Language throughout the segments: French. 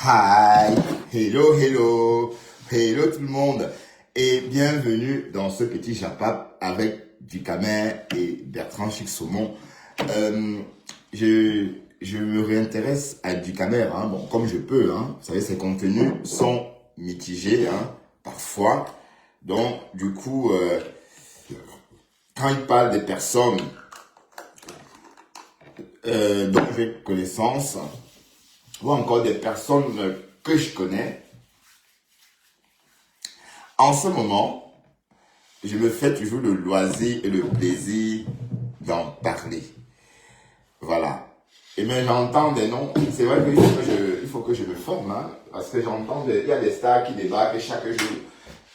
Hi, hello, hello, hello tout le monde et bienvenue dans ce petit japap avec Dukamer et Bertrand Chic-Saumon. Je me réintéresse à Dukamer, hein, bon, comme je peux, hein. Vous savez, ses contenus sont mitigés, hein, parfois. Donc, du coup, quand il parle des personnes dont j'ai connaissance, ou encore des personnes que je connais, en ce moment, je me fais toujours le loisir et le plaisir d'en parler. Voilà. Et bien j'entends des noms, c'est vrai qu'il faut que je me forme, hein, parce que il y a des stars qui débarquent chaque jour.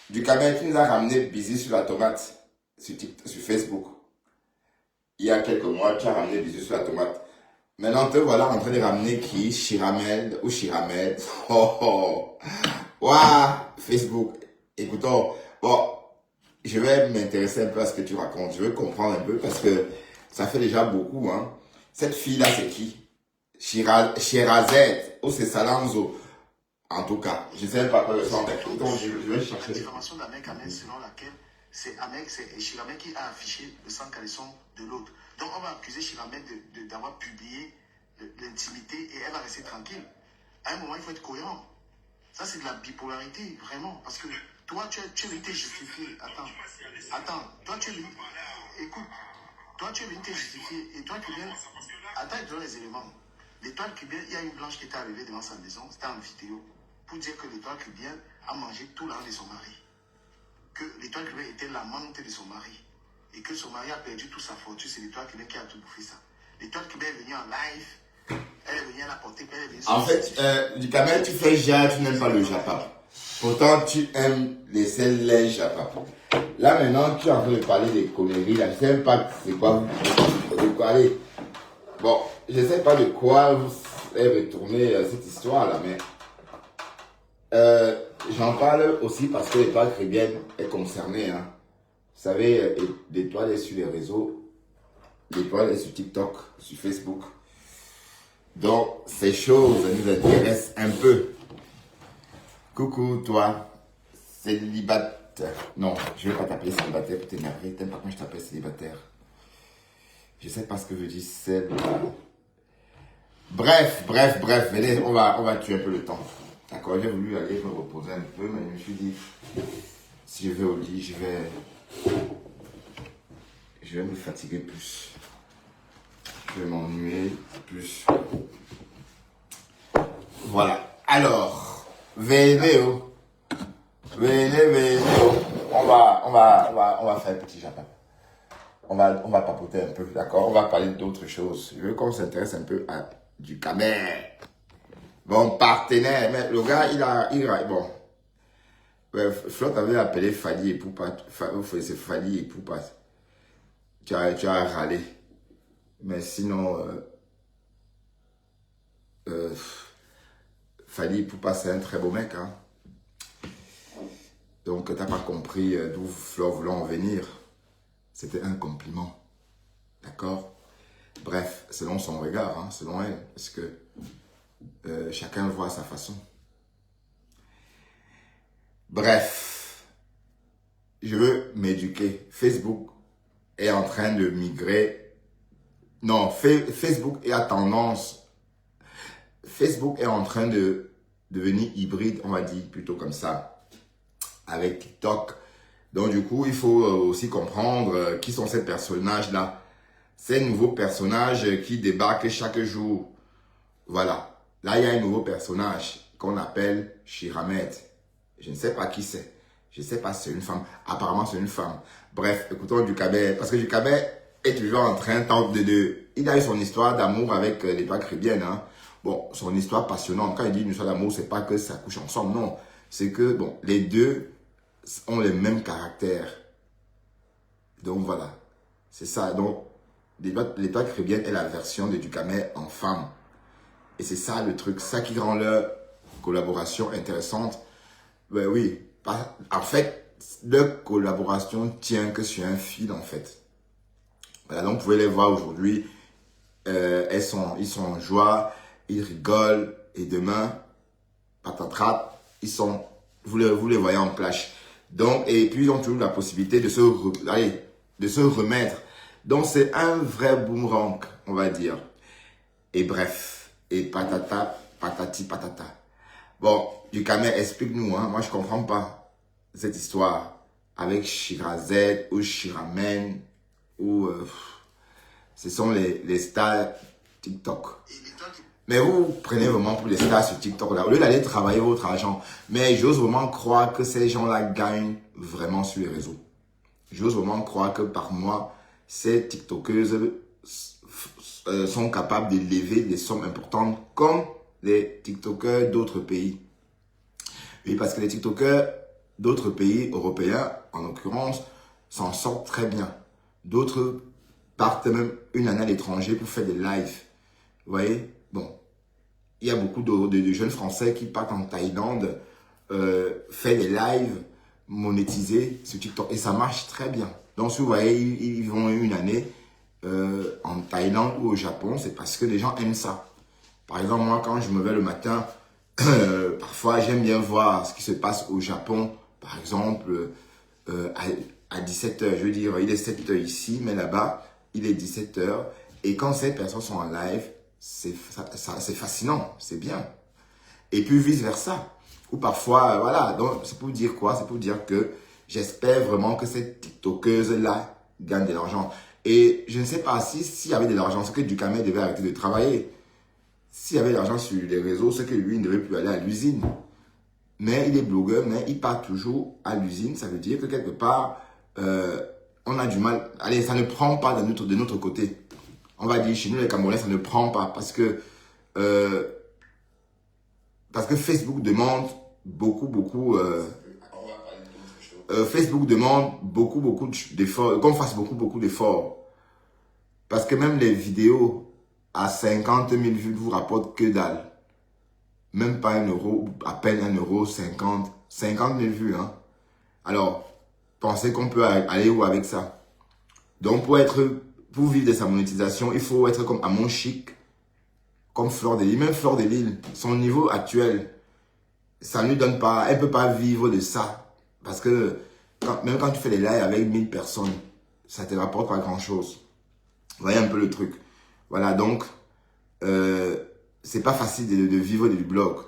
Dukamer qui nous a ramené Busy sur la tomate, sur Facebook. Il y a quelques mois, tu as ramené Busy sur la tomate. Maintenant, te voilà en train de ramener qui? Chiramel ou Chiramed. Oh, oh. Waouh, Facebook. Écoutons, bon, je vais m'intéresser un peu à ce que tu racontes. Je veux comprendre un peu parce que ça fait déjà beaucoup, hein. Cette fille-là, c'est qui? Sherazette ou c'est Salanzo? En tout cas, je ne sais pas quoi le sens. Donc, je vais chercher. La diffamation d'Ahmed Ahmed selon laquelle c'est Ahmed, c'est Chiramel qui a affiché le sang caleçon de l'autre. Donc on va accuser Chiramel d'avoir publié l'intimité et elle va rester tranquille. À un moment, il faut être cohérent. Ça, c'est de la bipolarité, vraiment. Parce que toi, tu es venu te justifier. Attends. Toi, tu es venu. Écoute. Toi, tu es venu te justifier. Et toi, Cubain. Attends, je donne les éléments. L'étoile cubaine, il y a une blanche qui était arrivée devant sa maison. C'était en vidéo. Pour dire que l'étoile cubaine a mangé tout l'argent de son mari. Que l'étoile cubaine était l'amante de son mari. Et que son mari a perdu toute sa fortune. C'est l'étoile cubaine qui a tout bouffé ça. L'étoile cubaine est venue en live. Elle est venue à la portée. Elle est venue en fait, Dukamer, tu fais ja, tu n'aimes pas le japap. Pourtant, tu aimes les japap. Là, maintenant, tu es en train de parler des conneries. Là. Je ne sais même pas c'est quoi. De quoi aller. Bon, je ne sais pas de quoi est retournée cette histoire-là, mais j'en parle aussi parce que l'étoile caribéenne est concernée. Hein. Vous savez, l'étoile est sur les réseaux. L'étoile est sur TikTok, sur Facebook. Donc, ces choses nous intéressent un peu. Coucou, toi, célibataire. Non, je ne vais pas t'appeler célibataire pour t'énerver. T'aimes pas quand je t'appelle célibataire. Je ne sais pas ce que veut dire célibataire. Bref, venez, on va tuer un peu le temps. D'accord, j'ai voulu aller me reposer un peu, mais je me suis dit, si je vais au lit, je vais me fatiguer plus. Je vais m'ennuyer plus. Voilà. Alors, venez. On va faire un petit japon. On va papoter un peu, d'accord? On va parler d'autres choses. Je veux qu'on s'intéresse un peu à Dukamer. Bon partenaire, mais le gars, il a bon. Flotte avait appelé Fadi et Poupa. C'est Fadi et Poupa. Tu as râlé. Mais sinon, Fadi et Poupa, c'est un très beau mec, hein. Donc, t'as pas compris d'où Flo voulait en venir. C'était un compliment. D'accord? Bref, selon son regard, hein, selon elle. Parce que chacun le voit à sa façon. Bref, je veux m'éduquer. Facebook est en train de migrer. Non, Facebook est à tendance. Facebook est en train de devenir hybride, on va dire plutôt comme ça, avec TikTok. Donc du coup, il faut aussi comprendre qui sont ces personnages-là. Ces nouveaux personnages qui débarquent chaque jour. Voilà. Là, il y a un nouveau personnage qu'on appelle Chiramed. Je ne sais pas qui c'est. Je ne sais pas si c'est une femme. Apparemment, c'est une femme. Bref, écoutons Dukamer. Parce que Dukamer est toujours en train de... Il a eu son histoire d'amour avec l'étoile caribéenne. Hein. Bon, son histoire passionnante. Quand il dit une histoire d'amour, c'est pas que ça couche ensemble. Non. C'est que, bon, les deux ont les mêmes caractères. Donc, voilà. C'est ça. Donc, l'étoile caribéenne est la version de Dukamer en femme. Et c'est ça le truc, ça qui rend leur collaboration intéressante. Ben oui, en fait, leur collaboration tient que sur un fil en fait. Voilà, donc vous pouvez les voir aujourd'hui, ils sont en joie, ils rigolent et demain, patatras, vous les voyez en clash. Donc, et puis ils ont toujours la possibilité de se remettre. Donc c'est un vrai boomerang, on va dire. Et bref, et patata, patati, patata. Bon, Dukamer, explique-nous, hein. Moi je comprends pas cette histoire avec Shirazette ou Shiramen ou ce sont les stars TikTok. Mais vous prenez vraiment pour les stars sur TikTok là, au lieu d'aller travailler votre argent. Mais j'ose vraiment croire que ces gens-là gagnent vraiment sur les réseaux. J'ose vraiment croire que par mois, ces TikTokeuses sont capables de lever des sommes importantes comme les TikTokers d'autres pays. Oui, parce que les TikTokers d'autres pays européens, en l'occurrence, s'en sortent très bien. D'autres partent même une année à l'étranger pour faire des lives. Vous voyez? Bon, il y a beaucoup de jeunes Français qui partent en Thaïlande, faire des lives monétisés sur TikTok. Et ça marche très bien. Donc, si vous voyez, ils vont une année en Thaïlande ou au Japon, c'est parce que les gens aiment ça. Par exemple, moi, quand je me lève le matin, parfois, j'aime bien voir ce qui se passe au Japon. Par exemple, à 17h, je veux dire, il est 7h ici, mais là-bas, il est 17h. Et quand ces personnes sont en live, c'est fascinant, c'est bien. Et puis vice-versa. Ou parfois, voilà, donc c'est pour dire quoi? C'est pour dire que j'espère vraiment que cette TikTokeuse-là gagne de l'argent. Et je ne sais pas s'il y avait de l'argent, c'est que Dukamer devait arrêter de travailler. S'il y avait de l'argent sur les réseaux, c'est que lui, il ne devait plus aller à l'usine. Mais il est blogueur, mais il part toujours à l'usine. Ça veut dire que quelque part, on a du mal. Allez, ça ne prend pas de notre côté. On va dire, chez nous, les Camerounais, ça ne prend pas parce que Facebook demande beaucoup, Facebook demande beaucoup d'efforts, qu'on fasse beaucoup d'efforts. Parce que même les vidéos à 50 000 vues vous rapportent que dalle. Même pas 1 euro, à peine 1 euro, 50 000 vues. Hein. Alors, pensez qu'on peut aller où avec ça? Donc, pour vivre de sa monétisation, il faut être comme Amon Chic, comme Fleur de Lys. Même Fleur de Lys, son niveau actuel, ça ne lui donne pas, elle ne peut pas vivre de ça. Parce que même quand tu fais des lives avec 1000 personnes, ça ne te rapporte pas grand-chose. Vous voyez un peu le truc. Voilà, donc, c'est pas facile de vivre du blog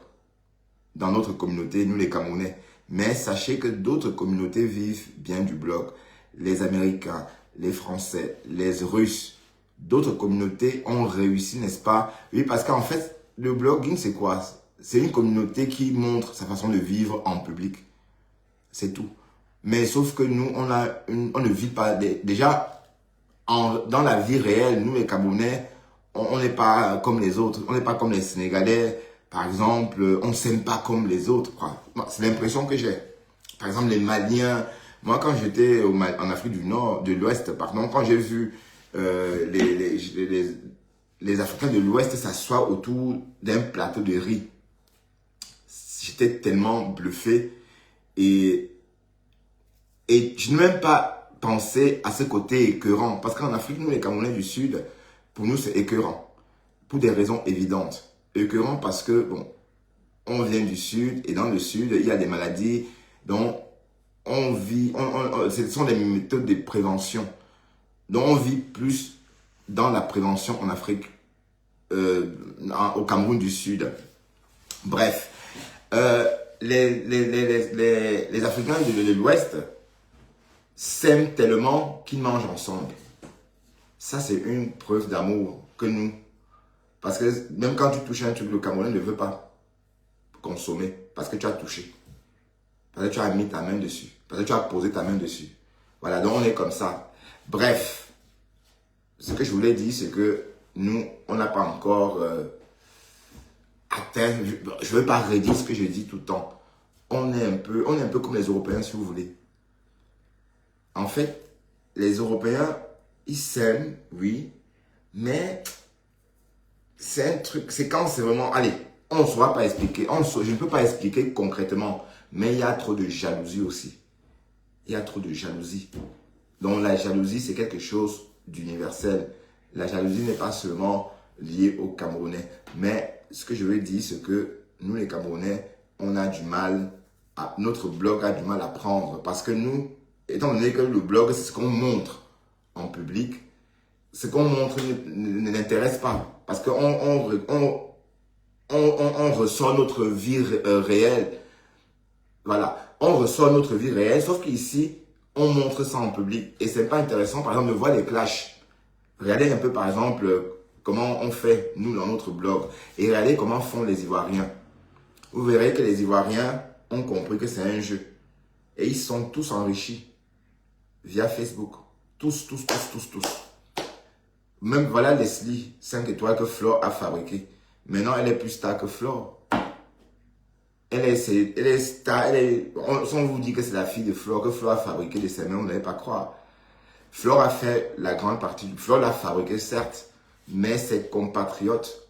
dans notre communauté, nous les Camerounais. Mais sachez que d'autres communautés vivent bien du blog. Les Américains, les Français, les Russes, d'autres communautés ont réussi, n'est-ce pas? Oui, parce qu'en fait, le blogging, c'est quoi? C'est une communauté qui montre sa façon de vivre en public. C'est tout. Mais sauf que nous, on ne vit pas... Déjà, dans la vie réelle, nous les Camerounais, on n'est pas comme les autres. On n'est pas comme les Sénégalais. Par exemple, on ne s'aime pas comme les autres. C'est l'impression que j'ai. Par exemple, les Maliens. Moi, quand j'étais en Afrique de l'Ouest, quand j'ai vu les Africains de l'Ouest s'asseoir autour d'un plateau de riz, j'étais tellement bluffé. Et je n'ai même pas pensé à ce côté écœurant. Parce qu'en Afrique, nous, les Camerounais du Sud, pour nous, c'est écœurant. Pour des raisons évidentes. Écœurant parce que, bon, on vient du Sud et dans le Sud, il y a des maladies dont on vit, ce sont des méthodes de prévention. Donc, on vit plus dans la prévention en Afrique, au Cameroun du Sud. Bref, les Africains de l'Ouest s'aiment tellement qu'ils mangent ensemble. Ça, c'est une preuve d'amour que nous. Parce que même quand tu touches un truc, le Camerounais ne veut pas consommer. Parce que tu as touché. Parce que tu as mis ta main dessus. Parce que tu as posé ta main dessus. Voilà, donc on est comme ça. Bref, ce que je voulais dire, c'est que nous, on n'a pas encore atteint. Je ne veux pas redire ce que je dis tout le temps. On est un peu comme les Européens, si vous voulez. En fait, les Européens, ils s'aiment, oui, mais c'est un truc, c'est quand c'est vraiment, allez, on ne saura pas expliquer, je ne peux pas expliquer concrètement, mais il y a trop de jalousie aussi. Il y a trop de jalousie. Donc la jalousie, c'est quelque chose d'universel. La jalousie n'est pas seulement liée aux Camerounais, mais ce que je veux dire, c'est que nous les Camerounais, on a du mal, notre blog a du mal à prendre. Parce que nous, étant donné que le blog, c'est ce qu'on montre en public, ce qu'on montre ne n'intéresse pas. Parce qu'on on ressort notre vie réelle. Voilà, on ressort notre vie réelle, sauf qu'ici, on montre ça en public. Et c'est pas intéressant, par exemple, de voir les clashs. Regardez un peu, par exemple, comment on fait, nous, dans notre blog. Et regardez comment font les Ivoiriens. Vous verrez que les Ivoiriens ont compris que c'est un jeu. Et ils sont tous enrichis via Facebook. Tous. Même voilà Leslie, 5 étoiles que Flore a fabriqué. Maintenant, elle est plus star que Flore. Elle est star, si on vous dit que c'est la fille de Flore, que Flore a fabriqué de ses mains, vous n'allez pas croire. Flore a fait la grande partie, Flore l'a fabriqué certes, mais ses compatriotes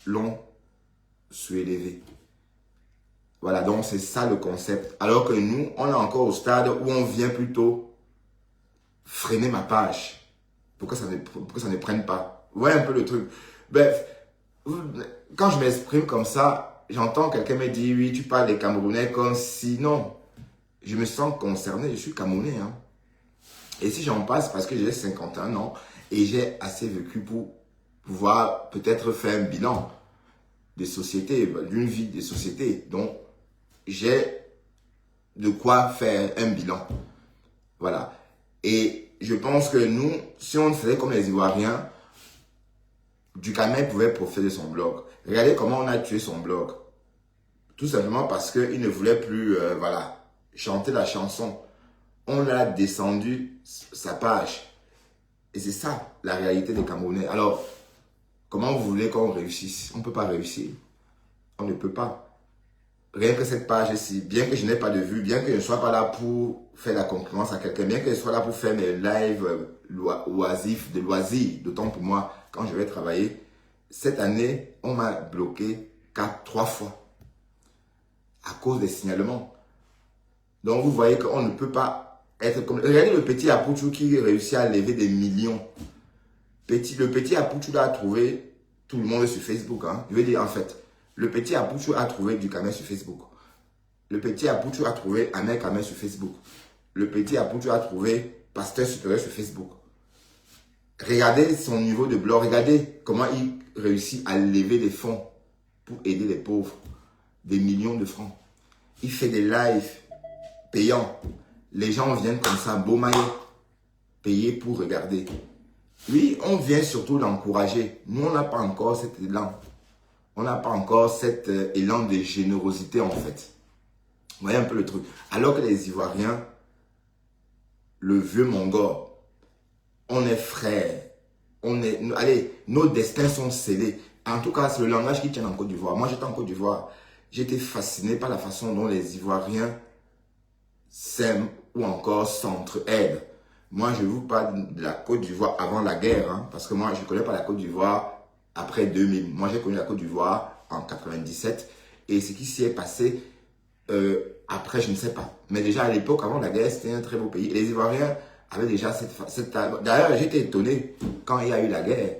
l'ont surélevé. Voilà, donc c'est ça le concept. Alors que nous, on est encore au stade où on vient plutôt freiner ma page. Pour que ça ne prenne pas. Vous voyez un peu le truc. Bref, quand je m'exprime comme ça, j'entends quelqu'un me dire, oui, tu parles des Camerounais comme si, non. Je me sens concerné, je suis Camerounais. Hein. Et si j'en passe, parce que j'ai 51 ans et j'ai assez vécu pour pouvoir peut-être faire un bilan des sociétés, d'une vie des sociétés. Donc, j'ai de quoi faire un bilan. Voilà. Et je pense que nous, si on faisait comme les Ivoiriens, Ducamel pouvait profiter de son blog. Regardez comment on a tué son blog. Tout simplement parce qu'il ne voulait plus voilà, chanter la chanson. On a descendu sa page. Et c'est ça, la réalité des Camerounais. Alors, comment vous voulez qu'on réussisse? On ne peut pas réussir. On ne peut pas. Rien que cette page-ci, bien que je n'ai pas de vue, bien que je ne sois pas là pour faire la concurrence à quelqu'un, bien que je sois là pour faire mes lives oisifs, de loisirs, d'autant pour moi, quand je vais travailler, cette année, on m'a bloqué 3 fois à cause des signalements. Donc, vous voyez qu'on ne peut pas être comme... Regardez le petit Apouchou qui réussit à lever des millions. Le petit Apouchou a trouvé tout le monde sur Facebook. Hein. Je veux dire, en fait, le petit Apouchou a trouvé Ducamel sur Facebook. Le petit Apouchou a trouvé Ahmed Kamel sur Facebook. Le petit Apouchou a trouvé Pasteur Supérieur sur Facebook. Regardez son niveau de blog. Regardez comment il réussit à lever des fonds pour aider les pauvres. Des millions de francs. Il fait des lives payants. Les gens viennent comme ça, beau maillot, payés pour regarder. Oui, on vient surtout l'encourager. Nous, on n'a pas encore cet élan. On n'a pas encore cet élan de générosité, en fait. Vous voyez un peu le truc. Alors que les Ivoiriens, le vieux Mongol, on est frères. Allez, nos destins sont scellés. En tout cas, c'est le langage qui tient en Côte d'Ivoire. Moi, j'étais en Côte d'Ivoire. J'étais fasciné par la façon dont les Ivoiriens s'aiment ou encore s'entraident. Moi, je vous parle de la Côte d'Ivoire avant la guerre. Hein, parce que moi, je ne connais pas la Côte d'Ivoire après 2000. Moi, j'ai connu la Côte d'Ivoire en 97. Et ce qui s'y est passé après, je ne sais pas. Mais déjà, à l'époque, avant la guerre, c'était un très beau pays. Et les Ivoiriens avaient déjà cette... D'ailleurs, j'étais étonné quand il y a eu la guerre.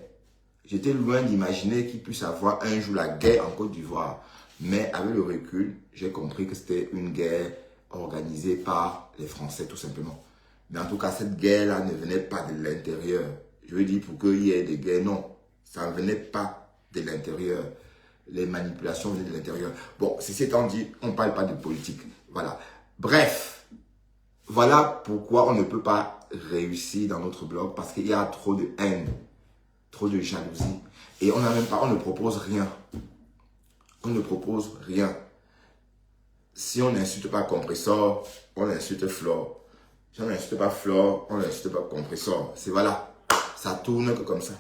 J'étais loin d'imaginer qu'il puisse avoir un jour la guerre en Côte d'Ivoire. Mais avec le recul, j'ai compris que c'était une guerre organisée par les Français, tout simplement. Mais en tout cas, cette guerre-là ne venait pas de l'intérieur. Je veux dire, pour qu'il y ait des guerres, non. Ça ne venait pas de l'intérieur. Les manipulations venaient de l'intérieur. Bon, ceci étant dit, on ne parle pas de politique. Voilà. Bref, voilà pourquoi on ne peut pas réussir dans notre blog. Parce qu'il y a trop de haine, trop de jalousie. Et on ne propose rien. On ne propose rien. Si on n'insulte pas Compressor, on insulte Flore. Si on n'insulte pas Flore, on n'insulte pas Compressor. C'est voilà. Ça tourne que comme ça.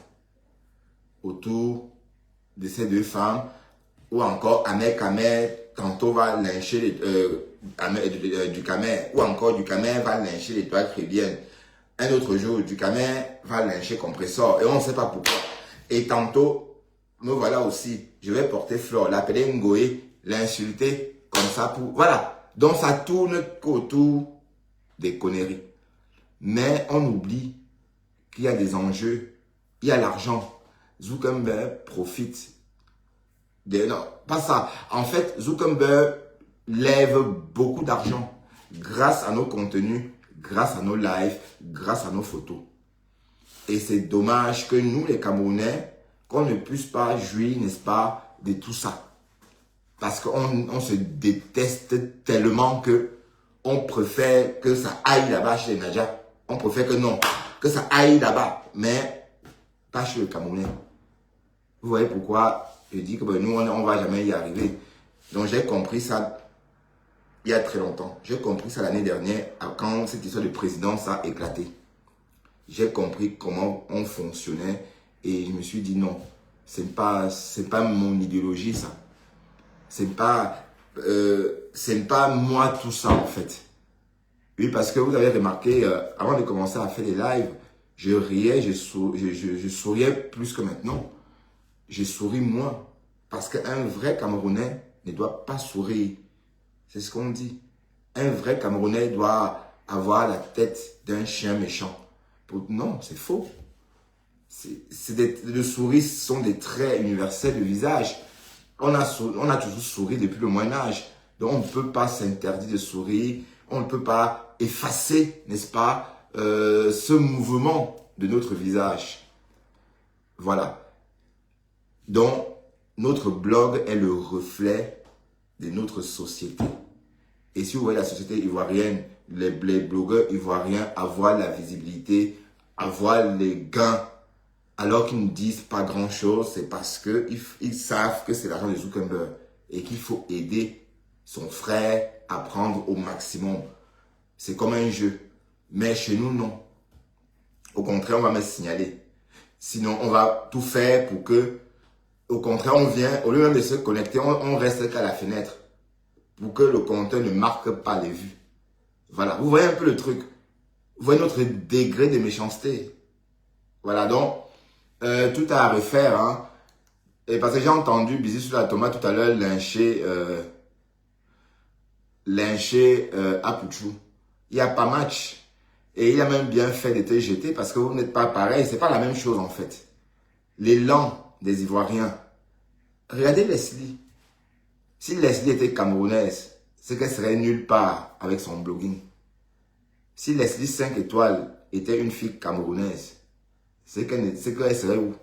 Autour de ces deux femmes, ou encore Ahmed Kamel, tantôt va lyncher Ducamel, ou encore Ducamel va lyncher l'étoile chrétienne. Un autre jour, Ducamel va lyncher Compressor, et on ne sait pas pourquoi. Et tantôt, me voilà aussi, je vais porter Flore, l'appeler Ngoé, l'insulter comme ça pour... Voilà, donc ça tourne autour des conneries. Mais on oublie qu'il y a des enjeux, il y a l'argent. Zuckerberg profite Non, pas ça. En fait, Zuckerberg lève beaucoup d'argent grâce à nos contenus, grâce à nos lives, grâce à nos photos. Et c'est dommage que nous, les Camerounais, qu'on ne puisse pas jouir, n'est-ce pas, de tout ça. Parce qu'on se déteste tellement que on préfère que ça aille là-bas chez les Nadja. On préfère que non, que ça aille là-bas, mais pas chez le Camerounais. Vous voyez pourquoi je dis que nous, on ne va jamais y arriver. Donc j'ai compris ça il y a très longtemps. J'ai compris ça l'année dernière, quand cette histoire de présidence a éclaté. J'ai compris comment on fonctionnait et je me suis dit non, c'est pas mon idéologie ça. C'est pas moi tout ça en fait. Oui, parce que vous avez remarqué, avant de commencer à faire des lives, je riais, je souriais plus que maintenant. Je souris moins. Parce qu'un vrai Camerounais ne doit pas sourire. C'est ce qu'on dit. Un vrai Camerounais doit avoir la tête d'un chien méchant. Non, c'est faux. Le sourire sont des traits universels du visage. On a toujours souri depuis le Moyen-Âge. Donc on ne peut pas s'interdire de sourire. On ne peut pas effacer, n'est-ce pas, ce mouvement de notre visage. Voilà. Donc, notre blog est le reflet de notre société. Et si vous voyez la société ivoirienne, les blogueurs ivoiriens avoir la visibilité, avoir les gains, alors qu'ils ne disent pas grand-chose, c'est parce qu'ils savent que c'est l'argent de Zuckerberg et qu'il faut aider son frère à prendre au maximum. C'est comme un jeu. Mais chez nous, non. Au contraire, on va me signaler. Sinon, on va tout faire pour que, au contraire, on vient, au lieu même de se connecter, on reste qu'à la fenêtre pour que le compteur ne marque pas les vues. Voilà, vous voyez un peu le truc. Vous voyez notre degré de méchanceté. Voilà, donc, tout à refaire. Hein. Et parce que j'ai entendu Busy sur la tomate tout à l'heure lyncher Apuchou. Il n'y a pas match. Et il a même bien fait d'être jeté parce que vous n'êtes pas pareil. C'est pas la même chose en fait. L'élan des Ivoiriens. Regardez Leslie. Si Leslie était camerounaise, c'est qu'elle serait nulle part avec son blogging. Si Leslie 5 étoiles était une fille camerounaise, c'est qu'elle serait où?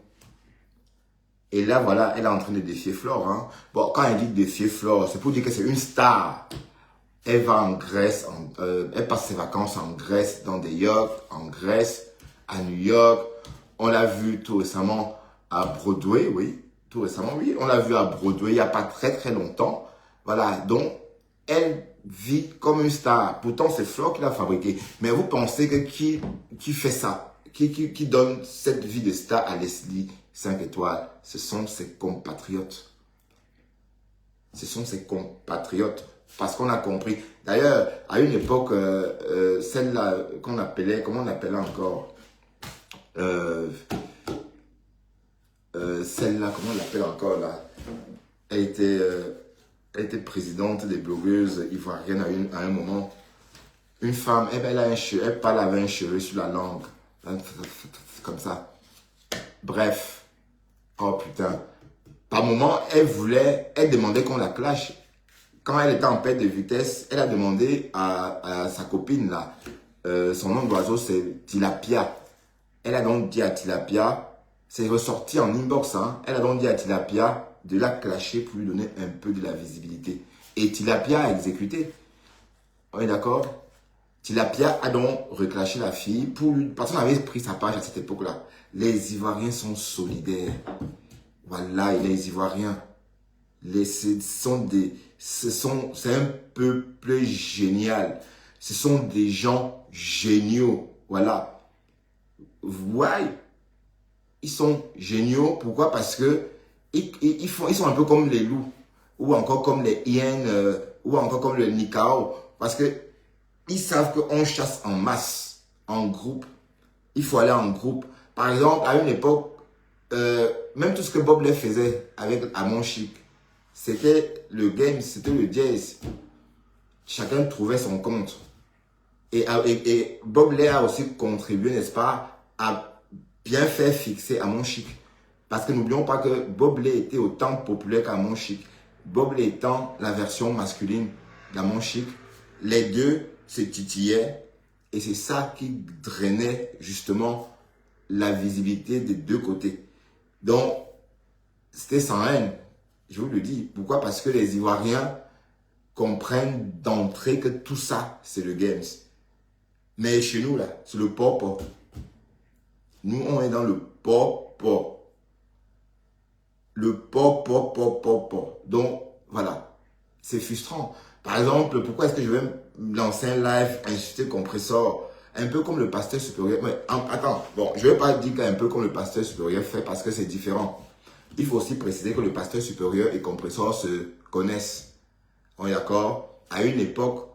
Et là, voilà, elle est en train de défier Flore. Hein. Bon, quand elle dit défier Flore, c'est pour dire que c'est une star. Elle va en Grèce, elle passe ses vacances en Grèce, dans des yachts, en Grèce, à New York. On l'a vu tout récemment à Broadway, oui. Tout récemment, oui. On l'a vu à Broadway il n'y a pas très très longtemps. Voilà, donc elle vit comme une star. Pourtant, c'est Flore qui l'a fabriqué. Mais vous pensez que qui fait ça? Qui donne cette vie de star à Leslie 5 étoiles? Ce sont ses compatriotes. Ce sont ses compatriotes. Parce qu'on a compris. D'ailleurs, à une époque, celle-là qu'on appelait, comment on appelait encore celle-là, comment on l'appelle encore là? Elle était présidente des blogueuses ivoiriennes à un moment. Une femme, elle parle avec un cheveu sur la langue. Comme ça. Bref. Oh putain. Par moment, elle demandait qu'on la clash. Quand elle était en perte de vitesse, elle a demandé à sa copine là, son nom d'oiseau c'est Tilapia. Elle a donc dit à Tilapia, c'est ressorti en inbox, hein, elle a donc dit à Tilapia de la clasher pour lui donner un peu de la visibilité. Et Tilapia a exécuté. On est d'accord? Tilapia a donc reclashé la fille pour lui, parce qu'on avait pris sa page à cette époque-là. Les Ivoiriens sont solidaires. Voilà, et les Ivoiriens. C'est un peuple génial. Ce sont des gens géniaux. Voilà. Ouais. Ils sont géniaux. Pourquoi? Parce que ils sont un peu comme les loups. Ou encore comme les hyènes. Ou encore comme le Nikao. Parce que ils savent qu'on chasse en masse. En groupe. Il faut aller en groupe. Par exemple, à une époque, même tout ce que Bob Lay faisait avec Amon Chic, c'était le game, c'était le jazz. Chacun trouvait son compte. Et Bob Lay a aussi contribué, n'est-ce pas, à bien faire fixer Amon Chic. Parce que n'oublions pas que Boblé était autant populaire qu'Amon Chic. Boblé étant la version masculine d'Amon Chic, les deux se titillaient et c'est ça qui drainait justement la visibilité des deux côtés. Donc, c'était sans haine, je vous le dis. Pourquoi? Parce que les Ivoiriens comprennent d'entrée que tout ça, c'est le games. Mais chez nous, là, c'est le pop. Nous, on est dans le pop. Le pop. Donc, voilà. C'est frustrant. Par exemple, pourquoi est-ce que je vais me lancer un live, insulter compresseur, un peu comme le pasteur supérieur. Mais attends, bon, je ne vais pas dire qu'un peu comme le pasteur supérieur fait parce que c'est différent. Il faut aussi préciser que le pasteur supérieur et compresseur se connaissent. On est d'accord? À une époque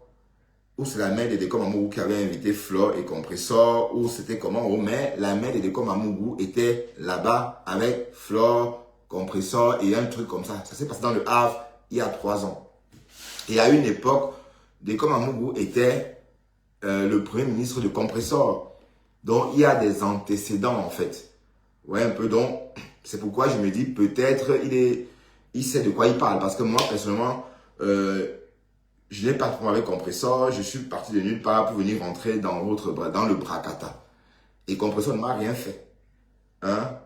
où c'est la mère de Déco Mamougou qui avait invité Flore et compresseur, où c'était comment, mais la mère de Déco Mamougou était là-bas avec Flore, compresseur et un truc comme ça. Ça s'est passé dans le Havre il y a 3 ans. Et à une époque, Déco Mamougou était le premier ministre de compresseur. Donc, il y a des antécédents, en fait. Ouais, un peu. Donc, c'est pourquoi je me dis, peut-être, il sait de quoi il parle. Parce que moi, personnellement, je n'ai pas de problème avec compresseur. Je suis parti de nulle part pour venir rentrer dans le Bracata. Et compresseur ne m'a rien fait. Hein?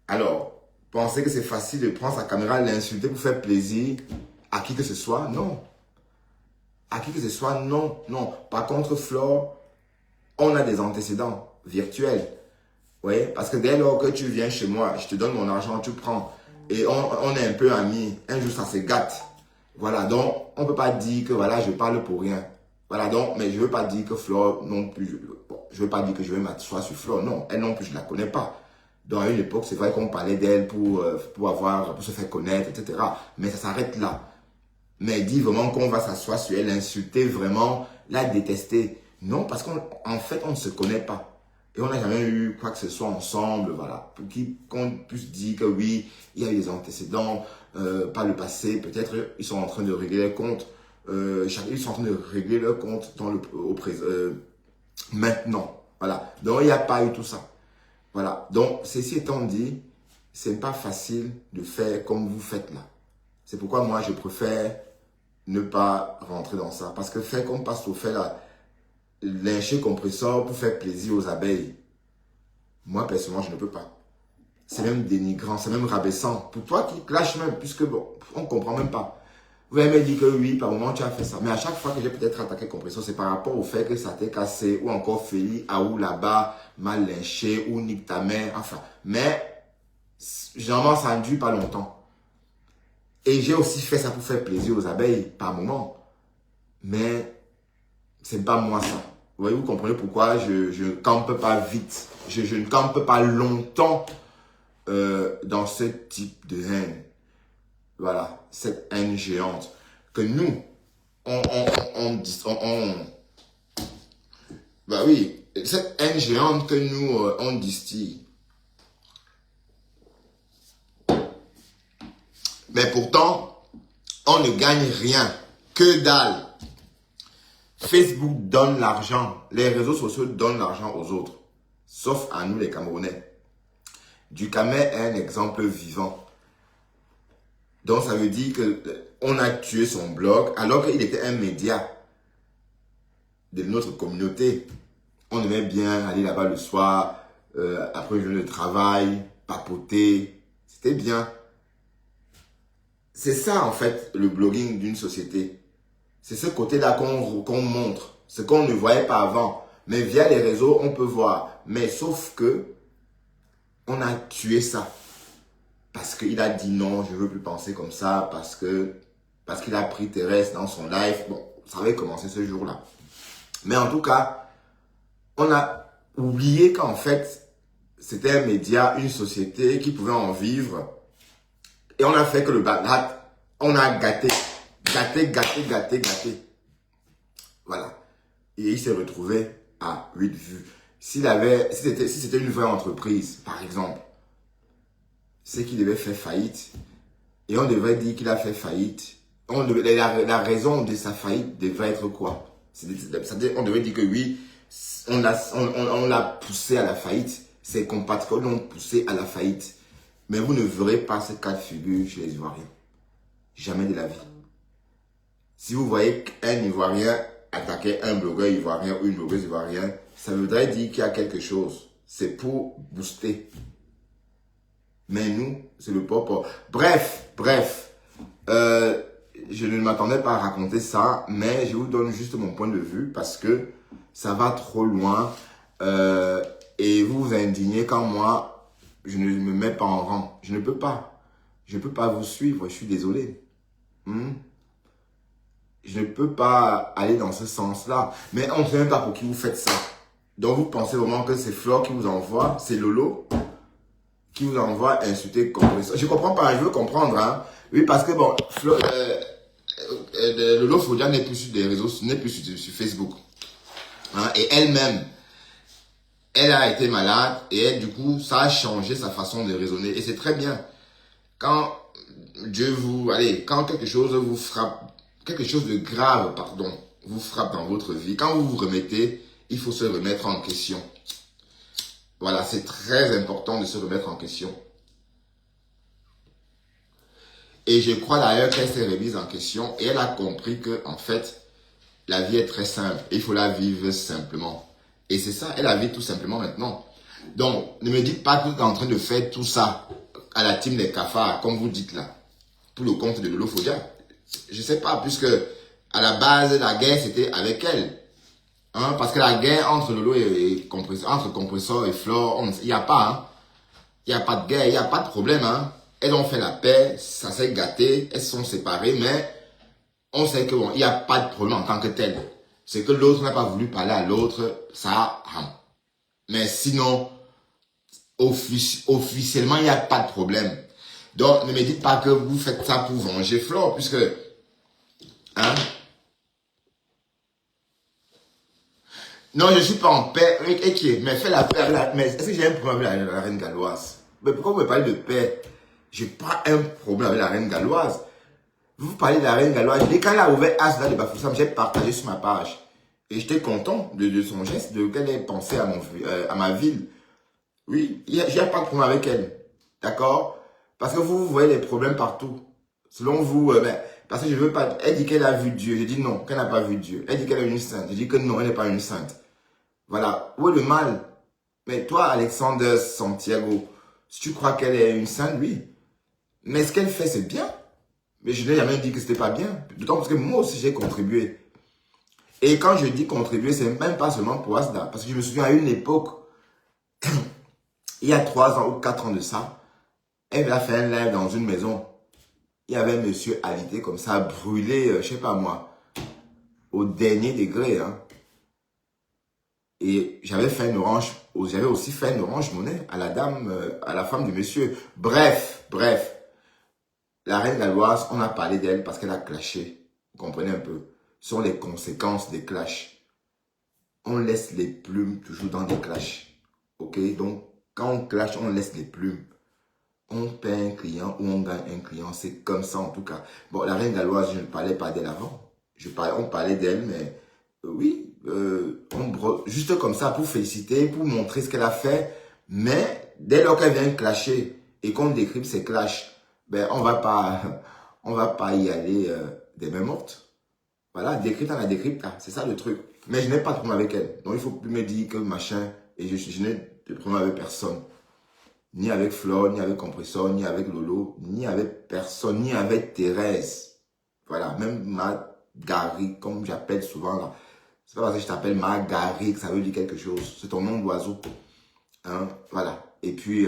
Alors, pensez que c'est facile de prendre sa caméra, l'insulter pour faire plaisir à qui que ce soit? Non. À qui que ce soit? Non. Non. Par contre, Flore, on a des antécédents virtuels. Oui, parce que dès lors que tu viens chez moi, je te donne mon argent, tu prends. Et on est un peu amis. Un jour, ça se gâte. Voilà, donc, on ne peut pas dire que voilà, je parle pour rien. Voilà, donc, mais je ne veux pas dire que Flore non plus. Je ne veux pas dire que je vais m'asseoir sur Flore. Non, elle non plus, je ne la connais pas. Donc, à une époque, c'est vrai qu'on parlait d'elle pour se faire connaître, etc. Mais ça s'arrête là. Mais dire vraiment qu'on va s'asseoir sur elle, l'insulter vraiment, la détester. Non, parce qu'en fait, on ne se connaît pas. Et on n'a jamais eu quoi que ce soit ensemble, voilà. Pour qu'on puisse dire que oui, il y a eu des antécédents, par le passé, peut-être ils sont en train de régler leurs comptes. Ils sont en train de régler leurs comptes maintenant. Voilà. Donc, il n'y a pas eu tout ça. Voilà. Donc, ceci étant dit, c'est pas facile de faire comme vous faites là. C'est pourquoi moi, je préfère ne pas rentrer dans ça. Parce que faire comme Passe au fait là, lyncher compresseur pour faire plaisir aux abeilles, moi, personnellement, je ne peux pas. C'est même dénigrant, c'est même rabaissant. Pour toi qui clash même, puisque bon, on ne comprend même pas. Vous avez même dit que oui, par moment, tu as fait ça. Mais à chaque fois que j'ai peut-être attaqué compresseur, c'est par rapport au fait que ça t'est cassé, ou encore Feli, Aou là-bas, mal lynché, ou nique ta mère, enfin. Mais, généralement, ça ne dure pas longtemps. Et j'ai aussi fait ça pour faire plaisir aux abeilles, par moment. Mais, c'est pas moi ça. Vous voyez, vous comprenez pourquoi je ne campe pas vite. Je ne campe pas longtemps dans ce type de haine. Voilà, cette haine géante que nous, bah oui, cette haine géante que nous, on distille. Mais pourtant, on ne gagne rien, que dalle. Facebook donne l'argent, les réseaux sociaux donnent l'argent aux autres, sauf à nous les Camerounais. Ducamel est un exemple vivant. Donc ça veut dire qu'on a tué son blog alors qu'il était un média de notre communauté. On aimait bien aller là-bas le soir, après une journée de travail, papoter, c'était bien. C'est ça en fait le blogging d'une société. C'est ce côté-là qu'on montre, ce qu'on ne voyait pas avant. Mais via les réseaux, on peut voir. Mais sauf que, on a tué ça. Parce qu'il a dit non, je ne veux plus penser comme ça. Parce qu'il a pris Thérèse dans son live. Bon, ça avait commencé ce jour-là. Mais en tout cas, on a oublié qu'en fait, c'était un média, une société qui pouvait en vivre. Et on a fait que le Bagdad, on a gâté. Gâté. Voilà. Et il s'est retrouvé à 8 vues. Si c'était une vraie entreprise, par exemple, c'est qu'il devait faire faillite. Et on devrait dire qu'il a fait faillite. La raison de sa faillite devrait être quoi? On devrait dire que oui, on l'a poussé à la faillite. Ses compatriotes l'ont poussé à la faillite. Mais vous ne verrez pas ce cas de figure chez les Ivoiriens. Jamais de la vie. Si vous voyez un Ivoirien attaquer un blogueur ivoirien ou une blogueuse ivoirienne, ça voudrait dire qu'il y a quelque chose. C'est pour booster. Mais nous, c'est le pop. Bref. Je ne m'attendais pas à raconter ça, mais je vous donne juste mon point de vue parce que ça va trop loin. Et vous vous indignez quand moi, je ne me mets pas en rang. Je ne peux pas. Je ne peux pas vous suivre, je suis désolé. Je ne peux pas aller dans ce sens-là. Mais on ne sait même pas pour qui vous faites ça. Donc vous pensez vraiment que c'est Flore qui vous envoie, c'est Lolo qui vous envoie insulter comme ça. Je comprends pas, je veux comprendre. Hein. Oui, parce que bon, Lolo Fodia n'est plus sur des réseaux, n'est plus sur Facebook. Hein, et elle-même, elle a été malade et elle, du coup, ça a changé sa façon de raisonner. Et c'est très bien. Quand quand quelque chose vous frappe, quelque chose de grave, pardon, vous frappe dans votre vie, quand vous vous remettez, il faut se remettre en question. Voilà, c'est très important de se remettre en question. Et je crois d'ailleurs qu'elle s'est remise en question et elle a compris que, en fait, la vie est très simple. Il faut la vivre simplement. Et c'est ça, elle la vit tout simplement maintenant. Donc, ne me dites pas que vous êtes en train de faire tout ça à la team des cafards, comme vous dites là, pour le compte de Lolo Fodia. Je sais pas, puisque à la base, la guerre, c'était avec elle. Hein, parce que la guerre entre Lolo et Compressor, entre Compressor et Flore, il n'y a pas. Hein. Il n'y a pas de guerre, il n'y a pas de problème. Hein. Elles ont fait la paix, ça s'est gâté, elles se sont séparées, mais on sait que bon, il n'y a pas de problème en tant que tel. C'est que l'autre n'a pas voulu parler à l'autre, ça. Mais sinon, officiellement, il n'y a pas de problème. Donc, ne me dites pas que vous faites ça pour venger Flore, puisque... Hein? Non, je ne suis pas en paix. Mais fais la paix. Mais est-ce que j'ai un problème avec la reine galloise? Mais pourquoi vous me parlez de paix? Je n'ai pas un problème avec la reine galloise. Vous parlez de la reine galloise. Et quand elle a ouvert As de Bafoussam, j'ai partagé sur ma page. Et j'étais content de son geste, de qu'elle ait pensé à ma ville. Oui, il n'y a pas de problème avec elle. D'accord? Parce que vous voyez les problèmes partout. Selon vous, parce que je veux pas... Elle dit qu'elle a vu Dieu. Je dis non, qu'elle n'a pas vu Dieu. Elle dit qu'elle est une sainte. Je dis que non, elle n'est pas une sainte. Voilà. Où est le mal? Mais toi, Alexander Santiago, si tu crois qu'elle est une sainte, oui. Mais ce qu'elle fait, c'est bien. Mais je n'ai jamais dit que c'était pas bien. D'autant parce que moi aussi, j'ai contribué. Et quand je dis contribuer, c'est même pas seulement pour Asda. Parce que je me souviens à une époque, il y a 3 ans ou 4 ans de ça, elle a fait un live dans une maison. Il y avait un monsieur alité comme ça, brûlé, je sais pas moi, au dernier degré. Hein. Et j'avais aussi fait une orange monnaie à la dame, à la femme du monsieur. Bref. La reine galloise, on a parlé d'elle parce qu'elle a clashé. Vous comprenez un peu? Ce sont les conséquences des clashs. On laisse les plumes toujours dans des clashs. Ok? Donc, quand on clash, on laisse les plumes. On perd un client ou on gagne un client. C'est comme ça en tout cas. Bon, la reine galloise, je ne parlais pas d'elle avant. On parlait d'elle, mais oui, juste comme ça pour féliciter, pour montrer ce qu'elle a fait. Mais dès lors qu'elle vient clasher et qu'on décrypte ses clashs, ben on va pas y aller des mains mortes. Voilà, décrypte, on la décrypte, c'est ça le truc. Mais je n'ai pas de problème avec elle. Donc il faut plus me dire que machin, et je n'ai de problème avec personne. Ni avec Flore, ni avec Compressor, ni avec Lolo, ni avec personne, ni avec Thérèse. Voilà, même Marguerite, comme j'appelle souvent là. C'est pas parce que je t'appelle Marguerite que ça veut dire quelque chose. C'est ton nom d'oiseau. Hein, voilà. Et puis,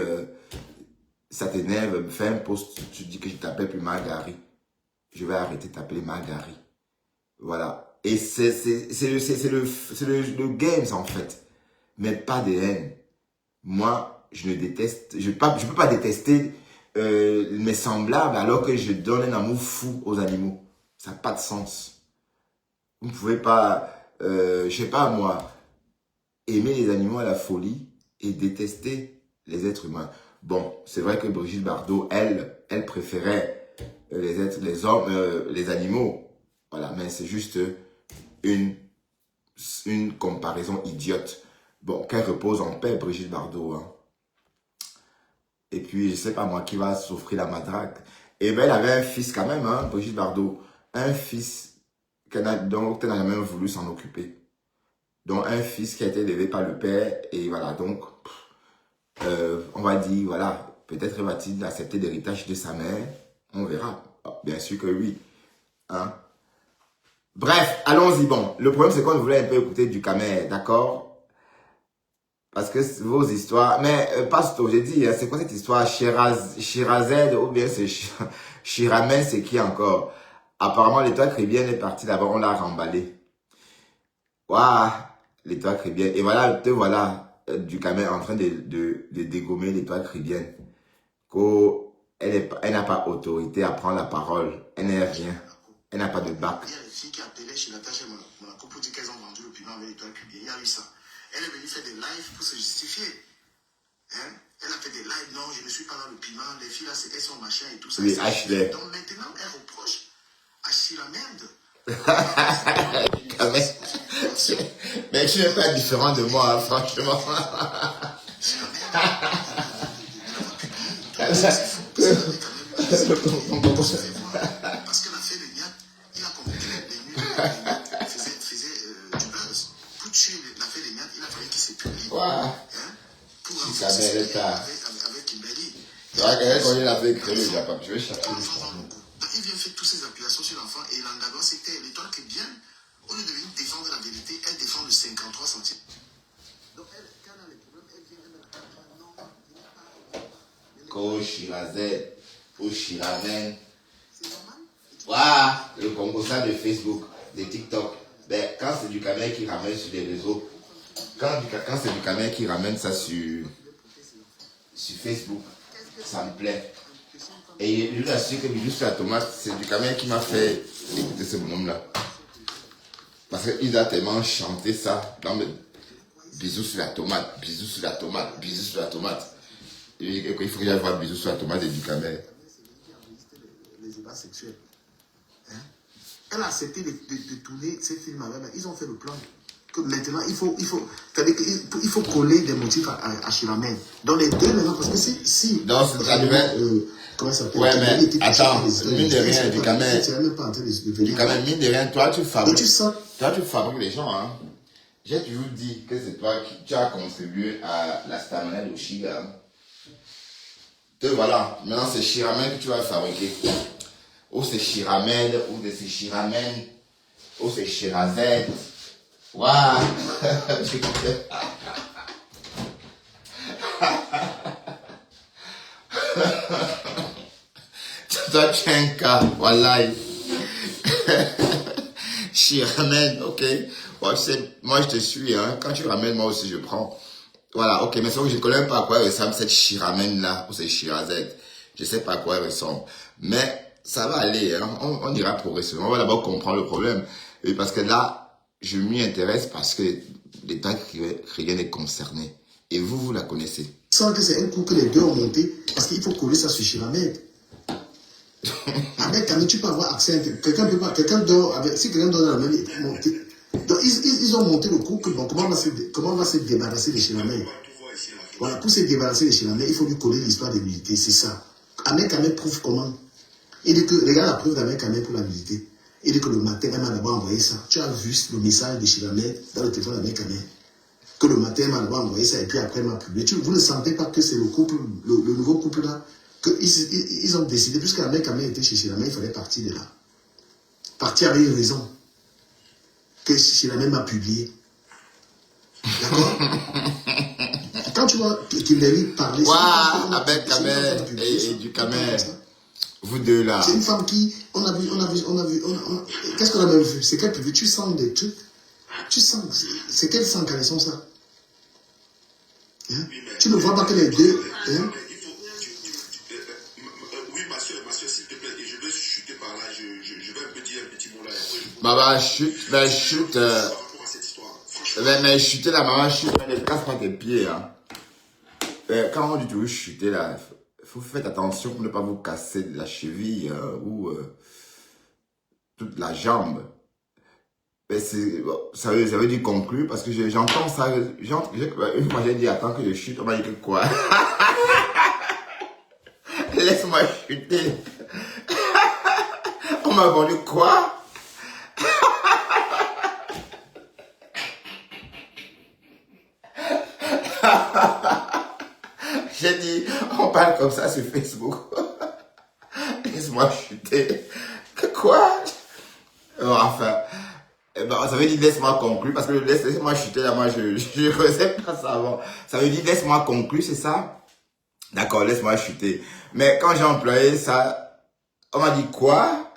ça t'énerve, fais un post, tu dis que je t'appelle plus Marguerite. Je vais arrêter de t'appeler Marguerite. Voilà. Et c'est le games en fait. Mais pas de haine. Moi, je ne déteste, je peux pas détester mes semblables alors que je donne un amour fou aux animaux. Ça n'a pas de sens. Vous ne pouvez pas, je sais pas moi, aimer les animaux à la folie et détester les êtres humains. Bon, c'est vrai que Brigitte Bardot, elle préférait les hommes, les animaux. Voilà, mais c'est juste une comparaison idiote. Bon, qu'elle repose en paix, Brigitte Bardot. Hein. Et puis, je sais pas moi, qui va souffrir la matraque. Et ben, elle avait un fils quand même, hein, Brigitte Bardot. Un fils dont elle n'a jamais voulu s'en occuper. Donc, un fils qui a été élevé par le père. Et voilà, donc, on va dire, voilà, peut-être va-t-il accepter l'héritage de sa mère. On verra. Bien sûr que oui. Hein? Bref, allons-y. Bon, le problème, c'est qu'on voulait un peu écouter du Camer, d'accord? Parce que vos histoires... Mais, Pasto, j'ai dit, hein, c'est quoi cette histoire? Shirazed, ou bien c'est Chiramen, c'est qui encore? Apparemment, l'étoile chrétienne est partie là-bas, on l'a remballé. Waouh, l'étoile chrétienne. Et voilà, te voilà, du Camer en train de dégommer l'étoile chrétienne. Elle n'a pas autorité à prendre la parole. Elle n'est rien. Elle n'a pas de bac. Il y a les filles qui appelaient chez Natacha Monaco pour dire qu'elles ont vendu le piment avec l'étoile cubienne. Il y a eu ça. Elle est venue faire des lives pour se justifier. Hein? Elle a fait des lives. Non, je ne suis pas dans le piment. Les filles là, elles sont machin et tout ça. Oui, Ashley. Donc maintenant, elle reproche à Chiramende. Mais tu n'es pas différent de moi, hein, franchement. Parce qu'elle a fait le niat, il a compris les nuits, faisait du buzz. Pour tuer l'affaire des niat, il a fallu qu'il se publie. Pour renforcer avec Kimberly. Quand il a fait créer le Japon, je vais chercher le il vient faire toutes ces appuyations sur l'enfant et l'engagement c'était l'étoile qui est bien. Au lieu de venir défendre la vérité, elle défend le 53 centimes. Donc elle, quand elle a les problèmes, elle vient non, Shirazet, Shiramen. c'est normal. Waouh, le Congo ça de Facebook, de TikTok. Ben, quand c'est du Camer qui ramène sur les réseaux, quand c'est du Camer qui ramène ça sur Facebook, ça me plaît. Et je vous assure que Bisous sur la tomate, c'est du Camer qui m'a fait écouter ce bonhomme-là. Parce qu'il a tellement chanté ça dans le Bisous sur la tomate, bisous sur la tomate, bisous sur la tomate. Et il faut que j'aille voir Bisous sur la tomate et du Camer. Les ébats sexuels. Hein? Elle a accepté de tourner ces films avec. Ils ont fait le plan. Que maintenant, il faut coller des motifs à Chiramel. Dans les deux maintenant, parce que si non, c'est la nouvelle. Comment ça s'appelle? Ouais, mais attends, mine de rien, du Camer. Du Camer, mine de rien, toi, tu fabriques. Et tu sens. Toi, tu fabriques les gens, hein. J'ai toujours dit que c'est toi qui as contribué à la stamina de Shiga. Te voilà, maintenant c'est Chiramel que tu vas fabriquer. Ou c'est Chiramel, ou c'est Chiramen, ou c'est Chirazet. Waouh! Toi, tu es un cas, voilà. Chiramen, ok. Moi, je te suis, hein. Quand tu ramènes, moi aussi, je prends. Voilà, ok, mais c'est vrai que je ne connais pas à quoi elle ressemble cette Chiramène-là, ou cette Chirazette. Je ne sais pas à quoi elle ressemble. Mais ça va aller, hein. On ira progressivement. On va d'abord comprendre le problème. Et parce que là, je m'y intéresse parce que l'État chrétien est concerné. Et vous la connaissez. Sans que c'est un coup que les deux ont monté, parce qu'il faut coller ça sur Chiramène. Avec Camille, tu peux avoir accès à quelqu'un dort avec, si quelqu'un dort dans la même, il peut monter. Donc, ils ont monté le coup que, bon, comment on va se débarrasser de Chiramène? Voilà, pour se débarrasser de Chiramène, il faut lui coller l'histoire des militaires, c'est ça. Ahmed Kamel prouve comment. Il dit que, regarde la preuve d'Ahmed Kamel pour la milité. Il dit que le matin, elle m'a d'abord envoyé ça. Tu as vu le message de Chiramène dans le téléphone d'Ahmed Kamel. Que le matin, elle m'a d'abord envoyé ça et puis après, elle m'a publié. Vous ne sentez pas que c'est le couple, le nouveau couple là, qu'ils ont décidé, puisque Ahmed Kamel était chez Chiramène, il fallait partir de là. Partir avec une raison. Que Chiramène m'a publié. D'accord? Quand tu vois Kimberly parler... Waouh, avec Kamel et du Kamel. Vous deux là. C'est une femme qui... On a vu... Qu'est-ce qu'on a même vu? C'est qu'elle publie. Tu sens des trucs. Tu sens... C'est quel sens qu'elles sont ça? Hein? Tu ne vois pas que les deux... Hein? Oui, ma soeur, s'il te plaît, et je vais chuter par là, je vais un peu dire un petit mot là. Maman, chute, mais chuter la maman, chute, mais ne casse pas tes pieds, hein. Quand on dit toujours chuter là, faut faire attention pour ne pas vous casser la cheville ou toute la jambe. Mais ça veut dire conclure parce que j'entends ça. Une fois j'ai dit attends que je chute, on m'a dit que quoi? Laisse-moi chuter. On m'a vendu quoi? J'ai dit, on parle comme ça sur Facebook. Laisse-moi chuter. Que quoi? Enfin, ça veut dire laisse-moi conclure, parce que laisse-moi chuter, là, moi, je ne recevais pas ça avant. Ça veut dire laisse-moi conclure, c'est ça? D'accord, laisse-moi chuter. Mais quand j'ai employé ça, on m'a dit quoi?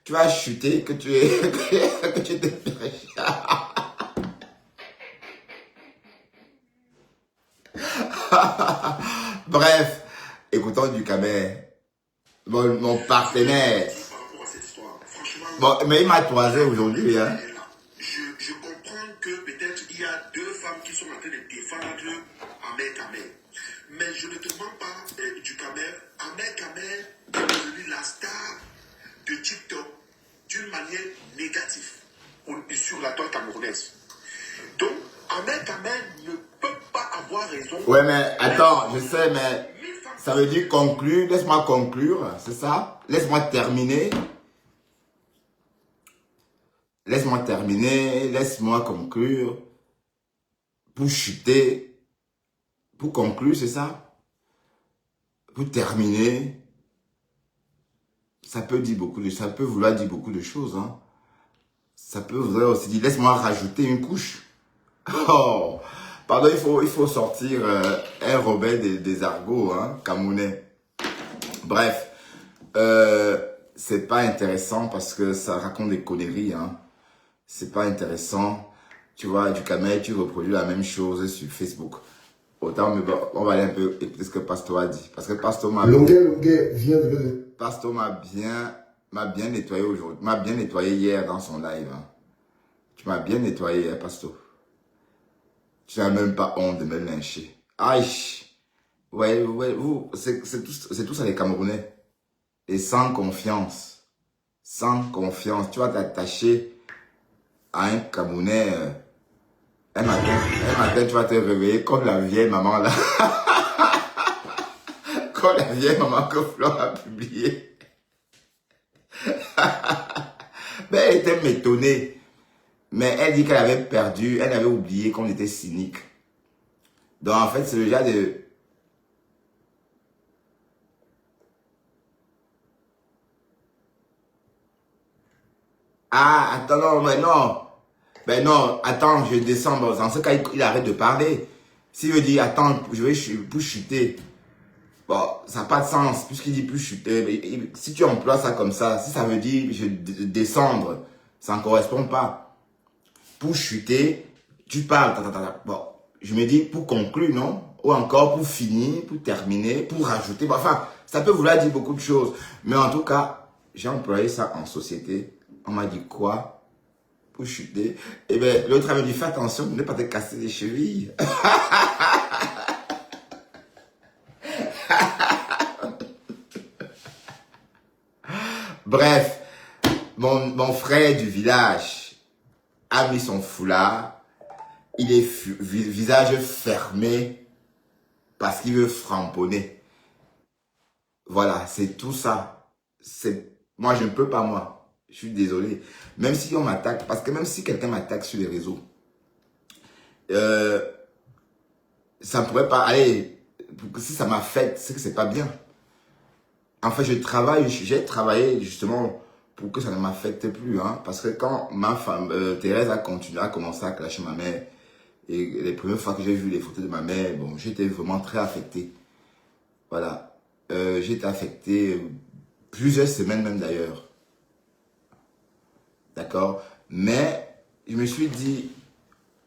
Tu vas chuter, que tu es, que tu te fais. Bref, écoutons du Camer. Mon partenaire. Par rapport à cette histoire, franchement, Bon, mais il m'a toisé aujourd'hui, hein. je comprends que peut-être il y a deux femmes qui sont en train de défendre Ahmed Kamer. Mais je ne te demande pas du Kamer. Ahmed Kamer est devenu la star de TikTok d'une manière négative sur la toile camerounaise. Donc, Ahmed Kamer ne peut pas avoir raison. Ouais, mais attends, je sais, mais ça veut dire conclure. Laisse-moi conclure, c'est ça? Laisse-moi terminer. Laisse-moi terminer, laisse-moi conclure. Pour chuter, pour conclure, c'est ça? Pour terminer, ça peut dire beaucoup de, ça peut vouloir dire beaucoup de choses, hein. Ça peut vouloir aussi dire, laisse-moi rajouter une couche. Oh, pardon, il faut sortir un Robert des argots, hein, camerounais. Bref, c'est pas intéressant parce que ça raconte des conneries, hein. C'est pas intéressant. Tu vois, du Camer, tu reproduis la même chose sur Facebook. Autant, mais bon, on va aller un peu écouter ce que Pastor a dit. Parce que Pastor m'a bien nettoyé aujourd'hui. M'a bien nettoyé hier dans son live, hein. Tu m'as bien nettoyé hier, Pastor. Tu n'as même pas honte de me lyncher. Aïe! Ouais, vous, c'est tout ça les Camerounais. Et sans confiance. Sans confiance. Tu vas t'attacher à un Camerounais. Un matin, tu vas te réveiller comme la vieille maman là. Comme la vieille maman que Flore a publié. Mais elle était m'étonnée. Mais elle dit qu'elle avait perdu, elle avait oublié qu'on était cynique. Donc en fait, c'est le genre de... Ah, attends, non, mais non. Ben non, attends, je descends. Bon, dans ce cas, il arrête de parler. S'il veut dire, attends, je vais plus chuter. Bon, ça n'a pas de sens, puisqu'il dit plus chuter. Si tu emploies ça comme ça, si ça veut dire je descendre, ça ne correspond pas. Pour chuter, tu parles. Bon, je me dis pour conclure, non? Ou encore pour finir, pour terminer, pour rajouter. Bon, enfin, ça peut vouloir dire beaucoup de choses. Mais en tout cas, j'ai employé ça en société. On m'a dit quoi? Pour chuter. Et bien, l'autre m'a dit, fais attention de ne pas te casser les chevilles. Bref, mon frère du village a mis son foulard. Il est visage fermé parce qu'il veut framponner. Voilà, c'est tout ça. Moi, je ne peux pas, moi. Je suis désolé. Même si on m'attaque, parce que même si quelqu'un m'attaque sur les réseaux, ça ne pourrait pas aller. Si ça m'affecte, c'est que c'est pas bien. En fait, j'ai travaillé justement pour que ça ne m'affecte plus. Hein, parce que quand ma femme, Thérèse, a commencé à clasher ma mère, et les premières fois que j'ai vu les photos de ma mère, bon, j'étais vraiment très affecté. Voilà. J'ai été affecté plusieurs semaines même d'ailleurs. D'accord? Mais je me suis dit,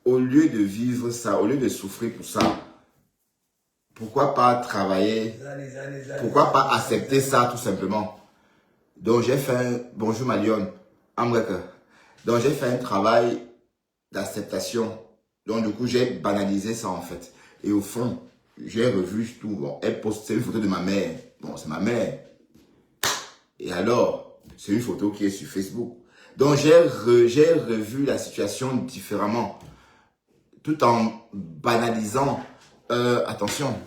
au lieu de vivre ça, au lieu de souffrir pour ça, pourquoi pas travailler? Pourquoi pas accepter ça tout simplement? Donc j'ai fait un... Bonjour Malion. Donc j'ai fait un travail d'acceptation. Donc du coup j'ai banalisé ça en fait. Et au fond, j'ai revu tout. Bon, elle postait une photo de ma mère. Bon, c'est ma mère. Et alors, c'est une photo qui est sur Facebook. Donc j'ai revu la situation différemment. Tout en banalisant. Attention.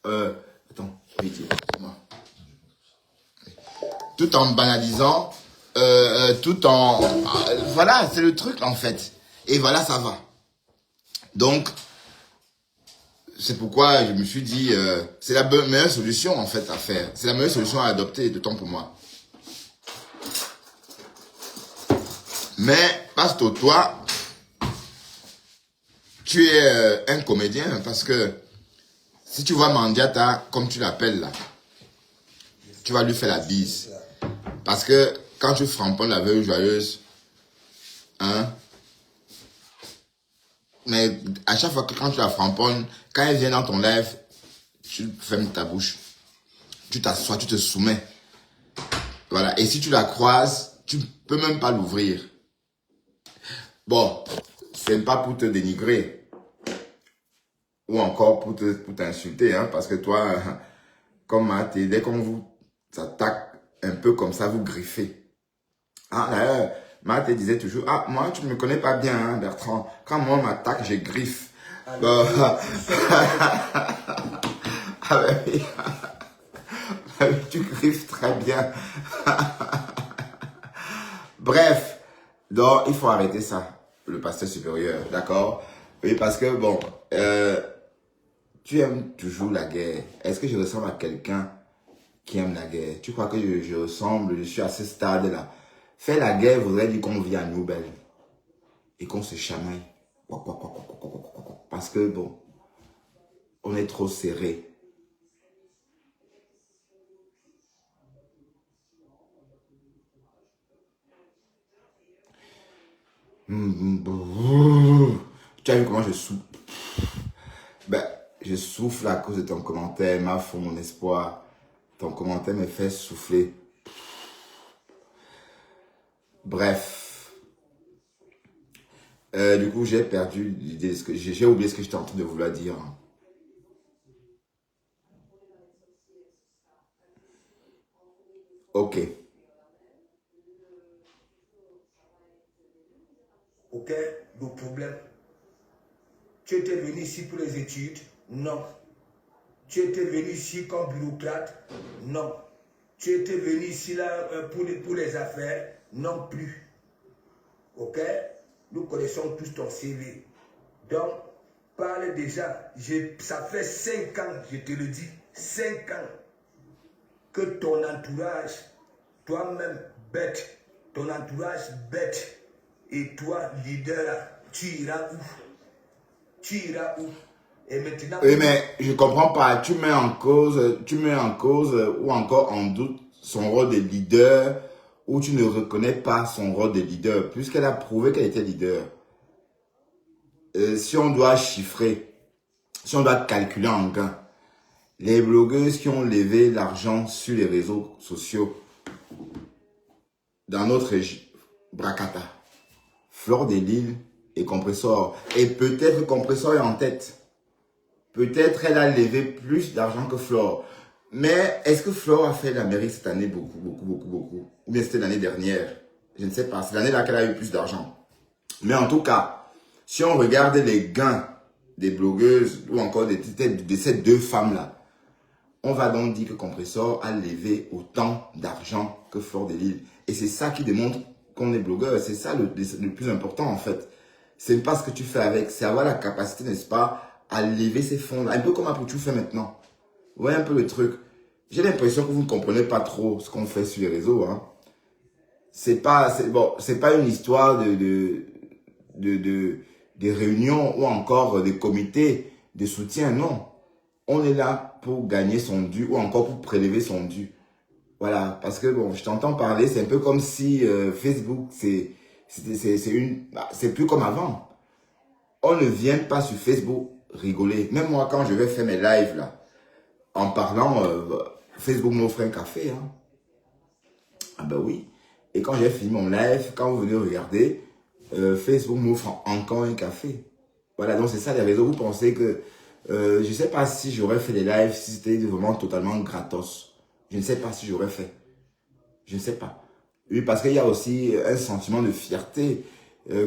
Attends, vite, moi. tout en banalisant, tout en... voilà, c'est le truc en fait. Et voilà, ça va. Donc, c'est pourquoi je me suis dit, c'est la meilleure solution en fait à faire. C'est la meilleure solution à adopter de temps pour moi. Mais, Pasto, toi, tu es un comédien parce que si tu vois Mandiata, comme tu l'appelles là, tu vas lui faire la bise. Parce que quand tu framponnes la veuve joyeuse, hein, mais à chaque fois que quand tu la framponnes, quand elle vient dans ton live, tu fermes ta bouche. Tu t'assois, tu te soumets. Voilà. Et si tu la croises, tu ne peux même pas l'ouvrir. Bon, c'est pas pour te dénigrer. Ou encore pour t'insulter, hein, parce que toi, comme Mathé, dès qu'on vous attaque un peu comme ça, vous griffez. Ah, d'ailleurs, Mathé disait toujours, ah, moi, tu ne me connais pas bien, hein, Bertrand. Quand moi, on m'attaque, je griffe. Ah, oui. Tu griffes très bien. Bref, donc, il faut arrêter ça, le pasteur supérieur, d'accord? Oui, parce que, bon, tu aimes toujours la guerre. Est-ce que je ressemble à quelqu'un qui aime la guerre? Tu crois que je ressemble, je suis à ce stade-là? Faire la guerre voudrait dire qu'on vit à Nobel et qu'on se chamaille. Parce que, bon, on est trop serré. Tu as vu comment je souffle? Ben, je souffle à cause de ton commentaire, m'a fait mon espoir. Ton commentaire me fait souffler. Bref. Du coup, j'ai perdu l'idée. J'ai oublié ce que j'étais en train de vouloir dire. Ok. Ok, le problème. Tu étais venu ici pour les études? Non. Tu étais venu ici comme bureaucrate? Non. Tu étais venu ici là pour les affaires? Non plus. Ok? Nous connaissons tous ton CV. Donc, parle déjà. Ça fait 5 ans, je te le dis, 5 ans, que ton entourage, toi-même bête, ton entourage bête, et toi, leader, tu iras où? Tu iras où? Et maintenant... Oui, mais je comprends pas. Tu mets en cause ou encore en doute son rôle de leader, ou tu ne reconnais pas son rôle de leader, puisqu'elle a prouvé qu'elle était leader. Si on doit chiffrer, si on doit calculer en gain, les blogueuses qui ont levé l'argent sur les réseaux sociaux dans notre région, Bracata, Fleur de Lille et Compressor. Et peut-être Compressor est en tête. Peut-être elle a levé plus d'argent que Flore. Mais est-ce que Flore a fait la mairie cette année beaucoup? Ou bien c'était l'année dernière? Je ne sais pas. C'est l'année là qu'elle a eu plus d'argent. Mais en tout cas, si on regarde les gains des blogueuses ou encore de ces deux femmes-là, on va donc dire que Compressor a levé autant d'argent que Fleur de Lille. Et c'est ça qui démontre qu'on est blogueur. C'est ça le plus important en fait. C'est pas ce que tu fais avec, c'est avoir la capacité, n'est-ce pas, à lever ces fonds-là. Un peu comme Apoutou fait maintenant. Vous voyez un peu le truc. J'ai l'impression que vous ne comprenez pas trop ce qu'on fait sur les réseaux. Hein. C'est pas une histoire de réunions ou encore des comités de soutien. Non. On est là pour gagner son dû ou encore pour prélever son dû. Voilà. Parce que bon, je t'entends parler, c'est un peu comme si Facebook, c'est plus comme avant. On ne vient pas sur Facebook rigoler. Même moi, quand je vais faire mes lives là, en parlant, Facebook m'offre un café. Hein. Ah ben oui. Et quand j'ai fini mon live, quand vous venez regarder, Facebook m'offre encore un café. Voilà, donc c'est ça les réseaux. Vous pensez que, je ne sais pas si j'aurais fait des lives si c'était vraiment totalement gratos. Je ne sais pas si j'aurais fait. Je ne sais pas. Oui, parce qu'il y a aussi un sentiment de fierté.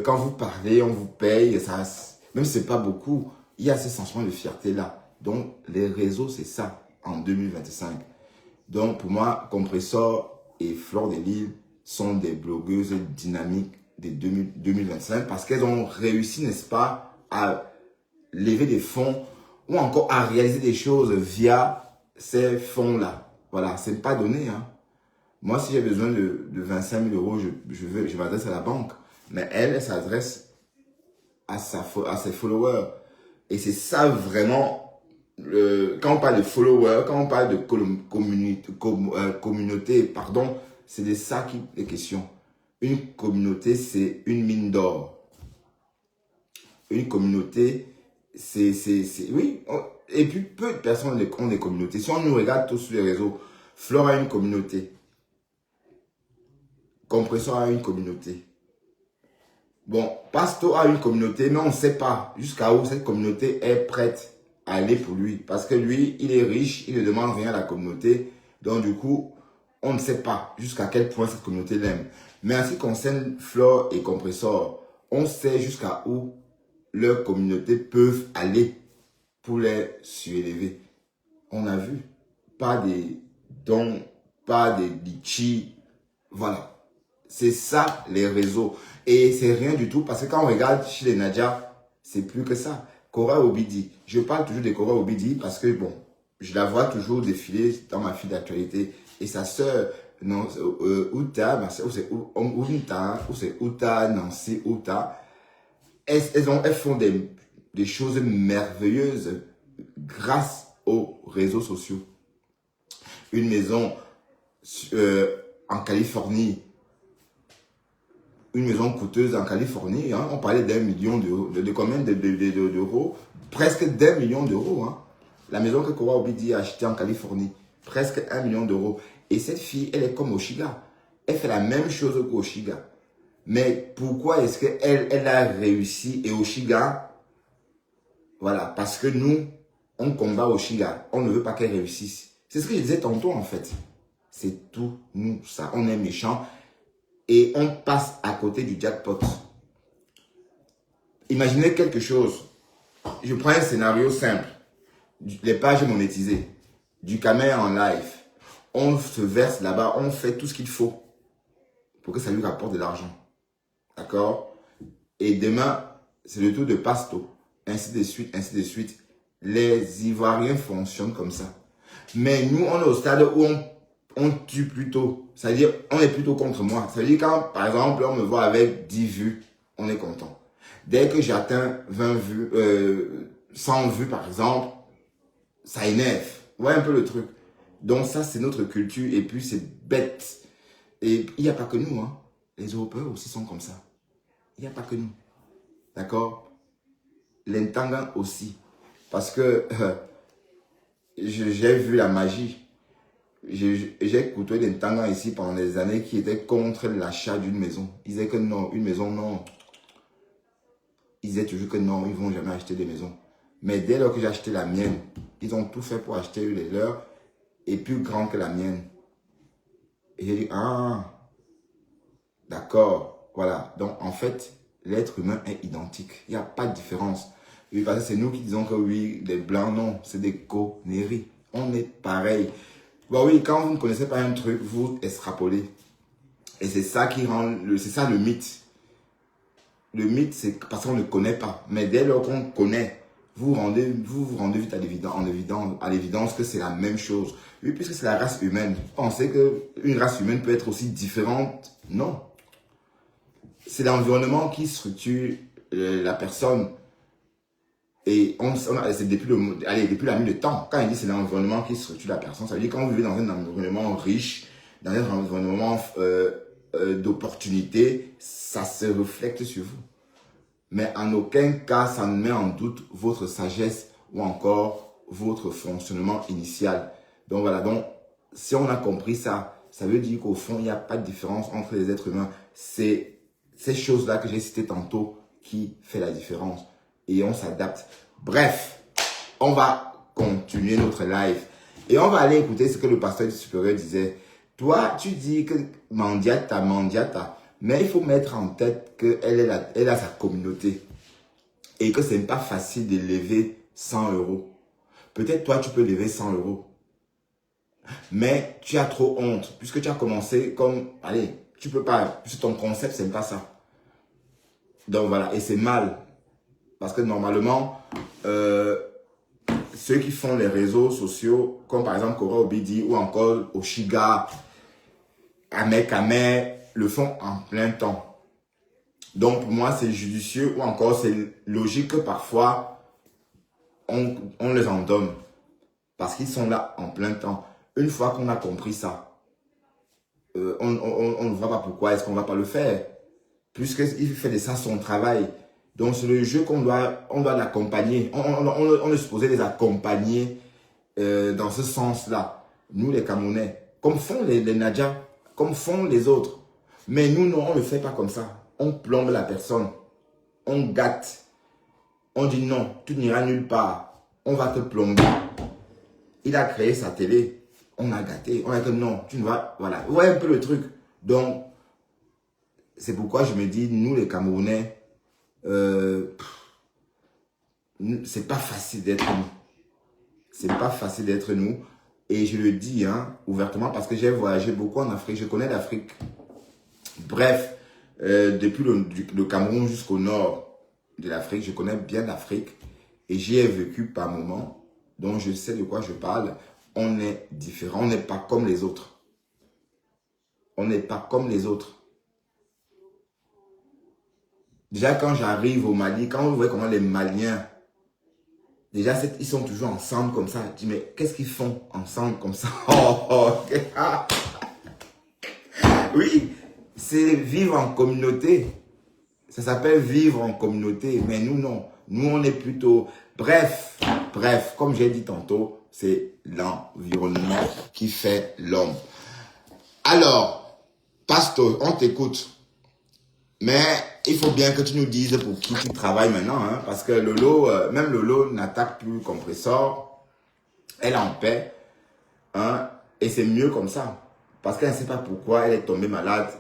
Quand vous parlez, on vous paye, ça, même si ce n'est pas beaucoup, il y a ce sentiment de fierté-là. Donc, les réseaux, c'est ça, en 2025. Donc, pour moi, Compressor et Fleur de Lys sont des blogueuses dynamiques de 2025 parce qu'elles ont réussi, n'est-ce pas, à lever des fonds ou encore à réaliser des choses via ces fonds-là. Voilà, c'est pas donné. Hein. Moi, si j'ai besoin de 25 000 euros, je m'adresse à la banque. Mais elle s'adresse à ses followers. Et c'est ça vraiment, quand on parle de followers, quand on parle de communauté, pardon, c'est de ça qui est question. Une communauté, c'est une mine d'or. Une communauté, oui. Et puis, peu de personnes ont des communautés. Si on nous regarde tous sur les réseaux, Flore a une communauté. Compressor a une communauté. Bon, Pasto a une communauté, mais on ne sait pas jusqu'à où cette communauté est prête à aller pour lui. Parce que lui, il est riche, il ne demande rien à la communauté. Donc, du coup, on ne sait pas jusqu'à quel point cette communauté l'aime. Mais en ce qui concerne Flore et Compressor, on sait jusqu'à où leurs communautés peuvent aller pour les surélever. On a vu. Pas des dons, pas des litchis. Voilà. C'est ça, les réseaux. Et c'est rien du tout, parce que quand on regarde chez les Nadia, c'est plus que ça. Kora Obidi. Je parle toujours de Kora Obidi parce que, bon, je la vois toujours défiler dans ma file d'actualité. Et sa sœur, Outa, ou c'est Outa, Nancy, Outa, elles font des choses merveilleuses grâce aux réseaux sociaux. Une maison en Californie, une maison coûteuse en Californie, hein, on parlait d'1 million d'euros, de combien d'euros? Presque d'1 million d'euros. Hein. La maison que Kora Obidi a achetée en Californie, presque 1 million d'euros. Et cette fille, elle est comme Oshiga. Elle fait la même chose qu'Oshiga. Mais pourquoi est-ce qu'elle a réussi et Oshiga, voilà, parce que nous, on combat Oshiga, on ne veut pas qu'elle réussisse. C'est ce que je disais tantôt en fait. C'est tout nous, ça, on est méchants. Et on passe à côté du jackpot. Imaginez quelque chose. Je prends un scénario simple. Les pages monétisées. Du caméra en live. On se verse là-bas. On fait tout ce qu'il faut pour que ça lui rapporte de l'argent. D'accord? Et demain, c'est le tour de Pasto. Ainsi de suite, ainsi de suite. Les Ivoiriens fonctionnent comme ça. Mais nous, on est au stade où on tue plutôt. C'est-à-dire, on est plutôt contre moi. Ça veut dire quand, par exemple, on me voit avec 10 vues, on est content. Dès que j'atteins 20 vues, 100 vues, par exemple, ça énerve. Ouais, un peu le truc. Donc ça, c'est notre culture. Et puis, c'est bête. Et il n'y a pas que nous. Hein. Les Européens aussi sont comme ça. Il n'y a pas que nous. D'accord? Les Ntangans aussi. Parce que j'ai vu la magie. J'ai côtoyé des Ntangans ici pendant des années qui étaient contre l'achat d'une maison. Ils disaient que non, une maison, non. Ils disaient toujours que non, ils ne vont jamais acheter des maisons. Mais dès lors que j'ai acheté la mienne, ils ont tout fait pour acheter les leurs et plus grand que la mienne. Et j'ai dit, ah, d'accord, voilà. Donc en fait, l'être humain est identique. Il n'y a pas de différence. Oui, parce que c'est nous qui disons que oui, les blancs, non, c'est des conneries. On est pareil. Bon oui, quand vous ne connaissez pas un truc, vous extrapolez. Et c'est ça qui rend, c'est ça le mythe. Le mythe, c'est parce qu'on ne connaît pas. Mais dès lors qu'on connaît, vous vous rendez vite à l'évidence que c'est la même chose. Oui, puisque c'est la race humaine. Pensez qu'une race humaine peut être aussi différente? Non. C'est l'environnement qui structure la personne. Et c'est depuis la nuit de temps. Quand il dit c'est l'environnement qui structure la personne, ça veut dire que quand vous vivez dans un environnement riche, dans un environnement d'opportunité, ça se reflète sur vous. Mais en aucun cas, ça ne met en doute votre sagesse ou encore votre fonctionnement initial. Donc voilà, donc si on a compris ça, ça veut dire qu'au fond, il n'y a pas de différence entre les êtres humains. C'est ces choses-là que j'ai citées tantôt qui fait la différence. Et on s'adapte. Bref, on va continuer notre live. Et on va aller écouter ce que le pasteur du supérieur disait. Toi, tu dis que Mandiata. Mais il faut mettre en tête qu'elle a sa communauté. Et que ce n'est pas facile de lever 100 euros. Peut-être toi, tu peux lever 100 euros. Mais tu as trop honte, puisque tu as commencé comme, allez, tu peux pas, puisque ton concept, c'est pas ça. Donc voilà, et c'est mal. Parce que normalement, ceux qui font les réseaux sociaux, comme par exemple Kora Obidi ou encore Oshiga, Ahmed Kamer, le font en plein temps. Donc pour moi, c'est judicieux ou encore c'est logique que parfois, on les en donne. Parce qu'ils sont là en plein temps. Une fois qu'on a compris ça, on ne voit pas pourquoi est-ce qu'on ne va pas le faire. Puisqu'il fait de ça son travail. Donc c'est le jeu on doit l'accompagner. On est supposé les accompagner dans ce sens-là. Nous les Camerounais, comme font les Nadja, comme font les autres. Mais nous, non, on ne le fait pas comme ça. On plombe la personne. On gâte. On dit non, tu n'iras nulle part. On va te plomber. Il a créé sa télé. On a gâté. On a dit non, tu ne vas... Voilà. Ouais, un peu le truc. Donc, c'est pourquoi je me dis, nous les Camerounais, c'est pas facile d'être nous. C'est pas facile d'être nous. Et je le dis ouvertement parce que j'ai voyagé beaucoup en Afrique. Je connais l'Afrique. Bref, depuis le Cameroun jusqu'au nord de l'Afrique, je connais bien l'Afrique. Et j'y ai vécu par moments. Donc je sais de quoi je parle. On est différent. On n'est pas comme les autres. On n'est pas comme les autres. Déjà, quand j'arrive au Mali, quand vous voyez comment les Maliens, déjà, ils sont toujours ensemble comme ça. Je dis, mais qu'est-ce qu'ils font ensemble comme ça? Oui, c'est vivre en communauté. Ça s'appelle vivre en communauté. Mais nous, non. Nous, on est plutôt... Bref, comme j'ai dit tantôt, c'est l'environnement qui fait l'homme. Alors, Pasto, on t'écoute. Mais il faut bien que tu nous dises pour qui tu travailles maintenant. Parce que Lolo, même Lolo n'attaque plus Compressor. Elle est en paix. Et c'est mieux comme ça. Parce qu'elle ne sait pas pourquoi elle est tombée malade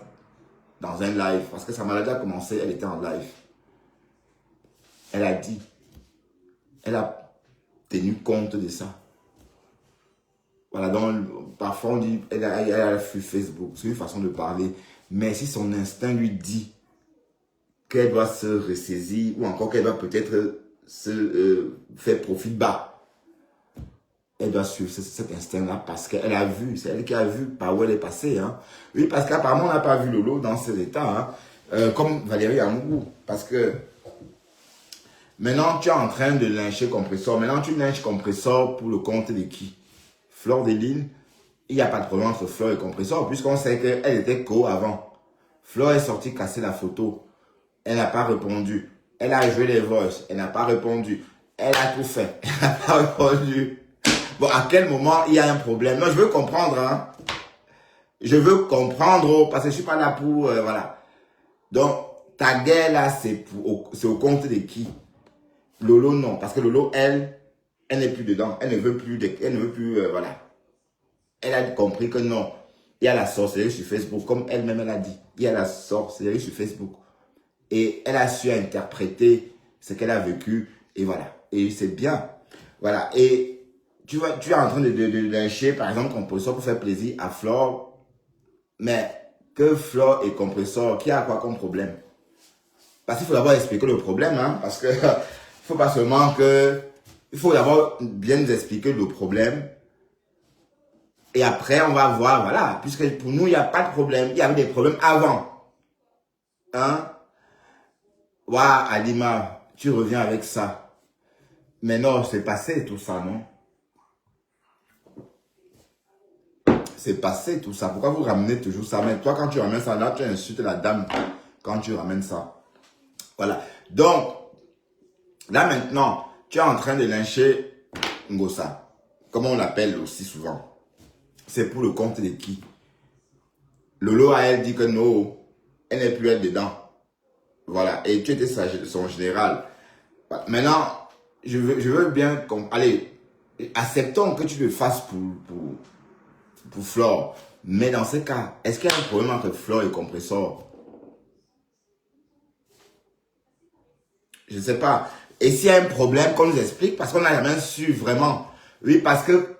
dans un live. Parce que sa maladie a commencé, elle était en live. Elle a dit. Elle a tenu compte de ça. Voilà, donc parfois on dit, elle a fui Facebook. C'est une façon de parler. Mais si son instinct lui dit qu'elle doit se ressaisir ou encore qu'elle doit peut-être se faire profit bas, elle doit suivre cet instinct-là parce qu'elle a vu, c'est elle qui a vu par où elle est passée. Oui, parce qu'apparemment on n'a pas vu Lolo dans cet état, comme Valérie Amougou. Parce que maintenant tu es en train de lyncher Compressor. Maintenant tu lynches Compressor pour le compte de qui? Fleur Deline. Il n'y a pas de problème entre Fleur et Compressor puisqu'on sait qu'elle était co avant. Fleur est sortie casser la photo. Elle n'a pas répondu. Elle a joué les voices. Elle n'a pas répondu. Elle a tout fait. Elle n'a pas répondu. Bon, à quel moment il y a un problème? Non, je veux comprendre. Je veux comprendre parce que je ne suis pas là pour... voilà. Donc, ta guerre là, c'est au compte de qui? Lolo, non. Parce que Lolo, elle n'est plus dedans. Elle ne veut plus... voilà. Elle a compris que non. Il y a la sorcellerie sur Facebook. Comme elle-même, elle a dit. Il y a la sorcellerie sur Facebook. Et elle a su interpréter ce qu'elle a vécu. Et voilà. Et c'est bien. Voilà. Et tu es en train de lyncher, par exemple, Compressor pour faire plaisir à Flore. Mais que Flore et Compressor, qui a quoi comme problème? Parce qu'il faut d'abord expliquer le problème. Parce que il faut pas seulement que... Il faut d'abord bien nous expliquer le problème. Et après, on va voir, voilà. Puisque pour nous, il n'y a pas de problème. Il y avait des problèmes avant. Waouh, Alima, tu reviens avec ça. Mais non, c'est passé tout ça, non? C'est passé tout ça. Pourquoi vous ramenez toujours ça? Mais toi, quand tu ramènes ça, là, tu insultes la dame quand tu ramènes ça. Voilà. Donc, là maintenant, tu es en train de lyncher Ngossa. Comme on l'appelle aussi souvent. C'est pour le compte de qui? Lolo a elle dit que non, elle n'est plus elle dedans. Voilà, et tu étais son général. Maintenant, je veux bien... Allez, acceptons que tu le fasses pour Flore. Mais dans ce cas, est-ce qu'il y a un problème entre Flore et Compressor? Je ne sais pas. Et s'il y a un problème, qu'on nous explique, parce qu'on n'a jamais su vraiment. Oui, parce que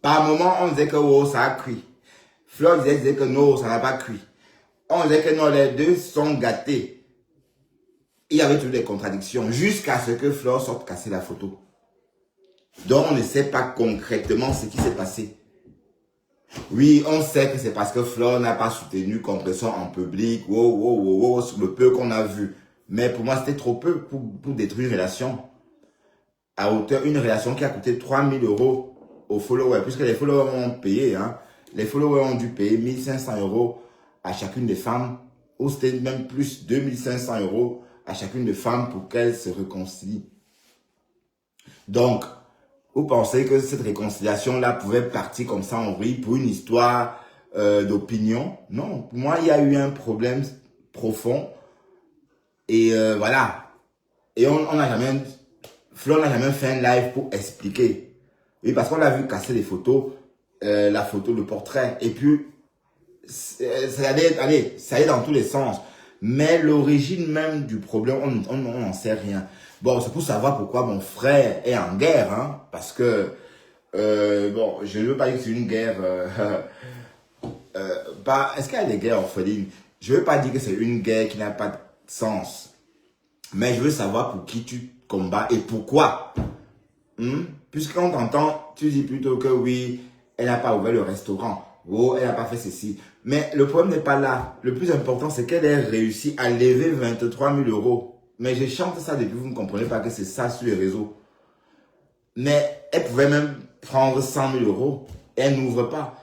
Par moment, on disait que oh, ça a cuit. Fleur disait que non, ça n'a pas cuit. On disait que non, les deux sont gâtés. Il y avait toutes des contradictions jusqu'à ce que Fleur sorte casser la photo. Donc, on ne sait pas concrètement ce qui s'est passé. Oui, on sait que c'est parce que Fleur n'a pas soutenu Compression en public, sur le peu qu'on a vu. Mais pour moi, c'était trop peu pour détruire une relation. À hauteur, une relation qui a coûté 3 000 € aux followers, puisque les followers ont payé. Hein. Les followers ont dû payer 1 500 € à chacune des femmes, ou c'était même plus 2 500 € à chacune des femmes pour qu'elles se réconcilient. Donc, vous pensez que cette réconciliation-là pouvait partir comme ça en vrille pour une histoire d'opinion? Non, pour moi, il y a eu un problème profond. Et voilà. Et on n'a jamais... Flo n'a jamais fait un live pour expliquer. Oui, parce qu'on l'a vu casser les photos, la photo, le portrait. Et puis, ça allait dans tous les sens. Mais l'origine même du problème, on n'en sait rien. Bon, c'est pour savoir pourquoi mon frère est en guerre. Hein, parce que, bon, je ne veux pas dire que c'est une guerre... est-ce qu'il y a des guerres orphelines? Je ne veux pas dire que c'est une guerre qui n'a pas de sens. Mais je veux savoir pour qui tu combats et pourquoi. Puisqu'on t'entend, tu dis plutôt que oui, elle n'a pas ouvert le restaurant. Oh, elle n'a pas fait ceci. Mais le problème n'est pas là. Le plus important, c'est qu'elle ait réussi à lever 23 000 €. Mais je chante ça depuis, vous ne comprenez pas que c'est ça sur les réseaux. Mais elle pouvait même prendre 100 000 €. Elle n'ouvre pas.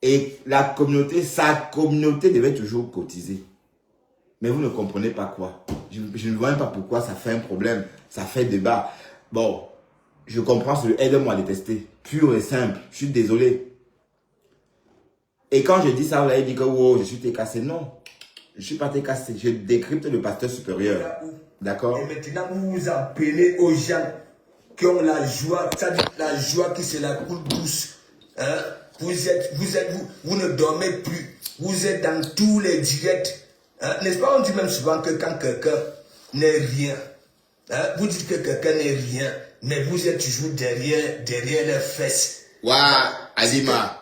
Et la communauté, sa communauté devait toujours cotiser. Mais vous ne comprenez pas quoi. Je ne vois même pas pourquoi ça fait un problème. Ça fait débat. Bon, je comprends ce aide-moi à détester. Pur et simple. Je suis désolé. Et quand je dis ça, vous allez dire que oh, je suis TKC. Non, je ne suis pas TKC. Je décrypte le pasteur supérieur. D'accord? Et maintenant, vous vous appelez aux gens qui ont la joie, c'est-à-dire la joie qui se la coule douce. Hein? Vous ne dormez plus. Vous êtes dans tous les directs. Hein? N'est-ce pas, on dit même souvent que quand quelqu'un n'est rien, hein? Vous dites que quelqu'un n'est rien, mais vous êtes toujours derrière les fesses. Waouh, Alima.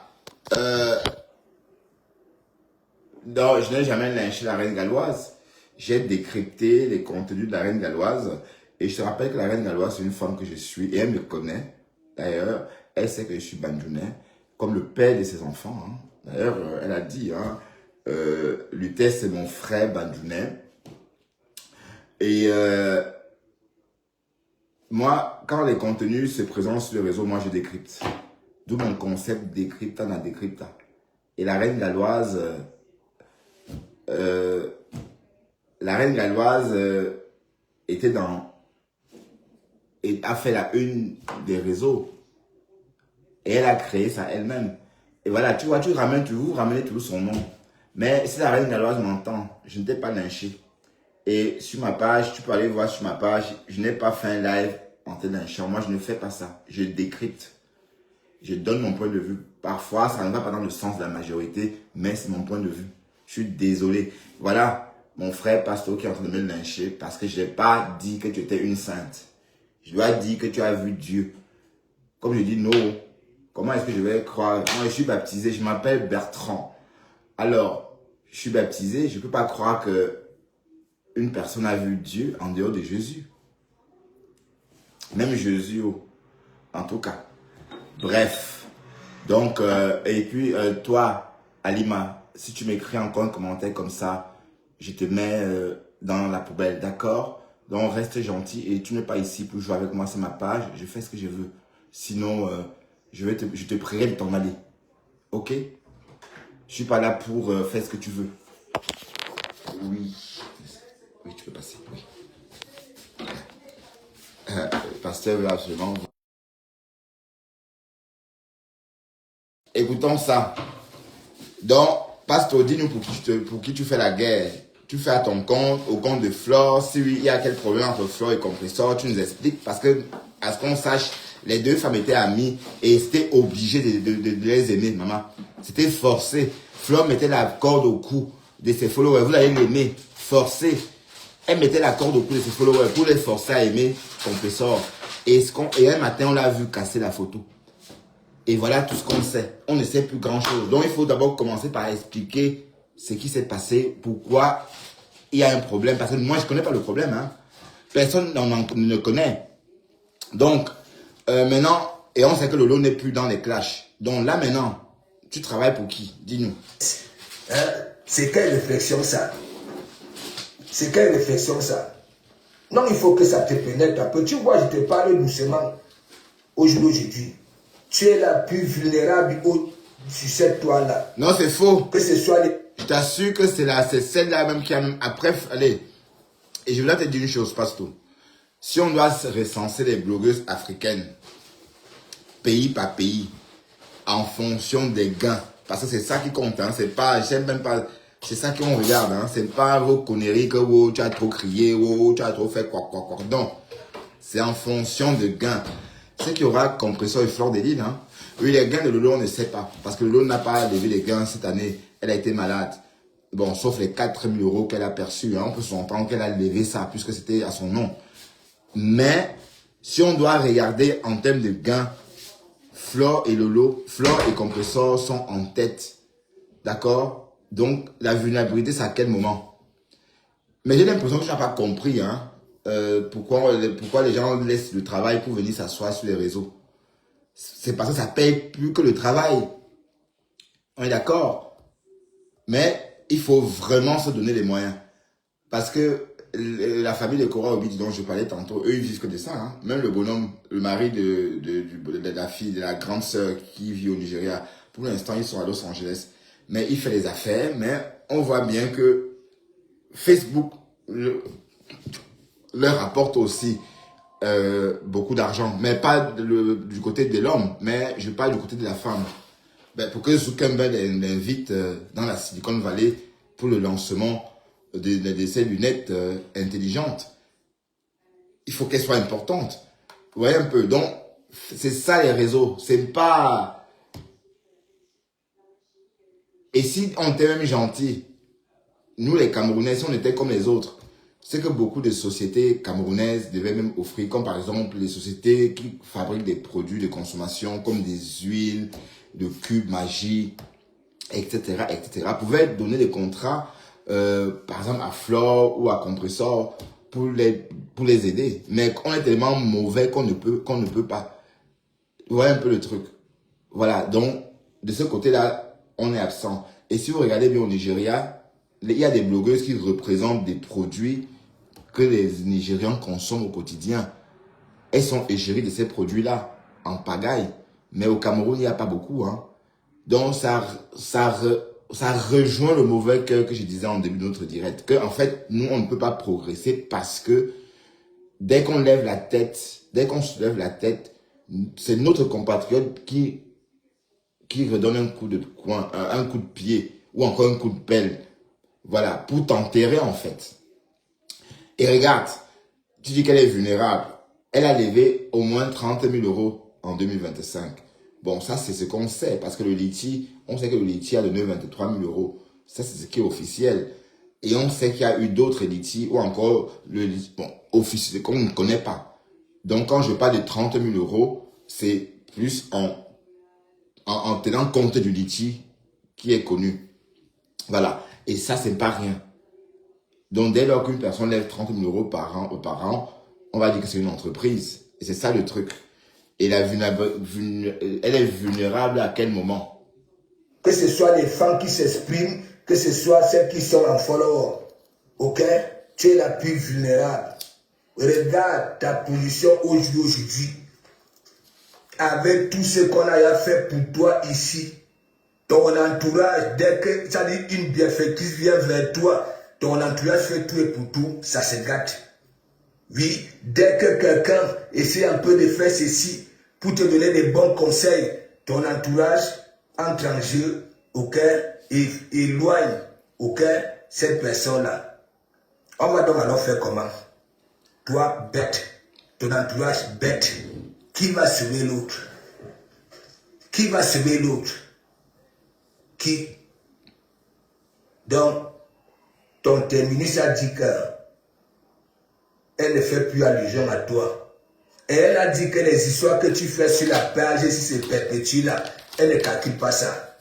Non, je n'ai jamais lynché la reine galloise. J'ai décrypté les contenus de la reine galloise. Et je te rappelle que la reine galloise, c'est une femme que je suis. Et elle me connaît. D'ailleurs, elle sait que je suis bandjounais, comme le père de ses enfants. Hein. D'ailleurs, elle a dit, hein, Lutèce, c'est mon frère bandjounais. Et moi, quand les contenus se présentent sur le réseau, moi, je décrypte. D'où mon concept décrypta dans décrypta. Et la reine galloise... était dans et a fait la une des réseaux et elle a créé ça elle-même. Et voilà, tu vois, vous ramenez toujours son nom. Mais si la reine galloise m'entend, je ne t'ai pas lynché. Et sur ma page, tu peux aller voir sur ma page, je n'ai pas fait un live en te lynchant. Moi, je ne fais pas ça. Je décrypte. Je donne mon point de vue. Parfois, ça ne va pas dans le sens de la majorité, mais c'est mon point de vue. Je suis désolé. Voilà, mon frère pasteur qui est en train de me lyncher parce que je n'ai pas dit que tu étais une sainte. Je dois dire que tu as vu Dieu. Comme je dis non, comment est-ce que je vais croire? Moi, je suis baptisé, je m'appelle Bertrand. Alors, je suis baptisé, je ne peux pas croire que une personne a vu Dieu en dehors de Jésus. Même Jésus, en tout cas. Bref. Donc, et puis, toi, Alima, si tu m'écris encore un commentaire comme ça, je te mets dans la poubelle, d'accord? Donc, reste gentil et tu n'es pas ici pour jouer avec moi, c'est ma page, je fais ce que je veux. Sinon, je te prierai de t'en aller. Ok? Je suis pas là pour faire ce que tu veux. Oui. Oui, tu peux passer, oui. Le pasteur veut absolument... Écoutons ça. Donc, pasteur, dis-nous pour qui tu fais la guerre. Tu fais à ton compte, au compte de Flore. Si oui, il y a quel problème entre Flore et Compressor, tu nous expliques. Parce que, à ce qu'on sache, les deux femmes étaient amies et c'était obligé de les aimer, maman. C'était forcé. Flore mettait la corde au cou de ses followers. Vous allez l'aimer, forcé. Elle mettait la corde au cou de ses followers pour les forcer à aimer Compressor. Et un matin, on l'a vu casser la photo. Et voilà tout ce qu'on sait. On ne sait plus grand-chose. Donc, il faut d'abord commencer par expliquer ce qui s'est passé, pourquoi il y a un problème. Parce que moi, je ne connais pas le problème. Hein. Personne ne connaît. Donc, maintenant, et on sait que Lolo n'est plus dans les clashs. Donc là, maintenant, tu travailles pour qui? Dis-nous. C'est quelle réflexion ça? C'est quelle réflexion ça? Non, il faut que ça te pénètre un peu. Tu vois, je te parle doucement. Aujourd'hui, tu es la plus vulnérable sur cette toile-là. Non, c'est faux. Que ce soit les... Je t'assure que c'est celle-là même qui a... Après, allez. Et je voulais te dire une chose, Pasto. Si on doit recenser les blogueuses africaines, pays par pays, en fonction des gains, parce que c'est ça qui compte, hein, c'est pas, j'aime même pas, c'est ça qu'on regarde, hein, c'est pas vos conneries que oh, tu as trop crié, oh, tu as trop fait quoi. Non, c'est en fonction de gains. Ce qui aura Compressor et Fleur de Lille, hein. Oui, les gains de Lolo, on ne sait pas, parce que Lolo n'a pas levé les gains cette année, elle a été malade. Bon, sauf les 4 000 € qu'elle a perçus, hein, on peut s'entendre qu'elle a levé ça, puisque c'était à son nom. Mais, si on doit regarder en termes de gains, Flore et Lolo, Flore et Compressor sont en tête. D'accord? Donc, la vulnérabilité, c'est à quel moment? Mais j'ai l'impression que tu n'as pas compris, hein, pourquoi les gens laissent le travail pour venir s'asseoir sur les réseaux. C'est parce que ça paye plus que le travail. On est d'accord? Mais il faut vraiment se donner les moyens. Parce que la famille de Cora Obidi dont je parlais tantôt, eux, ils vivent que de ça. Hein. Même le bonhomme, le mari de la fille, de la grande sœur qui vit au Nigeria, pour l'instant, ils sont à Los Angeles. Mais il fait les affaires, mais on voit bien que Facebook leur apporte aussi beaucoup d'argent. Mais pas du côté de l'homme, mais je parle du côté de la femme. Ben, pour que Zuckerberg l'invite dans la Silicon Valley pour le lancement de ces lunettes intelligentes. Il faut qu'elles soient importantes. Vous voyez un peu. Donc, c'est ça les réseaux. C'est pas... Et si on était même gentil, nous les Camerounais, si on était comme les autres, c'est que beaucoup de sociétés camerounaises devaient même offrir, comme par exemple les sociétés qui fabriquent des produits de consommation, comme des huiles, de cubes Magie, etc., pouvaient donner des contrats par exemple à Flore ou à Compressor pour les aider. Mais on est tellement mauvais qu'on ne peut pas. Vous voyez un peu le truc. Voilà, donc de ce côté-là, on est absent. Et si vous regardez bien au Nigeria, il y a des blogueuses qui représentent des produits que les Nigérians consomment au quotidien. Elles sont égéries de ces produits-là en pagaille. Mais au Cameroun, il n'y a pas beaucoup. Hein. Donc ça rejoint le mauvais cœur que je disais en début de notre direct. Que, en fait, nous, on ne peut pas progresser parce que dès qu'on lève la tête, c'est notre compatriote qui redonne un coup de coin, un coup de pied ou encore un coup de pelle. Voilà, pour t'enterrer en fait. Et regarde, tu dis qu'elle est vulnérable. Elle a levé au moins 30 000 € en 2025. Bon, ça, c'est ce qu'on sait, parce que le Litchi, on sait que le Litchi a donné 23 000 €. Ça, c'est ce qui est officiel. Et on sait qu'il y a eu d'autres Litchi, ou encore le Litchi, bon, officiel, qu'on ne connaît pas. Donc, quand je parle de 30 000 €, c'est plus en tenant compte du Litchi qui est connu. Voilà. Et ça, c'est pas rien. Donc, dès lors qu'une personne lève 30 000 € par an, on va dire que c'est une entreprise. Et c'est ça le truc. Et elle est vulnérable à quel moment? Que ce soit les femmes qui s'expriment, que ce soit celles qui sont en follower. Ok? Tu es la plus vulnérable. Regarde ta position aujourd'hui. Avec tout ce qu'on a fait pour toi ici. Ton entourage, dès que ça dit une bienfaitrice vient vers toi, ton entourage fait tout et pour tout, ça se gâte. Oui, dès que quelqu'un essaie un peu de faire ceci pour te donner des bons conseils, ton entourage entre en jeu, ok, et éloigne, ok, cette personne-là. On va donc alors faire comment? Toi, bête, ton entourage bête, qui va semer l'autre? Qui va semer l'autre? Qui? Donc, ton terminus a dit qu'elle ne fait plus allusion à toi. Et elle a dit que les histoires que tu fais sur la page, si c'est perpétué là, elle ne calcule pas ça.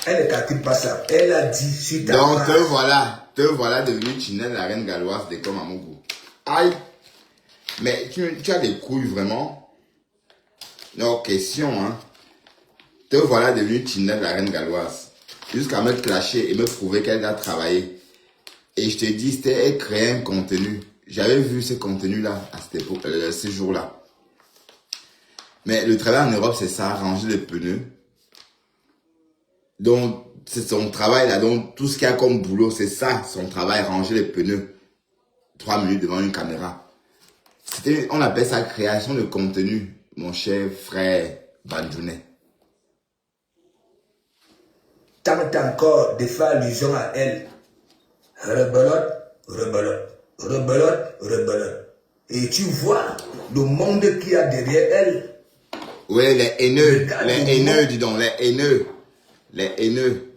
Elle ne calcule pas ça. Elle a dit sur ta Donc, page. te voilà devenu Chinel, la reine galloise de comme Amougou. Aïe! Mais tu as des couilles vraiment? Non, question, hein. Te voilà devenu Chinel, la reine galloise. Jusqu'à me clasher et me prouver qu'elle a travaillé. Et je te dis, c'était elle créait un contenu. J'avais vu ce contenu-là à cette époque, ce jour-là. Mais le travail en Europe, c'est ça, ranger les pneus. Donc, c'est son travail là. Donc, tout ce qu'il y a comme boulot, c'est ça, son travail, ranger les pneus. 3 minutes devant une caméra. On appelle ça création de contenu, mon cher frère Banjounet. Tente encore de faire allusion à elle. Rebelote, rebelote, rebelote, rebelote. Et tu vois le monde qu'il y a derrière elle. Oui, les haineux, dis donc, les haineux.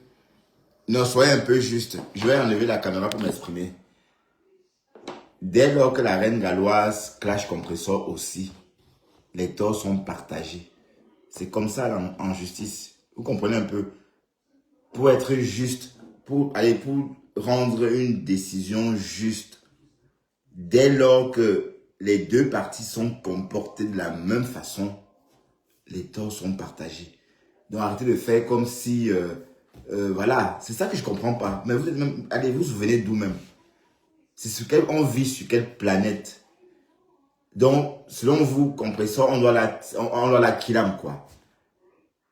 Non, soyez un peu juste. Je vais enlever la caméra pour m'exprimer. Dès lors que la reine galloise clash compressor aussi, les torts sont partagés. C'est comme ça là, en justice. Vous comprenez un peu? Pour être juste, pour rendre une décision juste, dès lors que les deux parties sont comportées de la même façon, les torts sont partagés. Donc arrêtez de faire comme si, voilà, c'est ça que je comprends pas. Mais vous êtes même, allez, vous vous souvenez d'où même? C'est on vit sur quelle planète? Donc, selon vous, compressor, on doit la killam, quoi.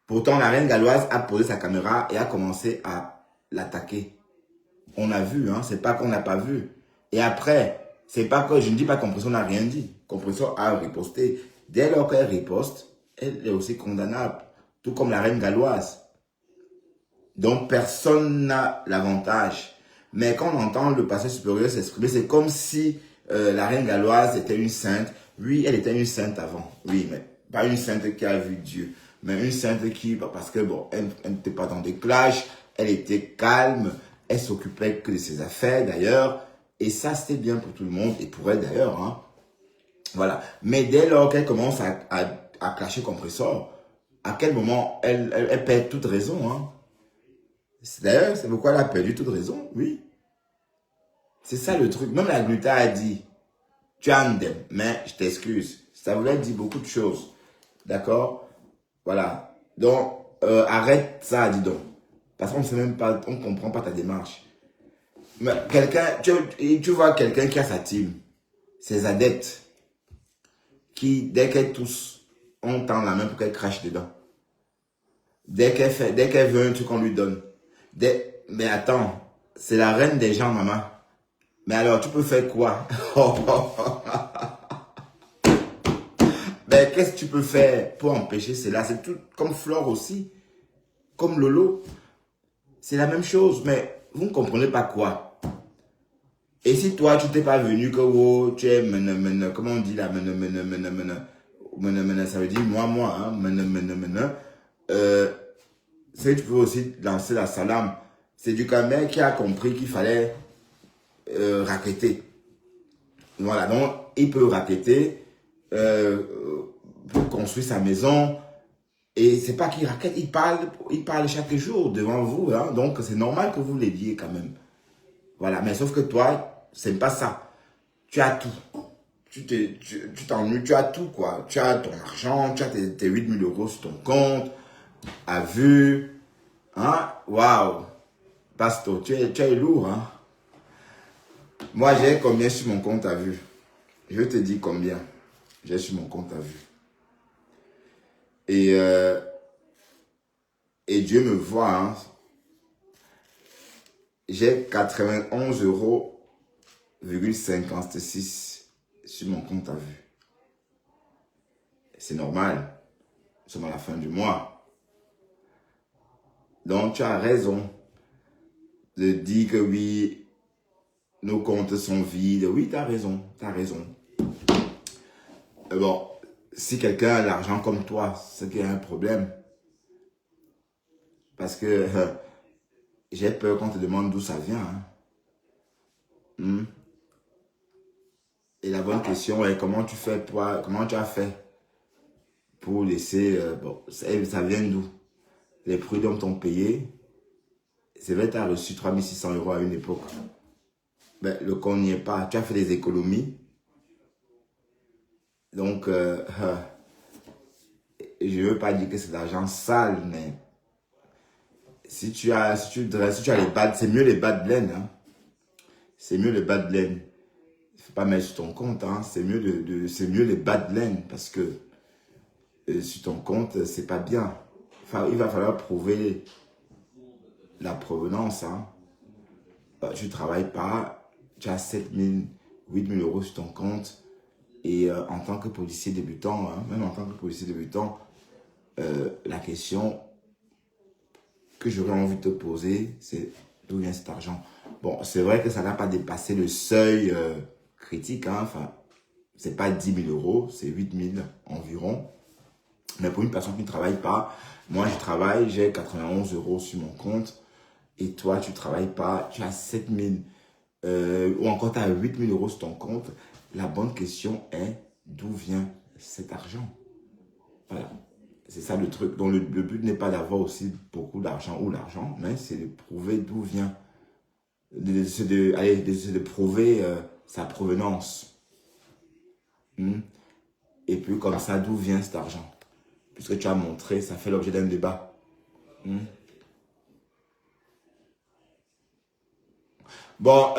Pourtant, la reine galloise a posé sa caméra et a commencé à l'attaquer. On a vu, hein, c'est pas qu'on n'a pas vu. Et après, c'est pas que je ne dis pas que compressor n'a rien dit. Compressor a riposté. Dès lors qu'elle riposte, elle est aussi condamnable. Tout comme la reine galloise. Donc, personne n'a l'avantage. Mais quand on entend le passé supérieur s'exprimer, c'est comme si la reine galloise était une sainte. Oui, elle était une sainte avant. Oui, mais pas une sainte qui a vu Dieu. Mais une sainte qui, parce que bon, elle n'était pas dans des clashs, elle était calme, elle s'occupait que de ses affaires d'ailleurs. Et ça, c'était bien pour tout le monde et pour elle d'ailleurs. Hein. Voilà. Mais dès lors qu'elle commence à clasher compressor, à quel moment elle perd toute raison. Hein. D'ailleurs, c'est pourquoi elle a perdu toute raison, oui. C'est ça le truc. Même la Gluta a dit, tu as un dem, mais je t'excuse. Ça voulait dire beaucoup de choses. D'accord? Voilà. Donc, arrête ça, dis donc. Parce qu'on ne sait même pas, on ne comprend pas ta démarche. Mais quelqu'un, tu vois quelqu'un qui a sa team, ses adeptes, qui, dès qu'elle tousse, on tend la main pour qu'elle crache dedans. Dès qu'elle veut un truc, on lui donne. Mais attends, c'est la reine des gens, maman. Mais alors, tu peux faire quoi? Mais qu'est-ce que tu peux faire pour empêcher cela? C'est tout comme Flore aussi, comme Lolo. C'est la même chose, mais vous ne comprenez pas quoi. Et si toi, tu t'es pas venu que oh, tu es comment on dit là, ça veut dire moi, hein, c'est que tu peux aussi lancer la salam. C'est du Camer qui a compris qu'il fallait racketter. Voilà, donc il peut racketter pour construire sa maison. Et c'est pas qu'il raquette, il parle chaque jour devant vous. Hein, donc c'est normal que vous l'aidiez quand même. Voilà, mais sauf que toi, c'est pas ça. Tu as tout. Tu t'ennuies, tu as tout quoi. Tu as ton argent, tu as tes 8 000 € sur ton compte, à vue. Hein? Waouh! Pasto, tu es lourd, hein? Moi, j'ai combien sur mon compte à vue? Je te dis combien j'ai sur mon compte à vue. Et Dieu me voit, hein? J'ai 91,56 € sur mon compte à vue. C'est normal. Nous sommes à la fin du mois. Donc, tu as raison de dire que oui, nos comptes sont vides. Oui, tu as raison. Tu as raison. Bon, si quelqu'un a l'argent comme toi, c'est qu'il y a un problème. Parce que j'ai peur qu'on te demande d'où ça vient. Hein. Et la bonne question est comment tu as fait pour laisser, bon, ça vient d'où? Les prud'hommes t'ont payé. C'est vrai, tu as reçu 3600 € à une époque. Ben, le compte n'y est pas. Tu as fait des économies. Donc, je ne veux pas dire que c'est de l'argent sale, mais si tu as les bad, c'est mieux les bad blends. Hein. C'est mieux les bad blends. Il ne faut pas mettre sur ton compte. Hein. C'est mieux les bad blends parce que sur ton compte, c'est pas bien. Enfin, il va falloir prouver la provenance. Hein. Tu ne travailles pas, tu as 7 000, 8 000 € sur ton compte. Et en tant que policier débutant, hein, même en tant que policier débutant, la question que j'aurais envie de te poser, c'est d'où vient cet argent? Bon, c'est vrai que ça n'a pas dépassé le seuil critique. Hein, enfin, c'est pas 10 000 €, c'est 8 000 environ. Mais pour une personne qui ne travaille pas, moi je travaille, j'ai 91 € sur mon compte. Et toi, tu ne travailles pas, tu as 7 000 ou encore tu as 8 000 € sur ton compte. La bonne question est d'où vient cet argent? Voilà, c'est ça le truc. Donc le but n'est pas d'avoir aussi beaucoup d'argent ou l'argent, mais c'est de prouver d'où vient, de prouver sa provenance. Et puis comme ça, d'où vient cet argent? Puisque tu as montré, ça fait l'objet d'un débat. Bon,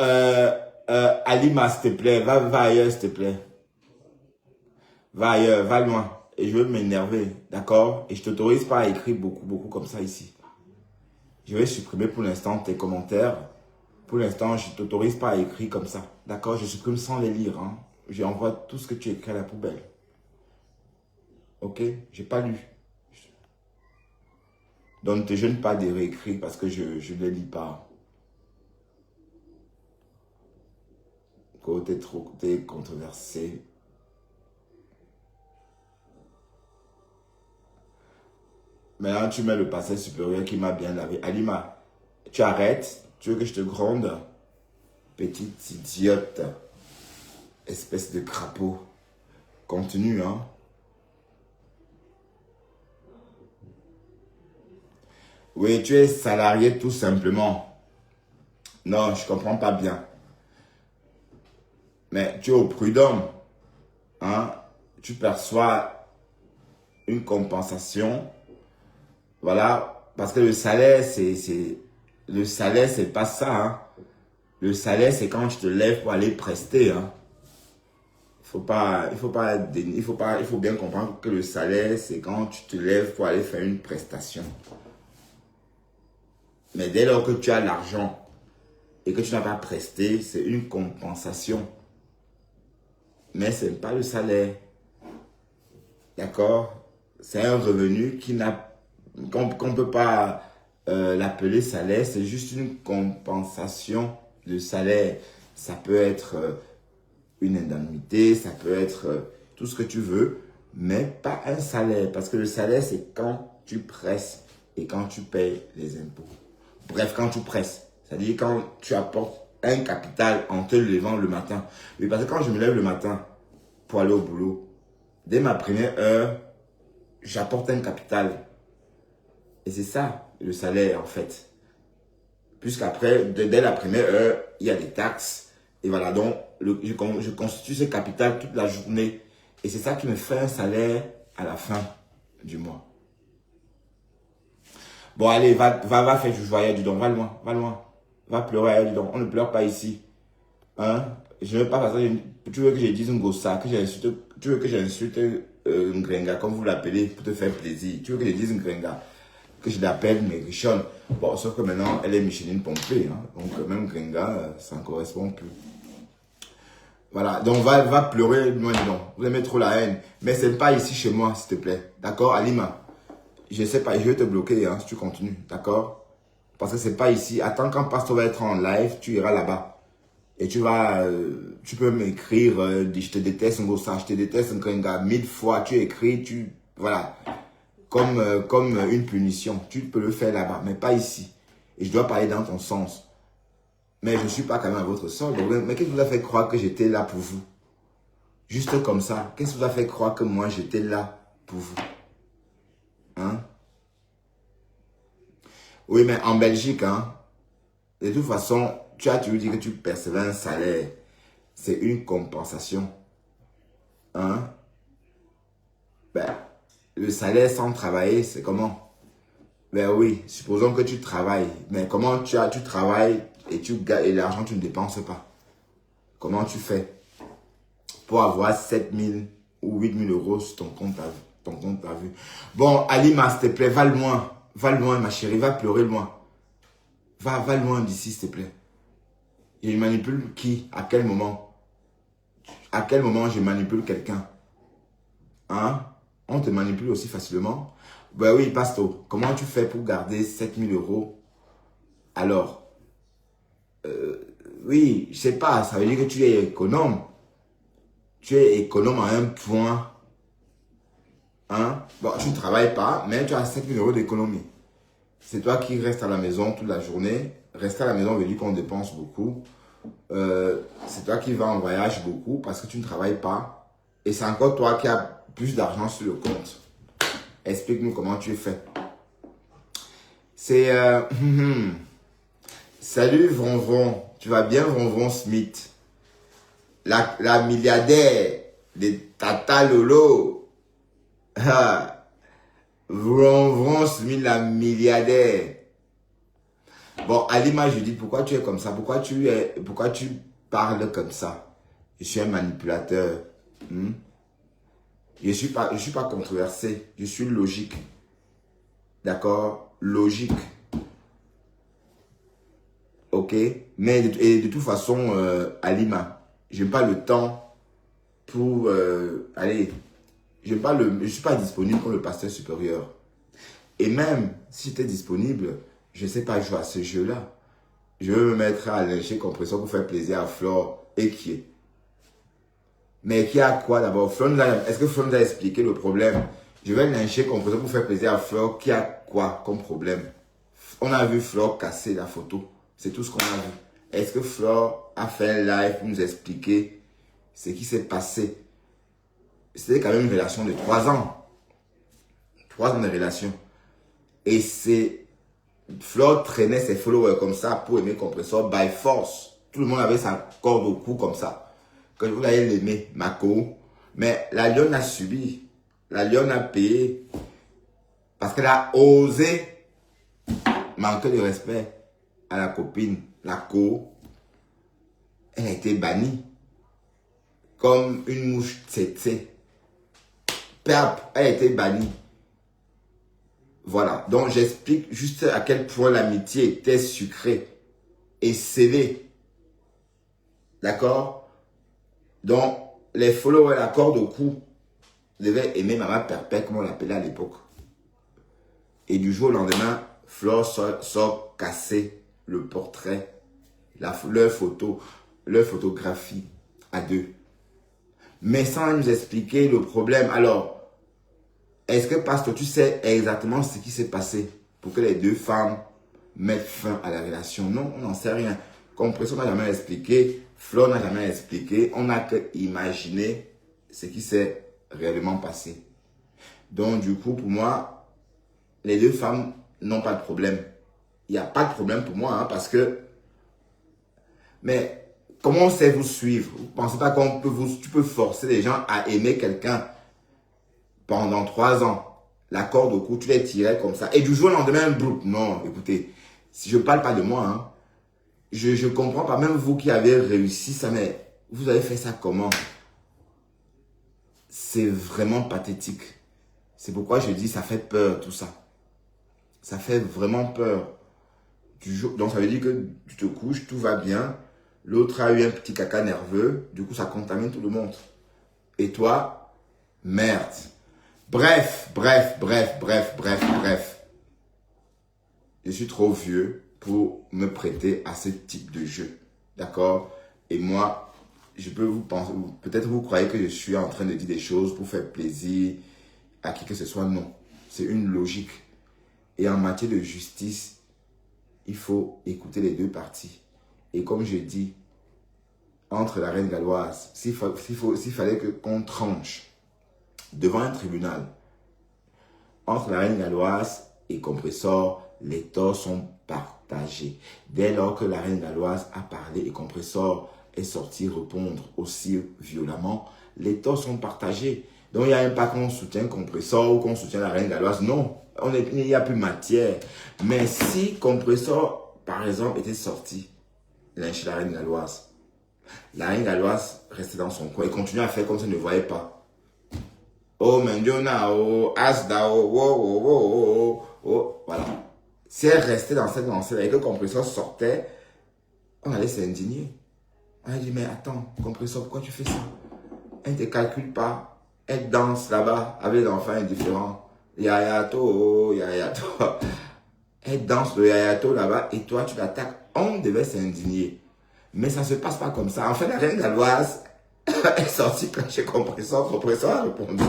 Alima, s'il te plaît, va ailleurs, s'il te plaît. Va ailleurs, va loin. Et je veux m'énerver, d'accord? Et je t'autorise pas à écrire beaucoup comme ça ici. Je vais supprimer pour l'instant tes commentaires. Pour l'instant, je ne t'autorise pas à écrire comme ça, d'accord? Je supprime sans les lire. Hein. J'envoie tout ce que tu écris à la poubelle. Ok? J'ai pas lu. Donc, ne te gêne pas de réécrire parce que je ne les lis pas. Côté controversé. Maintenant, tu mets le passé supérieur qui m'a bien lavé. Alima, tu arrêtes. Tu veux que je te gronde? Petite idiote. Espèce de crapaud. Continue, hein. Oui, tu es salarié tout simplement. Non, je comprends pas bien. Mais tu es au prud'homme. Hein? Tu perçois une compensation. Voilà. Parce que le salaire, c'est pas ça. Hein? Le salaire, c'est quand tu te lèves pour aller prester. Hein? Il faut bien comprendre que le salaire, c'est quand tu te lèves pour aller faire une prestation. Mais dès lors que tu as l'argent et que tu n'as pas presté, c'est une compensation. Mais ce n'est pas le salaire. D'accord? C'est un revenu qu'on ne peut pas l'appeler salaire. C'est juste une compensation de salaire. Ça peut être une indemnité, ça peut être tout ce que tu veux, mais pas un salaire. Parce que le salaire, c'est quand tu presses et quand tu payes les impôts. Bref, quand tu presses, c'est-à-dire quand tu apportes un capital en te levant le matin. Oui, parce que quand je me lève le matin pour aller au boulot, dès ma première heure, j'apporte un capital. Et c'est ça, le salaire, en fait. Puisqu'après, dès la première heure, il y a des taxes. Et voilà, donc, je constitue ce capital toute la journée. Et c'est ça qui me fait un salaire à la fin du mois. Bon, allez, va faire joujou ailleurs, dis donc, va loin, va loin. Va pleurer ailleurs, dis donc, on ne pleure pas ici. Hein? Je ne veux pas faire ça, tu veux que je dise un gossa, tu veux que j'insulte un gringa, comme vous l'appelez, pour te faire plaisir. Tu veux que je dise un gringa, que je l'appelle Mérichonne. Bon, sauf que maintenant, elle est Micheline pompée, hein? Donc même gringa, ça ne correspond plus. Voilà, donc va pleurer, loin, dis donc. Vous aimez trop la haine. Mais ce n'est pas ici chez moi, s'il te plaît. D'accord, Alima? Je sais pas, je vais te bloquer hein, si tu continues, d'accord? Parce que c'est pas ici. Attends, quand Pasteur va être en live, tu iras là-bas. Et tu peux m'écrire, je te déteste un gossa, je te déteste un gringa, 1000 fois, tu écris, voilà. Comme une punition. Tu peux le faire là-bas, mais pas ici. Et je dois parler dans ton sens. Mais je ne suis pas quand même à votre solde. Mais qu'est-ce qui vous a fait croire que j'étais là pour vous? Juste comme ça. Qu'est-ce qui vous a fait croire que moi, j'étais là pour vous? Hein? Oui, mais en Belgique, hein, de toute façon, tu as toujours dit que tu percevais un salaire. C'est une compensation. Hein? Ben, le salaire sans travailler, c'est comment? Ben oui, supposons que tu travailles. Mais comment tu travailles et tu gagnes et l'argent, tu ne dépenses pas. Comment tu fais pour avoir 7 000 ou 8 000 euros sur ton compte à vue? Bon, Alima, s'il te plaît, va loin. Va loin, ma chérie, va pleurer loin. Va loin d'ici, s'il te plaît. Et je manipule qui? À quel moment? À quel moment je manipule quelqu'un? Hein? On te manipule aussi facilement? Ben oui, Pasto, comment tu fais pour garder 7 000 euros? Alors, oui, je sais pas, ça veut dire que tu es économe. Tu es économe à un point. Hein? Bon, tu ne travailles pas, mais tu as 7 000 euros d'économie. C'est toi qui restes à la maison toute la journée. Rester à la maison veut dire qu'on dépense beaucoup. C'est toi qui vas en voyage beaucoup parce que tu ne travailles pas. Et c'est encore toi qui as plus d'argent sur le compte. Explique-nous comment tu es fait. C'est... Salut Vronvron. Tu vas bien Vronvron Smith? La milliardaire de Tata Lolo. Vronvron Smith, la milliardaire. Bon, Alima, je dis, pourquoi tu es comme ça? Pourquoi tu parles comme ça? Je suis un manipulateur. Je suis pas controversé. Je suis logique. D'accord? Logique. Ok? Mais de toute façon, Alima, je n'ai pas le temps pour... allez, je ne suis pas disponible comme le pasteur supérieur. Et même si j'étais disponible, je ne sais pas jouer à ce jeu-là. Je veux me mettre à lyncher compresseur pour faire plaisir à Flore et qui est. Mais qui a quoi d'abord? Est-ce que Flore nous a expliqué le problème? Je vais lyncher compresseur pour faire plaisir à Flore. Qui a quoi comme problème? On a vu Flore casser la photo. C'est tout ce qu'on a vu. Est-ce que Flore a fait un live pour nous expliquer ce qui s'est passé? C'était quand même une relation de 3 ans. 3 ans de relation. Et c'est... Flore traînait ses followers comme ça pour aimer compresseur by force. Tout le monde avait sa corde au cou comme ça. Quand vous allez l'aimer, Mako. Mais la lionne a subi. La lionne a payé. Parce qu'elle a osé manquer de respect à la copine. La co. Elle a été bannie. Comme une mouche tsetse. Pap, elle a été bannie. Voilà, donc j'explique juste à quel point l'amitié était sucrée et scellée. D'accord? Donc, les followers, la corde au cou, devaient aimer Maman Perpète, comme on l'appelait à l'époque. Et du jour au lendemain, Flore sort casser le portrait, leur photographie à deux. Mais sans nous expliquer le problème. Alors, est-ce que, pasteur, tu sais exactement ce qui s'est passé pour que les deux femmes mettent fin à la relation? Non, on n'en sait rien. Compression n'a jamais expliqué, Flore n'a jamais expliqué. On n'a que imaginé ce qui s'est réellement passé. Donc, du coup, pour moi, les deux femmes n'ont pas de problème. Il n'y a pas de problème pour moi, hein, parce que... Mais, comment on sait vous suivre? Vous ne pensez pas qu'on peut tu peux forcer les gens à aimer quelqu'un pendant 3 ans, la corde au cou, tu les tirais comme ça. Et du jour au lendemain, non, écoutez, si je ne parle pas de moi, hein, je ne comprends pas, même vous qui avez réussi ça, mais vous avez fait ça comment? C'est vraiment pathétique. C'est pourquoi je dis, ça fait peur tout ça. Ça fait vraiment peur. Donc ça veut dire que tu te couches, tout va bien. L'autre a eu un petit caca nerveux, du coup ça contamine tout le monde. Et toi, merde. Bref. Je suis trop vieux pour me prêter à ce type de jeu. D'accord? Et moi, je peux vous penser, peut-être vous croyez que je suis en train de dire des choses pour faire plaisir à qui que ce soit. Non. C'est une logique. Et en matière de justice, il faut écouter les deux parties. Et comme je dis, entre la reine galloise, s'il fallait qu'on tranche devant un tribunal, entre la reine galloise et Compressor, les torts sont partagés. Dès lors que la reine galloise a parlé et Compressor est sorti répondre aussi violemment, les torts sont partagés. Donc il n'y a même pas qu'on soutient Compressor ou qu'on soutient la reine galloise. Non, il n'y a plus matière. Mais si Compressor, par exemple, était sorti lyncher la reine galloise restait dans son coin et continuait à faire comme si elle ne voyait pas. Oh, Mendiona, oh, Asda, oh, oh, oh, oh, oh, oh, voilà. Si elle restait dans cette lancée et que Compressor sortait, on allait s'indigner. On a dit, mais attends, Compressor, pourquoi tu fais ça? Elle ne te calcule pas. Elle danse là-bas avec les enfants indifférents. Yayato, yayato. Elle danse le yayato là-bas et toi, tu l'attaques. On devait s'indigner. Mais ça ne se passe pas comme ça. En fait, la reine galloise est sortie chez Compressor. Compressor a répondu.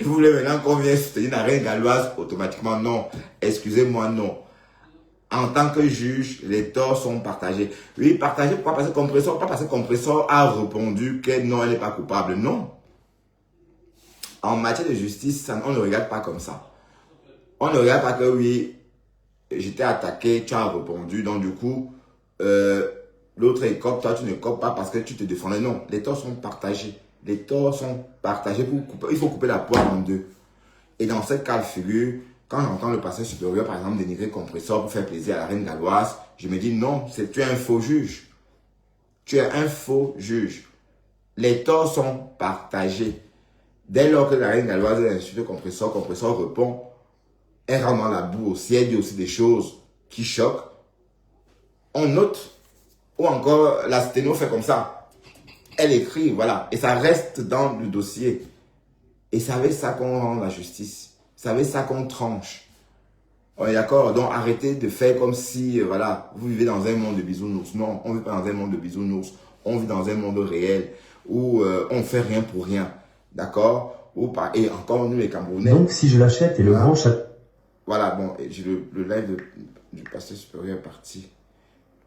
Et vous voulez maintenant qu'on vienne soutenir la reine galloise automatiquement? Non. Excusez-moi, non. En tant que juge, les torts sont partagés. Oui, partagés, pourquoi? Parce que Compressor, pas parce que Compressor a répondu que non, elle n'est pas coupable. Non. En matière de justice, on ne regarde pas comme ça. On ne regarde pas que oui, j'étais attaqué, tu as répondu, donc du coup, l'autre est cop, toi tu ne copes pas parce que tu te défendais. Non, les torts sont partagés. Les torts sont partagés. Il faut couper la poire en deux. Et dans ce cas de figure, quand j'entends le passé supérieur, par exemple, dénigrer Compressor pour faire plaisir à la reine galloise, je me dis non, tu es un faux juge. Tu es un faux juge. Les torts sont partagés. Dès lors que la reine galloise insulte Compressor, Compressor répond, elle rentre dans la boue aussi, elle dit aussi des choses qui choquent. On note, ou encore la sténo fait comme ça. Elle écrit, voilà, et ça reste dans le dossier. Et c'est avec ça qu'on rend la justice. C'est avec ça qu'on tranche. On est d'accord? Donc arrêtez de faire comme si, voilà, vous vivez dans un monde de bisounours. Non, on ne vit pas dans un monde de bisounours. On vit dans un monde réel où on fait rien pour rien. D'accord? Et encore nous les Camerounais. Donc si je l'achète et le grand château. Voilà, bon, le live du pasteur supérieur est parti.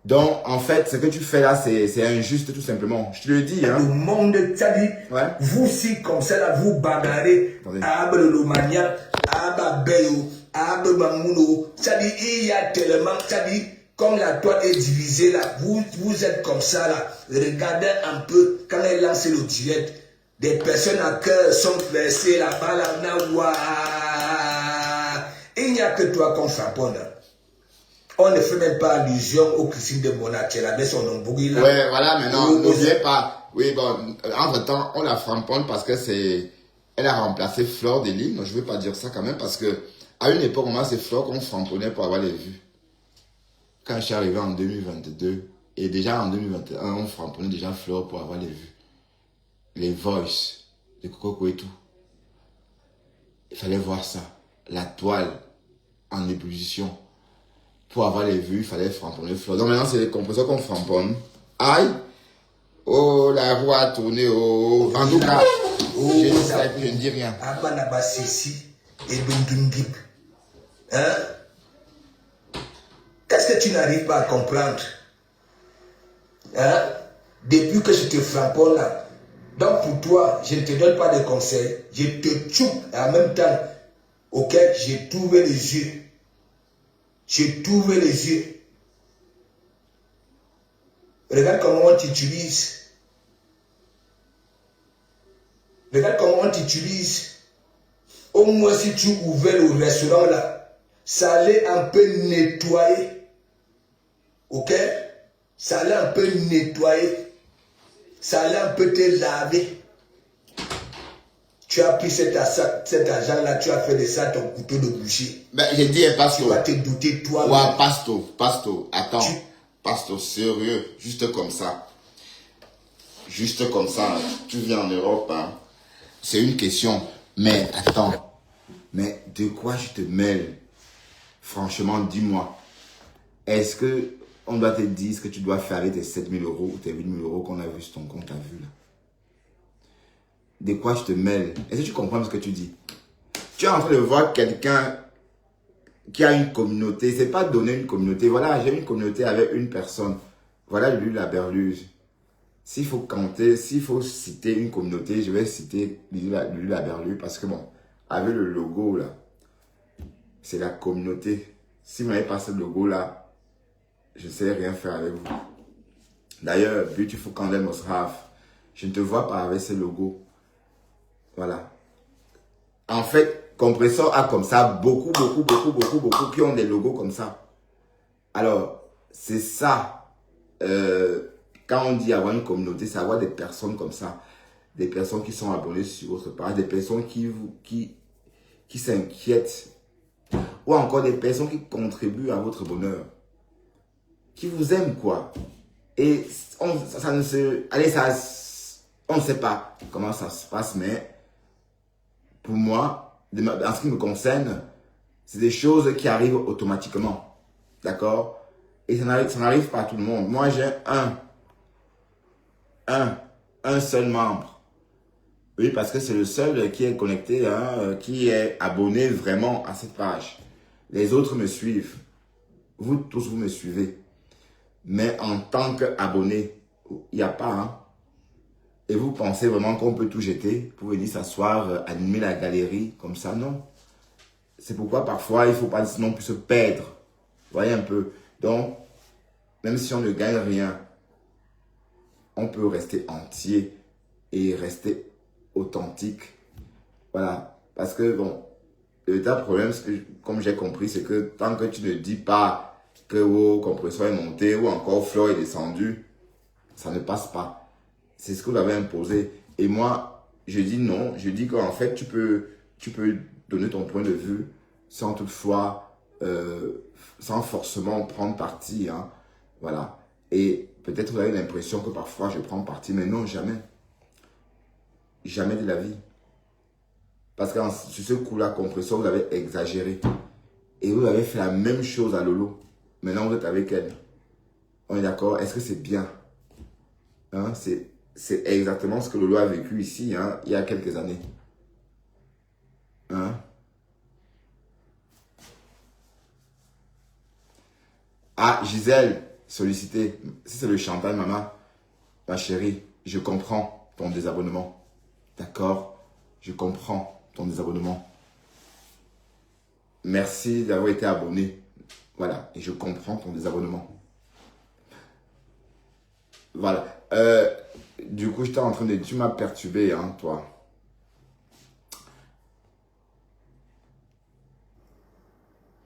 Donc, en fait, ce que tu fais là, c'est injuste tout simplement. Je te le dis, hein. Le monde, ça dit, ouais. Vous si comme ça là, vous bagarrez, Abe le mania, Abe Beyo, Abe Mamouno, ça dit, il y a tellement, ça dit, comme la toile est divisée là, vous êtes comme ça là, regardez un peu, quand elle lance le direct, des personnes à cœur sont blessées là-bas, là, il n'y a que toi qu'on frapponne. On ne fait même pas allusion au Christine de Monaco, là, mais son nom là. Ouais, voilà, maintenant, n'oubliez pas. Oui, bon, entre-temps, on la framponne parce que elle a remplacé Flore Delis. Non, je ne veux pas dire ça quand même parce que, à une époque, moi, c'est Flore qu'on framponnait pour avoir les vues. Quand je suis arrivé en 2022, et déjà en 2021, on framponnait déjà Flore pour avoir les vues. Les voices de Coco et tout. Il fallait voir ça. La toile en ébullition. Pour avoir les vues, il fallait framponner Flore. Donc maintenant, c'est les Compressors qu'on framponne. Aïe! Oh, la roue a tourné. Oh. En tout cas, je ne dis rien. Hein? Qu'est-ce que tu n'arrives pas à comprendre? Hein? Depuis que je te framponne là. Donc pour toi, je ne te donne pas de conseils. Je te tchoupe en même temps. Ok? J'ai trouvé les yeux. J'ai trouvé les yeux. Regarde comment on t'utilise. Regarde comment on t'utilise. Au moins si tu ouvrais le restaurant là, ça allait un peu nettoyer. Ok? Ça allait un peu nettoyer. Ça allait un peu te laver. Tu as pris cet argent-là, tu as fait de ça ton couteau de boucher. Ben, j'ai dit, pasteur. Tu vas te douter toi. Ouais, pasteur, attends. Pasteur, sérieux, juste comme ça. Juste comme ça, tu viens en Europe, hein. C'est une question. Mais attends, mais de quoi je te mêle? Franchement, dis-moi. Est-ce que on doit te dire ce que tu dois faire avec tes 7 000 euros ou tes 8 000 euros qu'on a vu sur ton compte à vue là? De quoi je te mêle? Est-ce que tu comprends ce que tu dis? Tu es en train de voir quelqu'un qui a une communauté. C'est pas donner une communauté. Voilà, j'ai une communauté avec une personne. Voilà lui la berluse. s'il faut compter, s'il faut citer une communauté, je vais citer Lulu Laberlu parce que bon, avec le logo là, c'est la communauté. Si vous n'avez pas ce logo là, je ne sais rien faire avec vous. D'ailleurs, Beautiful Candle Mosraf, je ne te vois pas avec ce logo. Voilà. En fait, Compressor a comme ça beaucoup qui ont des logos comme ça. Alors, c'est ça. Quand on dit avoir une communauté, c'est avoir des personnes comme ça. Des personnes qui sont abonnées sur votre page, des personnes qui s'inquiètent. Ou encore des personnes qui contribuent à votre bonheur. Qui vous aiment, quoi. Et ça ne se... Allez, ça... On ne sait pas comment ça se passe, mais pour moi, en ce qui me concerne, c'est des choses qui arrivent automatiquement. D'accord? Et ça n'arrive pas à tout le monde. Moi, j'ai un seul membre. Oui, parce que c'est le seul qui est connecté, hein, qui est abonné vraiment à cette page. Les autres me suivent. Vous tous, vous me suivez. Mais en tant qu'abonné, il n'y a pas, hein. Et vous pensez vraiment qu'on peut tout jeter pour venir s'asseoir, animer la galerie comme ça? Non. C'est pourquoi parfois, il ne faut pas non plus se perdre. Vous voyez un peu. Donc, même si on ne gagne rien, on peut rester entier et rester authentique. Voilà. Parce que, bon, le véritable problème, comme j'ai compris, c'est que tant que tu ne dis pas que compresseur est monté ou encore Flore est descendu, ça ne passe pas. C'est ce que vous avez imposé. Et moi, je dis non. Je dis qu'en fait, tu peux donner ton point de vue sans toutefois, sans forcément prendre parti. Hein. Voilà. Et peut-être vous avez l'impression que parfois je prends parti, mais non, jamais. Jamais de la vie. Parce que sur ce coup-là, compresseur, vous avez exagéré. Et vous avez fait la même chose à Lolo. Maintenant, vous êtes avec elle. On est d'accord? Est-ce que c'est bien? Hein? C'est exactement ce que Lolo a vécu ici, hein, il y a quelques années. Hein? Ah, Gisèle, sollicité. Si c'est le champagne, maman, ma chérie, je comprends ton désabonnement. D'accord? Je comprends ton désabonnement. Merci d'avoir été abonné. Voilà, et je comprends ton désabonnement. Voilà. Du coup, j'étais en train de... Tu m'as perturbé, hein, toi.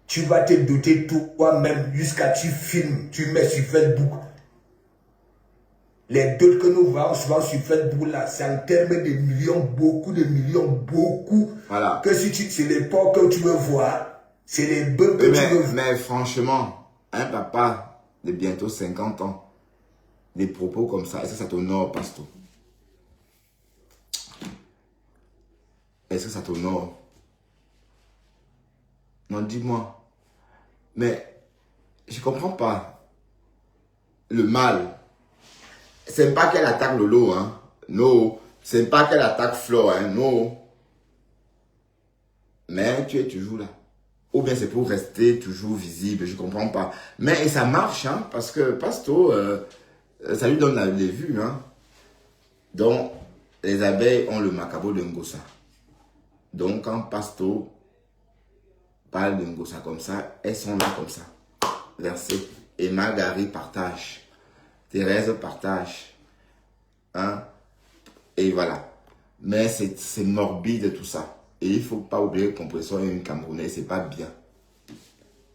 Tu vas te doter toi-même jusqu'à tu filmes, tu mets sur Facebook. Les doutes que nous voyons souvent sur Facebook, là, c'est en termes de millions, beaucoup de millions, beaucoup. Voilà. Que si c'est les porcs que tu veux voir, c'est les bœufs que tu veux voir. Mais franchement, un papa de bientôt 50 ans, des propos comme ça, est-ce que ça t'honore, Pasto? Est-ce que ça t'honore? Non, dis-moi. Mais je comprends pas. Le mal. C'est pas qu'elle attaque Lolo, hein. Non. C'est pas qu'elle attaque Flore, hein. Non. Mais tu es toujours là. Ou bien c'est pour rester toujours visible, je comprends pas. Mais ça marche, hein, parce que Pasto, ça lui donne les vues, hein. Donc, les abeilles ont le macabo de Ngosa. Donc, quand Pasto parle de Ngosa comme ça, elles sont là comme ça, versées. Et Marguerite partage. Thérèse partage. Hein? Et voilà. Mais c'est morbide tout ça. Et il ne faut pas oublier que Compressor est une Camerounaise, c'est pas bien.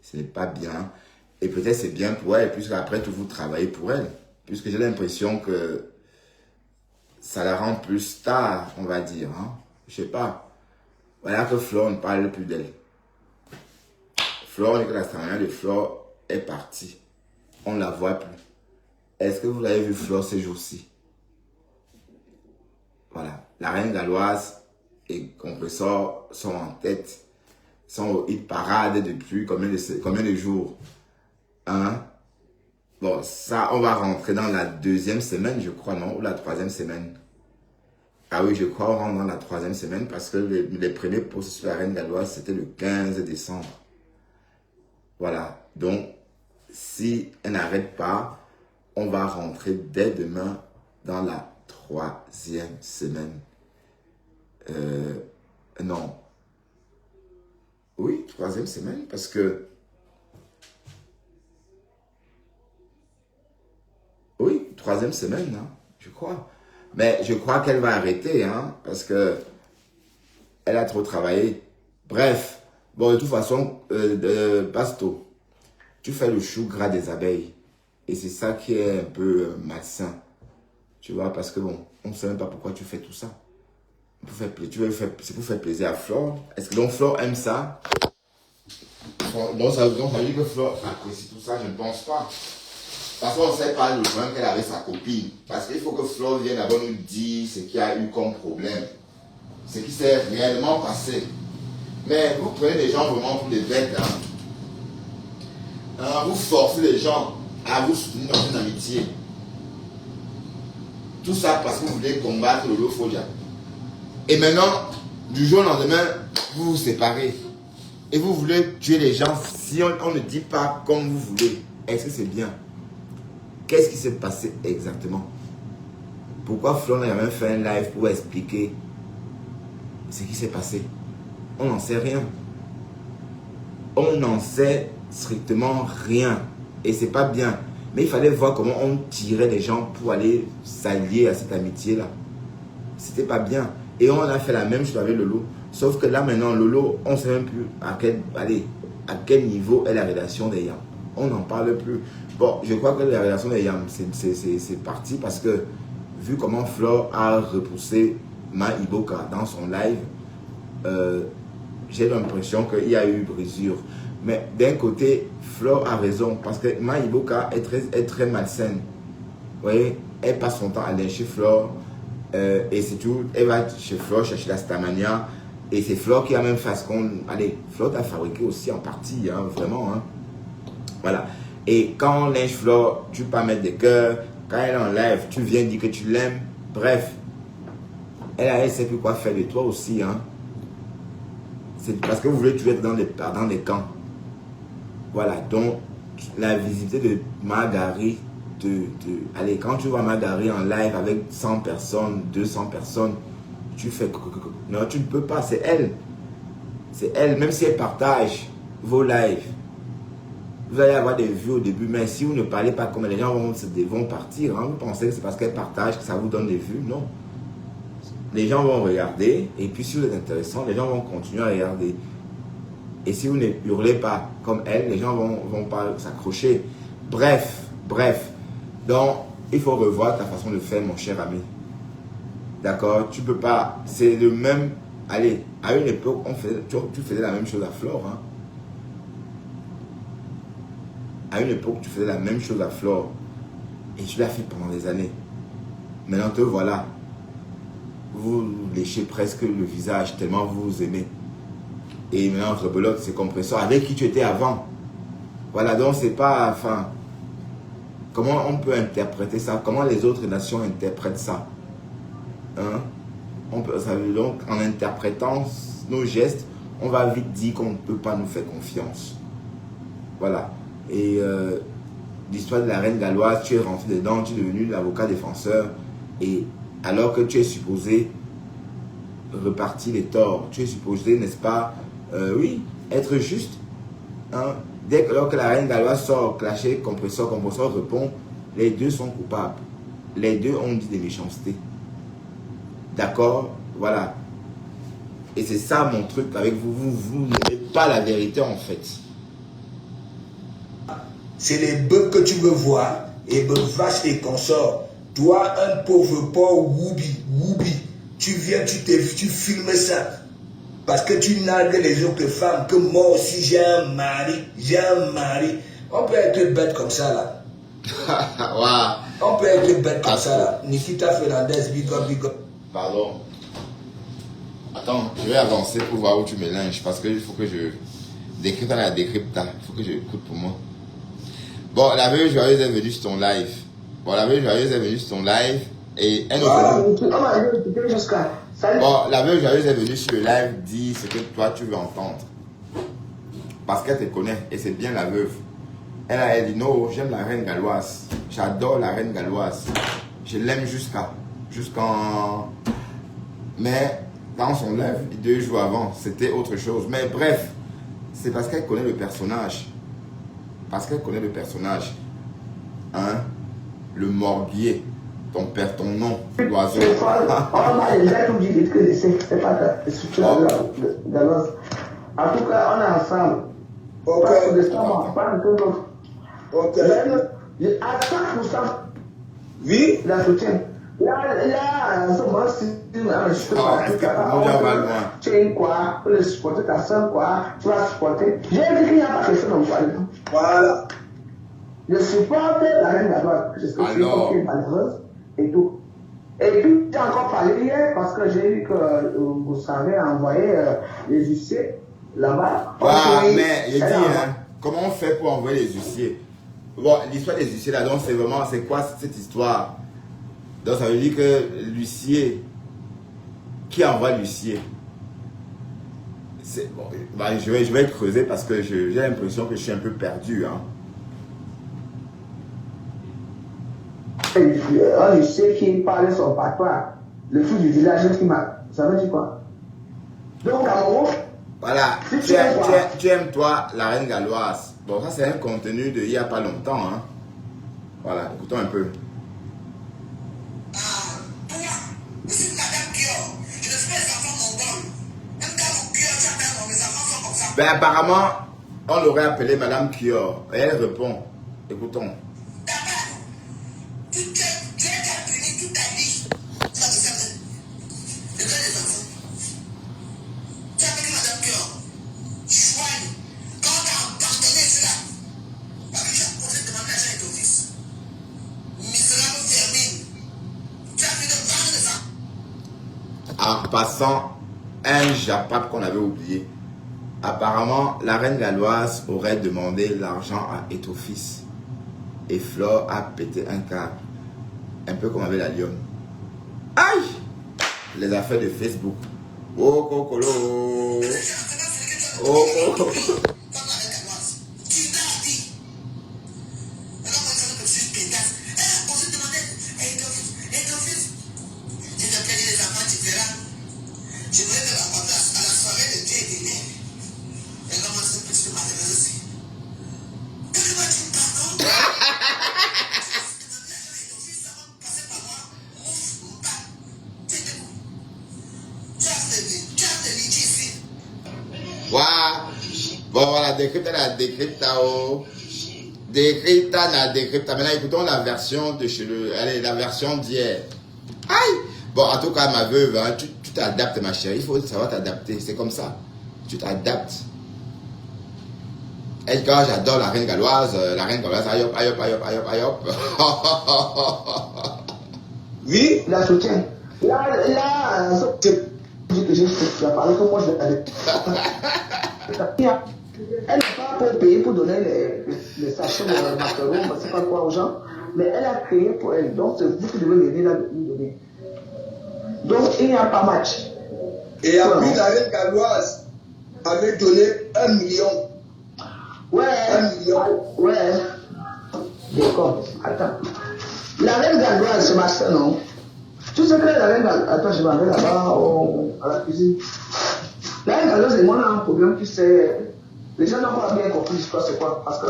Ce n'est pas bien. Et peut-être c'est bien pour elle, puisque après tout vous travaillez pour elle. Puisque j'ai l'impression que ça la rend plus star, on va dire. Hein? Je sais pas. Voilà que Flore ne parle plus d'elle. Flore, la star de Flore est partie. On ne la voit plus. Est-ce que vous avez vu Flore ces jours-ci? Voilà. La reine galloise et Compressor sont en tête, sont au hit parade depuis combien de jours? Hein? Bon, ça, on va rentrer dans la deuxième semaine, je crois, non? Ou la troisième semaine? Ah oui, je crois, on rentre dans la troisième semaine parce que les premiers posts sur la reine galloise, c'était le 15 décembre. Voilà. Donc, si elle n'arrête pas, on va rentrer dès demain dans la 3e semaine. Non. Oui, 3e semaine, parce que... Oui, 3e semaine, hein, je crois. Mais je crois qu'elle va arrêter, hein, parce que elle a trop travaillé. Bref, bon, de toute façon, Basto, tu fais le chou gras des abeilles. Et c'est ça qui est un peu malsain. Tu vois, parce que bon, on ne sait même pas pourquoi tu fais tout ça. C'est pour faire plaisir à Flore. Est-ce que donc Flore aime ça? Donc ça veut dire que Flore apprécie tout ça, je ne pense pas. Parce qu'on ne sait pas le problème qu'elle avait avec sa copine. Parce qu'il faut que Flore vienne d'abord nous dire ce qu'il y a eu comme problème. Ce qui s'est réellement passé. Mais vous prenez les gens vraiment pour des bêtes. Vous forcez les gens à vous soutenir dans une amitié. Tout ça parce que vous voulez combattre le Lofodia. Et maintenant, du jour au lendemain, vous vous séparez. Et vous voulez tuer les gens si on ne dit pas comme vous voulez. Est-ce que c'est bien? Qu'est-ce qui s'est passé exactement? Pourquoi Flore n'a jamais fait un live pour expliquer ce qui s'est passé? On n'en sait rien. On n'en sait strictement rien. Et c'est pas bien. Mais il fallait voir comment on tirait les gens pour aller s'allier à cette amitié-là. C'était pas bien. Et on a fait la même chose avec Lolo. Sauf que là maintenant, Lolo, on ne sait même plus à quel niveau est la relation des Yams. On n'en parle plus. Bon, je crois que la relation des Yams, c'est parti parce que vu comment Flore a repoussé Ma Iboka dans son live, j'ai l'impression qu'il y a eu brisure. Mais d'un côté, Flore a raison parce que Ma Iboka est très malsaine. Vous voyez, elle passe son temps à lyncher Flore et c'est tout. Elle va chez Flore chercher la Stamania et c'est Flore qui a même fait ce qu'on... Allez, Flore t'a fabriqué aussi en partie, hein, vraiment. Hein. Voilà. Et quand on lynche Flore, tu peux pas mettre des cœurs. Quand elle enlève, tu viens dire que tu l'aimes. Bref, elle sait plus quoi faire de toi aussi. Hein. C'est parce que vous voulez toujours être dans des camps. Voilà, donc la visibilité de Margari, allez, quand tu vois Margari en live avec 100 personnes, 200 personnes, tu fais... Non, tu ne peux pas, c'est elle. C'est elle, même si elle partage vos lives. Vous allez avoir des vues au début, mais si vous ne parlez pas comme les gens vont partir, hein, vous pensez que c'est parce qu'elle partage que ça vous donne des vues? Non. Les gens vont regarder, et puis si vous êtes intéressant, les gens vont continuer à regarder. Et si vous ne hurlez pas comme elle, les gens vont pas s'accrocher. Bref. Donc, il faut revoir ta façon de faire, mon cher ami. D'accord? Tu peux pas... C'est le même... Allez, à une époque, tu faisais la même chose à Flore. Hein? À une époque, tu faisais la même chose à Flore. Et tu l'as fait pendant des années. Maintenant, te voilà. Vous léchez presque le visage tellement vous vous aimez. Et maintenant, rebelote, c'est compresseur. Avec qui tu étais avant. Voilà, donc c'est pas... Enfin, comment on peut interpréter ça? Comment les autres nations interprètent ça? Hein? Donc, en interprétant nos gestes, on va vite dire qu'on ne peut pas nous faire confiance. Voilà. Et l'histoire de la reine galloise, tu es rentré dedans, tu es devenu l'avocat défenseur. Et alors que tu es supposé repartir les torts, tu es supposé, n'est-ce pas, oui, être juste. Hein? Alors que la reine galloise sort, clasher, compresseur répond, les deux sont coupables. Les deux ont dit des méchancetés. D'accord? Voilà. Et c'est ça mon truc avec vous. Vous n'aimez pas la vérité en fait. C'est les bœufs que tu veux voir, et bœufs vaches et consorts. Toi, un pauvre porc Woubi, tu viens, tu filmes ça. Parce que tu nargues les autres femmes, que moi aussi j'ai un mari. On peut être bête comme ça là. Wow. On peut être bête comme ça là. Nikita Fernandez, big up. Pardon. Attends, je vais avancer pour voir où tu mélanges. Parce qu'il faut que je décrypte dans la décrypta. Il faut que je écoute pour moi. Bon, la veuve joyeuse est venue sur ton live. Et elle Bon, la veuve joyeuse est venue sur le live dire ce que toi tu veux entendre. Parce qu'elle te connaît et c'est bien la veuve. Elle a dit non, j'aime la reine galloise. J'adore la reine galloise. Je l'aime jusqu'en... Mais quand on s'enlève 2 jours avant, c'était autre chose. Mais bref, c'est parce qu'elle connaît le personnage. Parce qu'elle connaît le personnage. Hein? Le morbier. Ton père, ton nom, l'oiseau. On m'a déjà tout dit que c'est pas ta structure de l'os. En tout cas, on est ensemble. Ok. Parce que de ça, on va pas un peu d'autre. Ok. À 100%, Oui. la soutien. Là, en ce moment, si je peux pas, tu es quoi, pour le supporter ta soeur, quoi, tu vas supporter. J'ai dit qu'il n'y a pas question de quoi. Voilà. Je supporte la reine d'abord. Je sais que c'est malheureuse et tout. Et puis, j'ai encore parlé hier parce que j'ai vu que vous savez envoyer les huissiers là-bas. Mais il dit, hein, comment on fait pour envoyer les huissiers? Bon, l'histoire des huissiers là, donc c'est vraiment, c'est quoi cette histoire? Donc ça veut dire que l'huissier, qui envoie l'huissier? Bon, bah, je vais creuser parce que j'ai l'impression que je suis un peu perdu. Hein. Un huissier qui parlait son patois, le fou du village qui m'a. Ça veut dire quoi? Donc à mon voilà, tu aimes toi la reine galloise. Bon, ça c'est un contenu de il n'y a pas longtemps. Hein. Voilà, écoutons un peu. Ben apparemment, on l'aurait appelée Madame Kior. Et elle répond. Écoutons. En passant, un japap qu'on avait oublié. Apparemment, la reine galloise aurait demandé l'argent à Etofis. Et Flore a pété un câble. Un peu comme avec la lionne. Aïe! Les affaires de Facebook. Oh, cocolo! Oh, oh. Bon voilà, décrypta la décrypta oh. Décrypta la décrypta. Maintenant écoutons la version de chez le. Allez, la version d'hier. Aïe! Bon, en tout cas, ma veuve, hein, tu t'adaptes, ma chérie. Il faut savoir t'adapter. C'est comme ça. Tu t'adaptes. Et quand j'adore la reine galloise, aïe hop, aïe hop, aïe hop, aïe hop, aïe hop. Oui, la soutien. Là, c'est dit que j'ai parlé que moi je l'ai. Elle n'a pas pour payer pour donner les sachets de macarons, je ne sais pas quoi aux gens, mais elle a créé pour elle. Donc c'est vous qui devez l'aider là de lui donner. Donc il n'y a pas match. Et après la reine galloise avait donné 1 million. Ouais. 1 million. Ouais. D'accord. Attends. La reine galloise, c'est ma soeur, non? Tu sais que la reine galloise. Attends, je vais aller là-bas à la cuisine. La reine galloise et moi, on a un problème qui c'est. Les gens n'ont pas bien compris l'histoire, c'est quoi? Parce que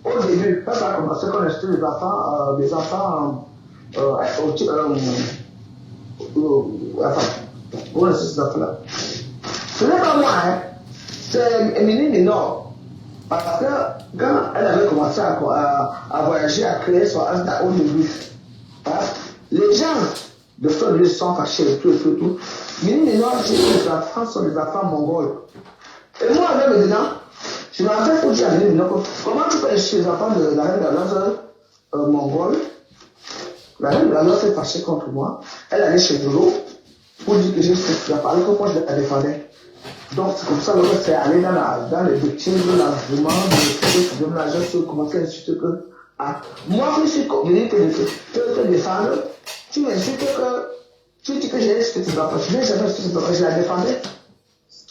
au début, quand ça a commencé, qu'on a acheté des enfants on a acheté ces enfants-là. Ce n'est pas moi, hein. C'est Émilie Minor. Parce que quand elle avait commencé à voyager, à créer son Insta au début, hein, les gens de ce lieu sont fâchés et tout. Émilie Minor dit que les enfants sont des enfants mongols. Et moi, avec maintenant, je m'appelle pour dire à Émilie Minor comment tu peux chez les enfants de la reine galloise mongole. La reine galloise s'est fâchée contre moi. Elle allait chez Dolo pour dire que j'ai parlé que moi je la défendais. Donc c'est comme ça que c'est allé dans les victimes de l'argument, de la jeune fille commencer à insulter que moi je suis venu te défendre, tu m'insultes que tu dis que j'ai insulté tes enfants, je n'ai jamais insulté tes enfants, je la défendais.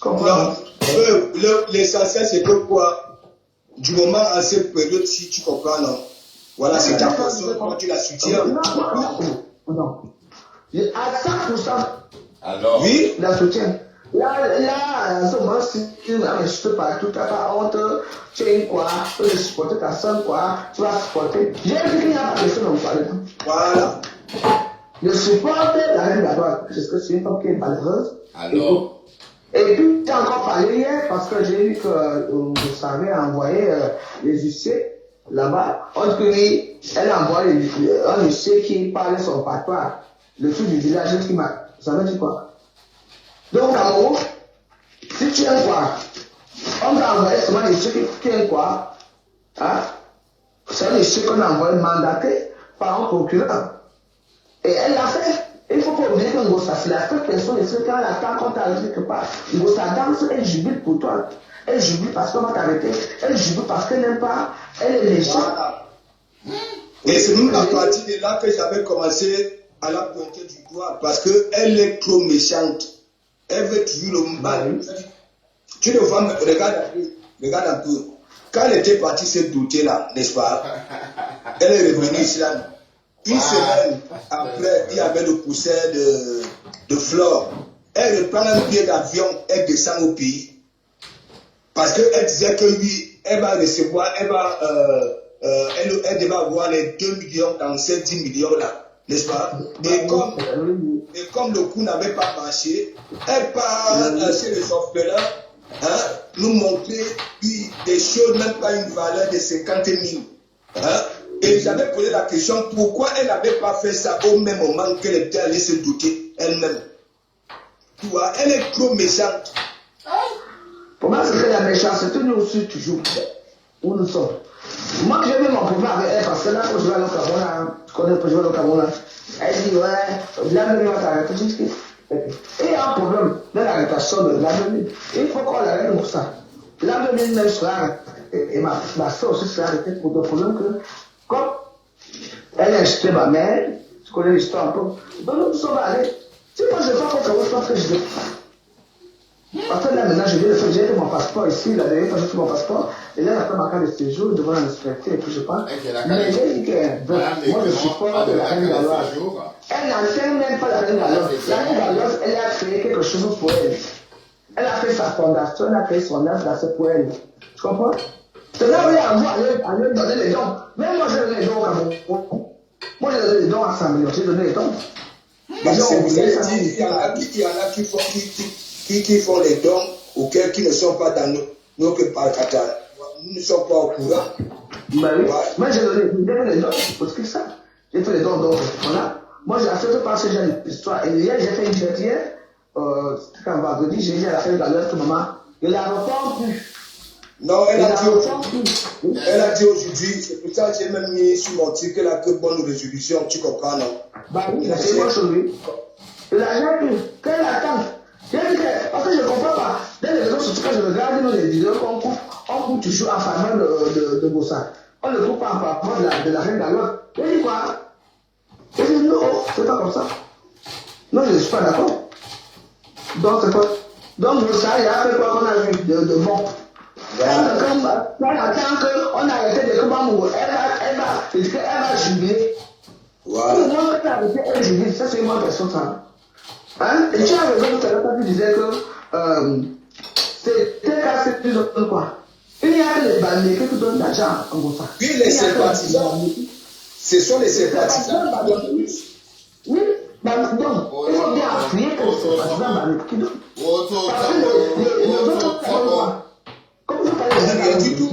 Non, l'essentiel c'est que quoi, du moment à cette période, si tu comprends, non, voilà, c'est ta personne, quand tu la soutiens. Non. À 100%. Alors, Oui, La soutien. Là, souvent, si tu as un cheveu partout, tu n'as pas honte, tu es quoi, tu veux supporter ta soeur, quoi, tu vas supporter. J'ai dit qu'il n'y a pas de choses dans le palais. voilà. Je supporte la reine d'Adoua, parce que c'est une femme qui est malheureuse. alors, Et puis, j'ai encore parlé hier, parce que j'ai vu que vous savez envoyer les huissiers là-bas. On dit que oui, elle a envoyé un huissier qui parlait son patois, le truc du village qui m'a. Ça veut dire quoi? Donc, Cameroun, si tu aimes quoi, on t'a envoyé seulement les ceux qui aiment quoi, hein? C'est les ceux qu'on a envoyé mandatés par un procureur. Et elle l'a fait. Il ne faut pas oublier que Ngossa, c'est la seule personne ici, quand elle attend qu'on t'arrête quelque part. Ngossa danse, elle jubile pour toi. Elle jubile parce qu'on va t'arrêter. Elle jubile parce qu'elle n'aime pas. Elle est méchante. Voilà. Et c'est même à partir de là que j'avais commencé à la pointer du doigt parce qu'elle est trop méchante. Elle veut toujours le mal. Tu le vois, regarde un peu. Quand elle était partie se douter là, n'est-ce pas? Elle est revenue ici là. Une semaine après, il y avait le poussin de Flore. Elle reprend un billet d'avion, elle descend au pays. Parce qu'elle disait que oui, elle va recevoir, elle devait avoir les 2 millions dans ces 10 millions là, n'est-ce pas? Et comme le coup n'avait pas marché, elle part chez les orphelins, hein, nous montrer oui, des choses, même pas une valeur de 50 000. Hein? Et j'avais posé la question, pourquoi elle n'avait pas fait ça au même moment qu'elle était allée se douter elle-même? Tu vois, elle est trop méchante. Pour moi, c'est que la méchanceté, nous aussi, toujours où nous sommes. Moi, j'ai vu mon pouvoir avec elle, parce que là, quand je vais aller au Cameroun, tu connais, quand je vais aller au Cameroun, elle dit, ouais, l'avenir va t'arrêter. Et il y a un problème dans l'arrêtation de l'avenir. Il faut qu'on l'arrête pour ça. L'avenir même sera arrêté. Et ma soeur aussi sera arrêtée pour des problèmes que, comme elle a acheté ma mère, tu connais l'histoire un peu. Donc, nous sommes allés. Si moi, je ne vais pas faire comme ça, parce que je vais. Parce que là, maintenant, je viens de faire, j'ai fait mon passeport ici, la dernière fois, j'ai fait mon passeport, et là, j'attends ma carte de séjour devant l'inspecteur, et puis je pars. Mais j'ai dit que, moi, je supporte la reine galloise. Elle n'enseigne même pas la reine galloise. La reine galloise, elle a créé quelque chose pour elle. Elle a fait sa fondation, elle a créé son œuvre dans ce pour elle. Tu comprends? C'est là où il y a à lui donner les dons. Même moi, j'ai donné les dons au Cameroun. Moi, j'ai donné les dons à 100 millions, j'ai donné les dons. Bah, c'est vous avez dit, il y en a qui font les dons auxquels qui ne sont pas dans nos Qatar. Nous ne sommes pas au courant. Bah oui. Ouais. Moi, j'ai donné les dons, parce que ça. J'ai fait les dons, donc voilà. Moi, j'ai accepté par ce genre d'histoire. Et hier, j'ai fait une fête hier. C'était quand vendredi, j'ai dit à la fête de la lettre que maman, je ne la reprends plus. Non, elle a dit aujourd'hui, c'est pour ça que j'ai même mis sur mon titre qu'elle a que bonne résolution, tu comprends, non? Bah oui, c'est moi chez lui. L'argent qu'elle attend. Parce que je ne comprends pas. Dans les réseaux sociaux, quand je regarde dans les vidéos qu'on coupe, on coupe toujours en famille de Gossa. On ne coupe pas en famille de la reine d'Allah. Je dis quoi? Je dis non, c'est pas comme ça. Non, je ne suis pas d'accord. Donc, c'est quoi? Donc, Gossa, il a fait quoi qu'on a vu de bon? Quand on a arrêté de combattre, elle va jubiler. Voilà. Moi, quand arrêté, elle jubile. Ça, c'est une bonne personne, ça. Hein? Et tu as raison tout à l'heure quand tu disais que c'était cassé plus de quoi. Il y a les bandits qui donnent de l'argent en gros ça. Oui, les sympathisants. Ce sont les sympathisants qui donnent le plus. Oui, donc, il faut bien appuyer que les sympathisants bandits qui donnent. Parce que les autres, comme vous parlez de rien du tout.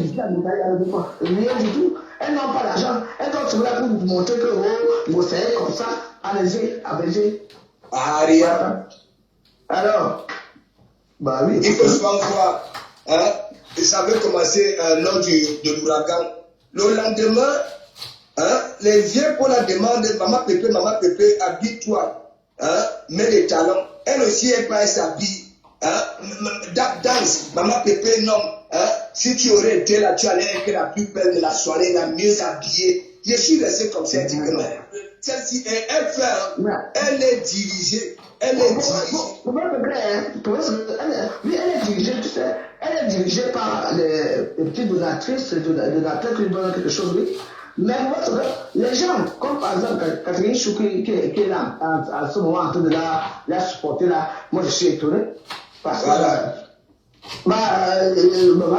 Rien du tout. Elles n'ont pas d'argent. Elles sont toujours là pour vous montrer que vous savez comme ça. Allez-y, allez-y. Ah, rien. Alors, bah oui. Il faut souvent voir. Hein? Et ça avait commencé lors de l'ouragan. Le lendemain, hein, les vieux pour la demande, maman Pépé, habille-toi. Hein? Mets les talons. Elle aussi, elle s'habille. Hein? Danse. Maman Pépé, non. Hein? Si tu aurais été là, tu allais être la plus belle de la soirée, la mieux habillée. Je suis resté comme ça, elle dit que non. Celle-ci, elle fait, elle est dirigée. Elle est dirigée, tu sais, elle est dirigée par les petites donatrices, donateurs qui lui donnent quelque chose, oui. Mais les gens, comme par exemple Catherine Chou qui est là à ce moment en train de la supporter là, moi je suis étonné. Parce que ma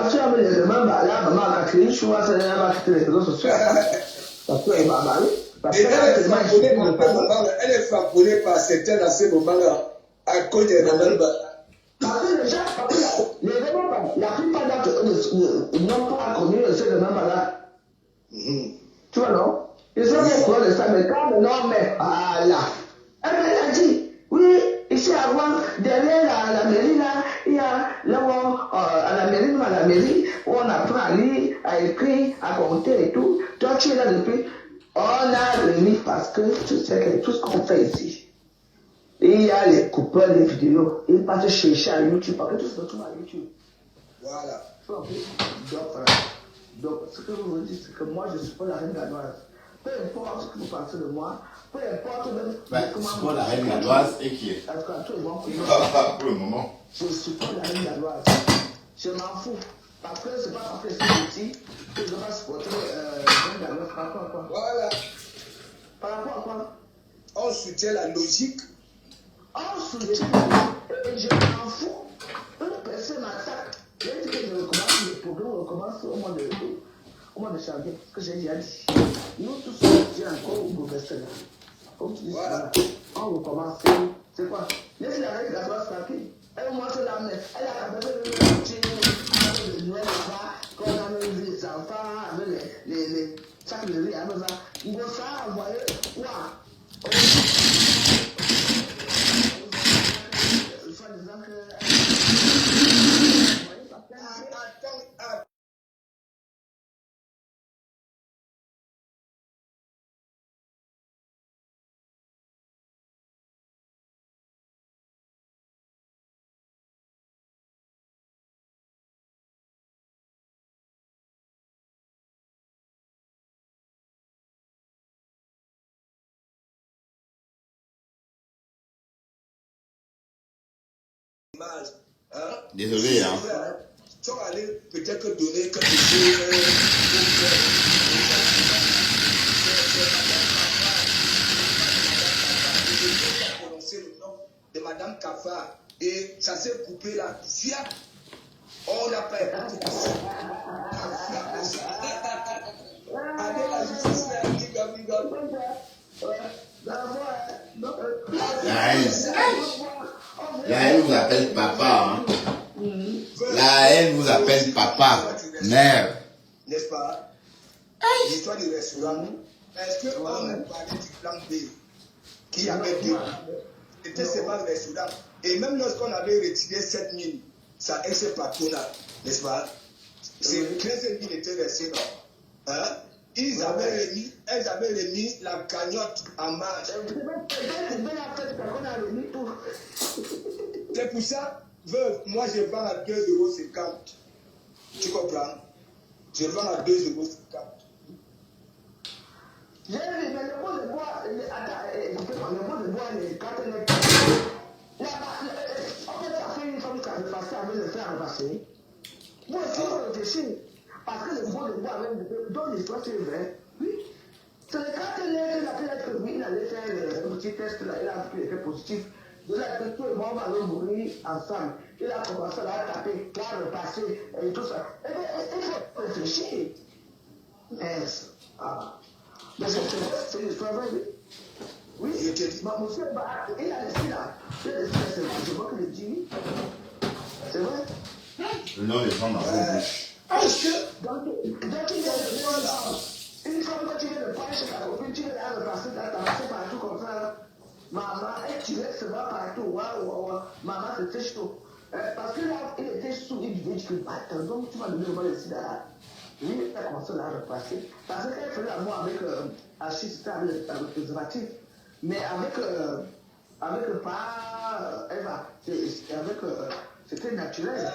soeur me demande là, maman Catherine Chou, ça va quitter les réseaux sociaux. Parce que elle est frapponnée par certains à ce moment-là, à cause des Remember. Parce que déjà, les Remember, la plupart d'entre eux n'ont pas connu ce Remember-là. Tu vois, non? Ils ont bien connu ça, mais quand le nom met, là. Elle a dit, oui, ici avant, derrière la mairie, là, il y a là où, à la mairie, où on apprend à lire, à écrire, à compter et tout. Toi, tu es là depuis. On a remis parce que tu sais que tout ce qu'on fait ici, il y a les coupeurs des vidéos. Ils partent chercher à YouTube, parce que tout se retrouve à YouTube. Voilà. Donc, ce que vous me dites, c'est que moi, je suis pas la reine galloise. Peu importe ce que vous pensez de moi, peu importe même. C'est pas la reine galloise et qui est pour le moment. Je suis pas la reine galloise. Je m'en fous. Parce que c'est pas parce que c'est petit que je vais supporter la reine galloise. Par rapport à quoi? Voilà. Par rapport à quoi? On soutient la logique. On soutient la logique. Et je m'en fous. Une personne m'attaque. J'ai dit que je recommence le programme, on recommence au mois de janvier, ce que j'ai déjà dit. Nous tous, on dit encore au professeur. Comme tu dis, voilà. On recommence. C'est quoi? Laisse la règle galloise tranquille. Elle montre la main. Elle a la besoin de nous de Noël là-bas, qu'on a mis les enfants avec les sacs de riz à nous. Ils vont ça envoyer. Quoi? Soit disant que. Désolé, hein. Tu vas aller peut-être donner quelque chose prononcer le nom de Madame Kafa et ça s'est coupé là. On n'a pas écouté. Allez, la justice La haine vous appelle papa. Hein. La haine vous appelle papa. Mère. N'est-ce pas? L'histoire du restaurant. Est-ce qu'on a parlé du plan B qui avait deux? C'était seulement le restaurant. Et même lorsqu'on avait retiré 7 000, ça ex patronat, n'est-ce pas? C'est 15 000 étaient restés, non? Hein? Elles avaient remis la cagnotte en marche. C'est pour ça, veuve, moi je vends à 2,50 €. Tu comprends? Je vends à 2,50 €. J'ai dit, mais le mot de bois, quand elle est. En fait, ça fait une femme qui avait passé avec le frère passé. Moi, je suis réfléchi. Parce que le mot de bois, même dans l'histoire, c'est vrai. Oui. C'est quand elle a fait que oui, il allait faire un petit test, là, il a vu qu'il était positif. De là, tout le monde va mourir ensemble. Il a commencé à taper, là, repasser, et tout ça. Et il faut réfléchir. Mais c'est une histoire vraie, oui. Oui, monsieur, il a laissé là. C'est moi qui le dis. C'est vrai. Le nom des gens dans la bouche. Est-ce que, donc il y a une fois que tu viens de prendre chez ta copine, tu viens de passer partout comme ça. Maman, et tu laisses se voir partout. Waouh, maman, c'était chaud. Parce que là, il était sous, il disait que, attends, donc tu vas donner le mal ici là. Lui, il a commencé à repasser. Parce qu'elle faisait l'amour avec Achille, c'était avec le préservatif. Mais avec pas Eva, c'était naturel.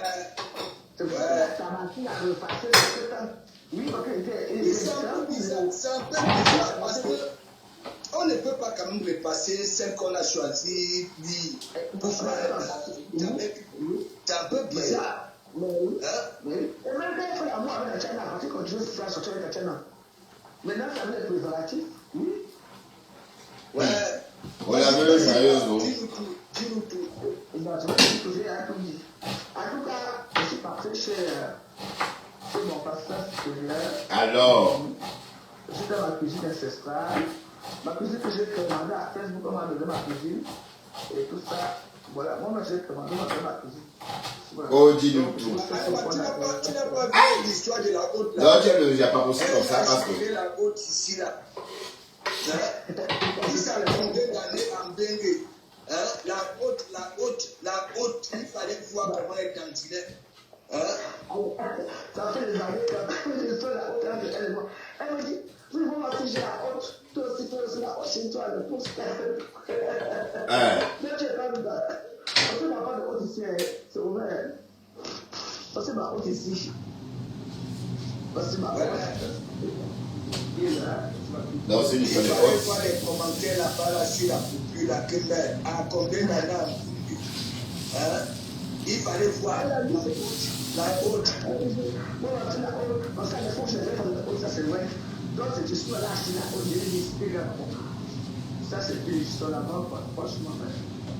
C'est pour ça que ta machine a repassé le temps. Oui, parce que c'est un peu bizarre parce qu'on ne peut pas quand même repasser celle qu'on a choisie, lui, pour faire. C'est un peu bizarre. Oui. Et même quand il fait l'amour avec la Tchana, parce que quand tu veux faire sortir avec la Tchana. Maintenant, ça veut être préservatif. Oui. Ouais. On la veut joyeuse. Dis-nous tout. Non, tu vas te poser à tout dire. En tout cas, je suis parti chez mon pasteur supérieur. Alors. J'étais dans ma cuisine ancestrale. Ma cuisine que j'ai commandée à Facebook, on m'a donné ma cuisine. Et tout ça. Voilà, moi j'ai commandé ma cuisine. Voilà. Oh, dis-nous tout. Tu n'as pas vu l'histoire de la haute là. Non, il n'y a pas possible comme ça parce que. La haute ici là. Si ça tombait d'année en Bengue. La haute, il fallait voir comment elle tantinait. Ça fait des années que je fais la haute avec elle et moi. Elle me dit, oui, moi aussi j'ai la haute. Toi aussi la haute chez toi, le pouce. Mais tu n'es pas vu ça. Parce que ma part de haute ici, c'est ouvert. Parce que ma haute ici. Parce que ma haute. Non, c'est une Il fallait voir les commentaires là-bas là, sur la poupée, la quémère, à combien d'années il fallait voir la haute. Moi, la haute, parce qu'à l'époque, je n'avais pas de haute, ça c'est vrai. Donc, c'est juste là, c'est la haute, j'ai décidé de la haute. Ça, c'était l'histoire là-bas, franchement.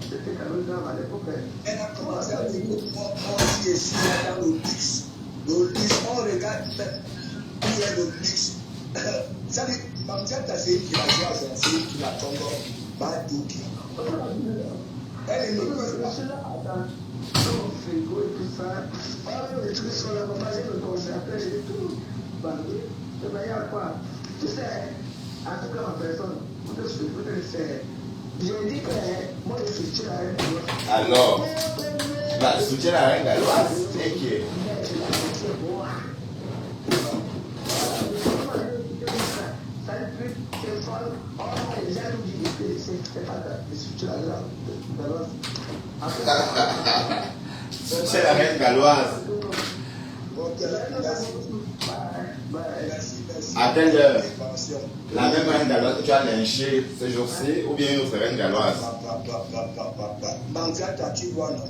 C'était quand même grave à l'époque. Elle a commencé à dire que moi aussi, je suis là dans le luxe. Le luxe, on regarde où est le luxe. Ça dit, Mamzata, c'est qui la joie, c'est qui la tombe, Badouki. Elle est le Dans mon frigo et tout ça. Les trucs sont là, papa, j'ai le congélateur, j'ai tout. De manière quoi? Tu sais, en tout cas, ma personne, j'ai dit que moi, je soutiens la reine galloise. Alors, bah, soutiens la reine galloise, c'est qui est. Soutiens la reine galloise. À quelle heure? La même reine galloise que tu as lynché ce jour-ci ou bien une autre reine galloise? Mamzata, tu vois, non?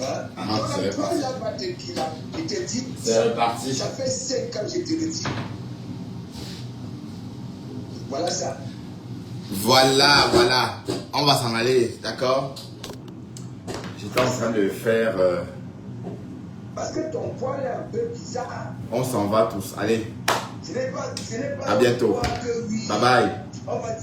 Non, c'est reparti. Il te dit, C'est reparti. ça fait 5 ans que je te le dis. Voilà ça. Voilà. On va s'en aller, d'accord? J'étais en train de faire... Parce que ton poil est un peu bizarre. On s'en va tous. Allez, Ce n'est pas à bientôt. que oui. Bye bye. On va dire que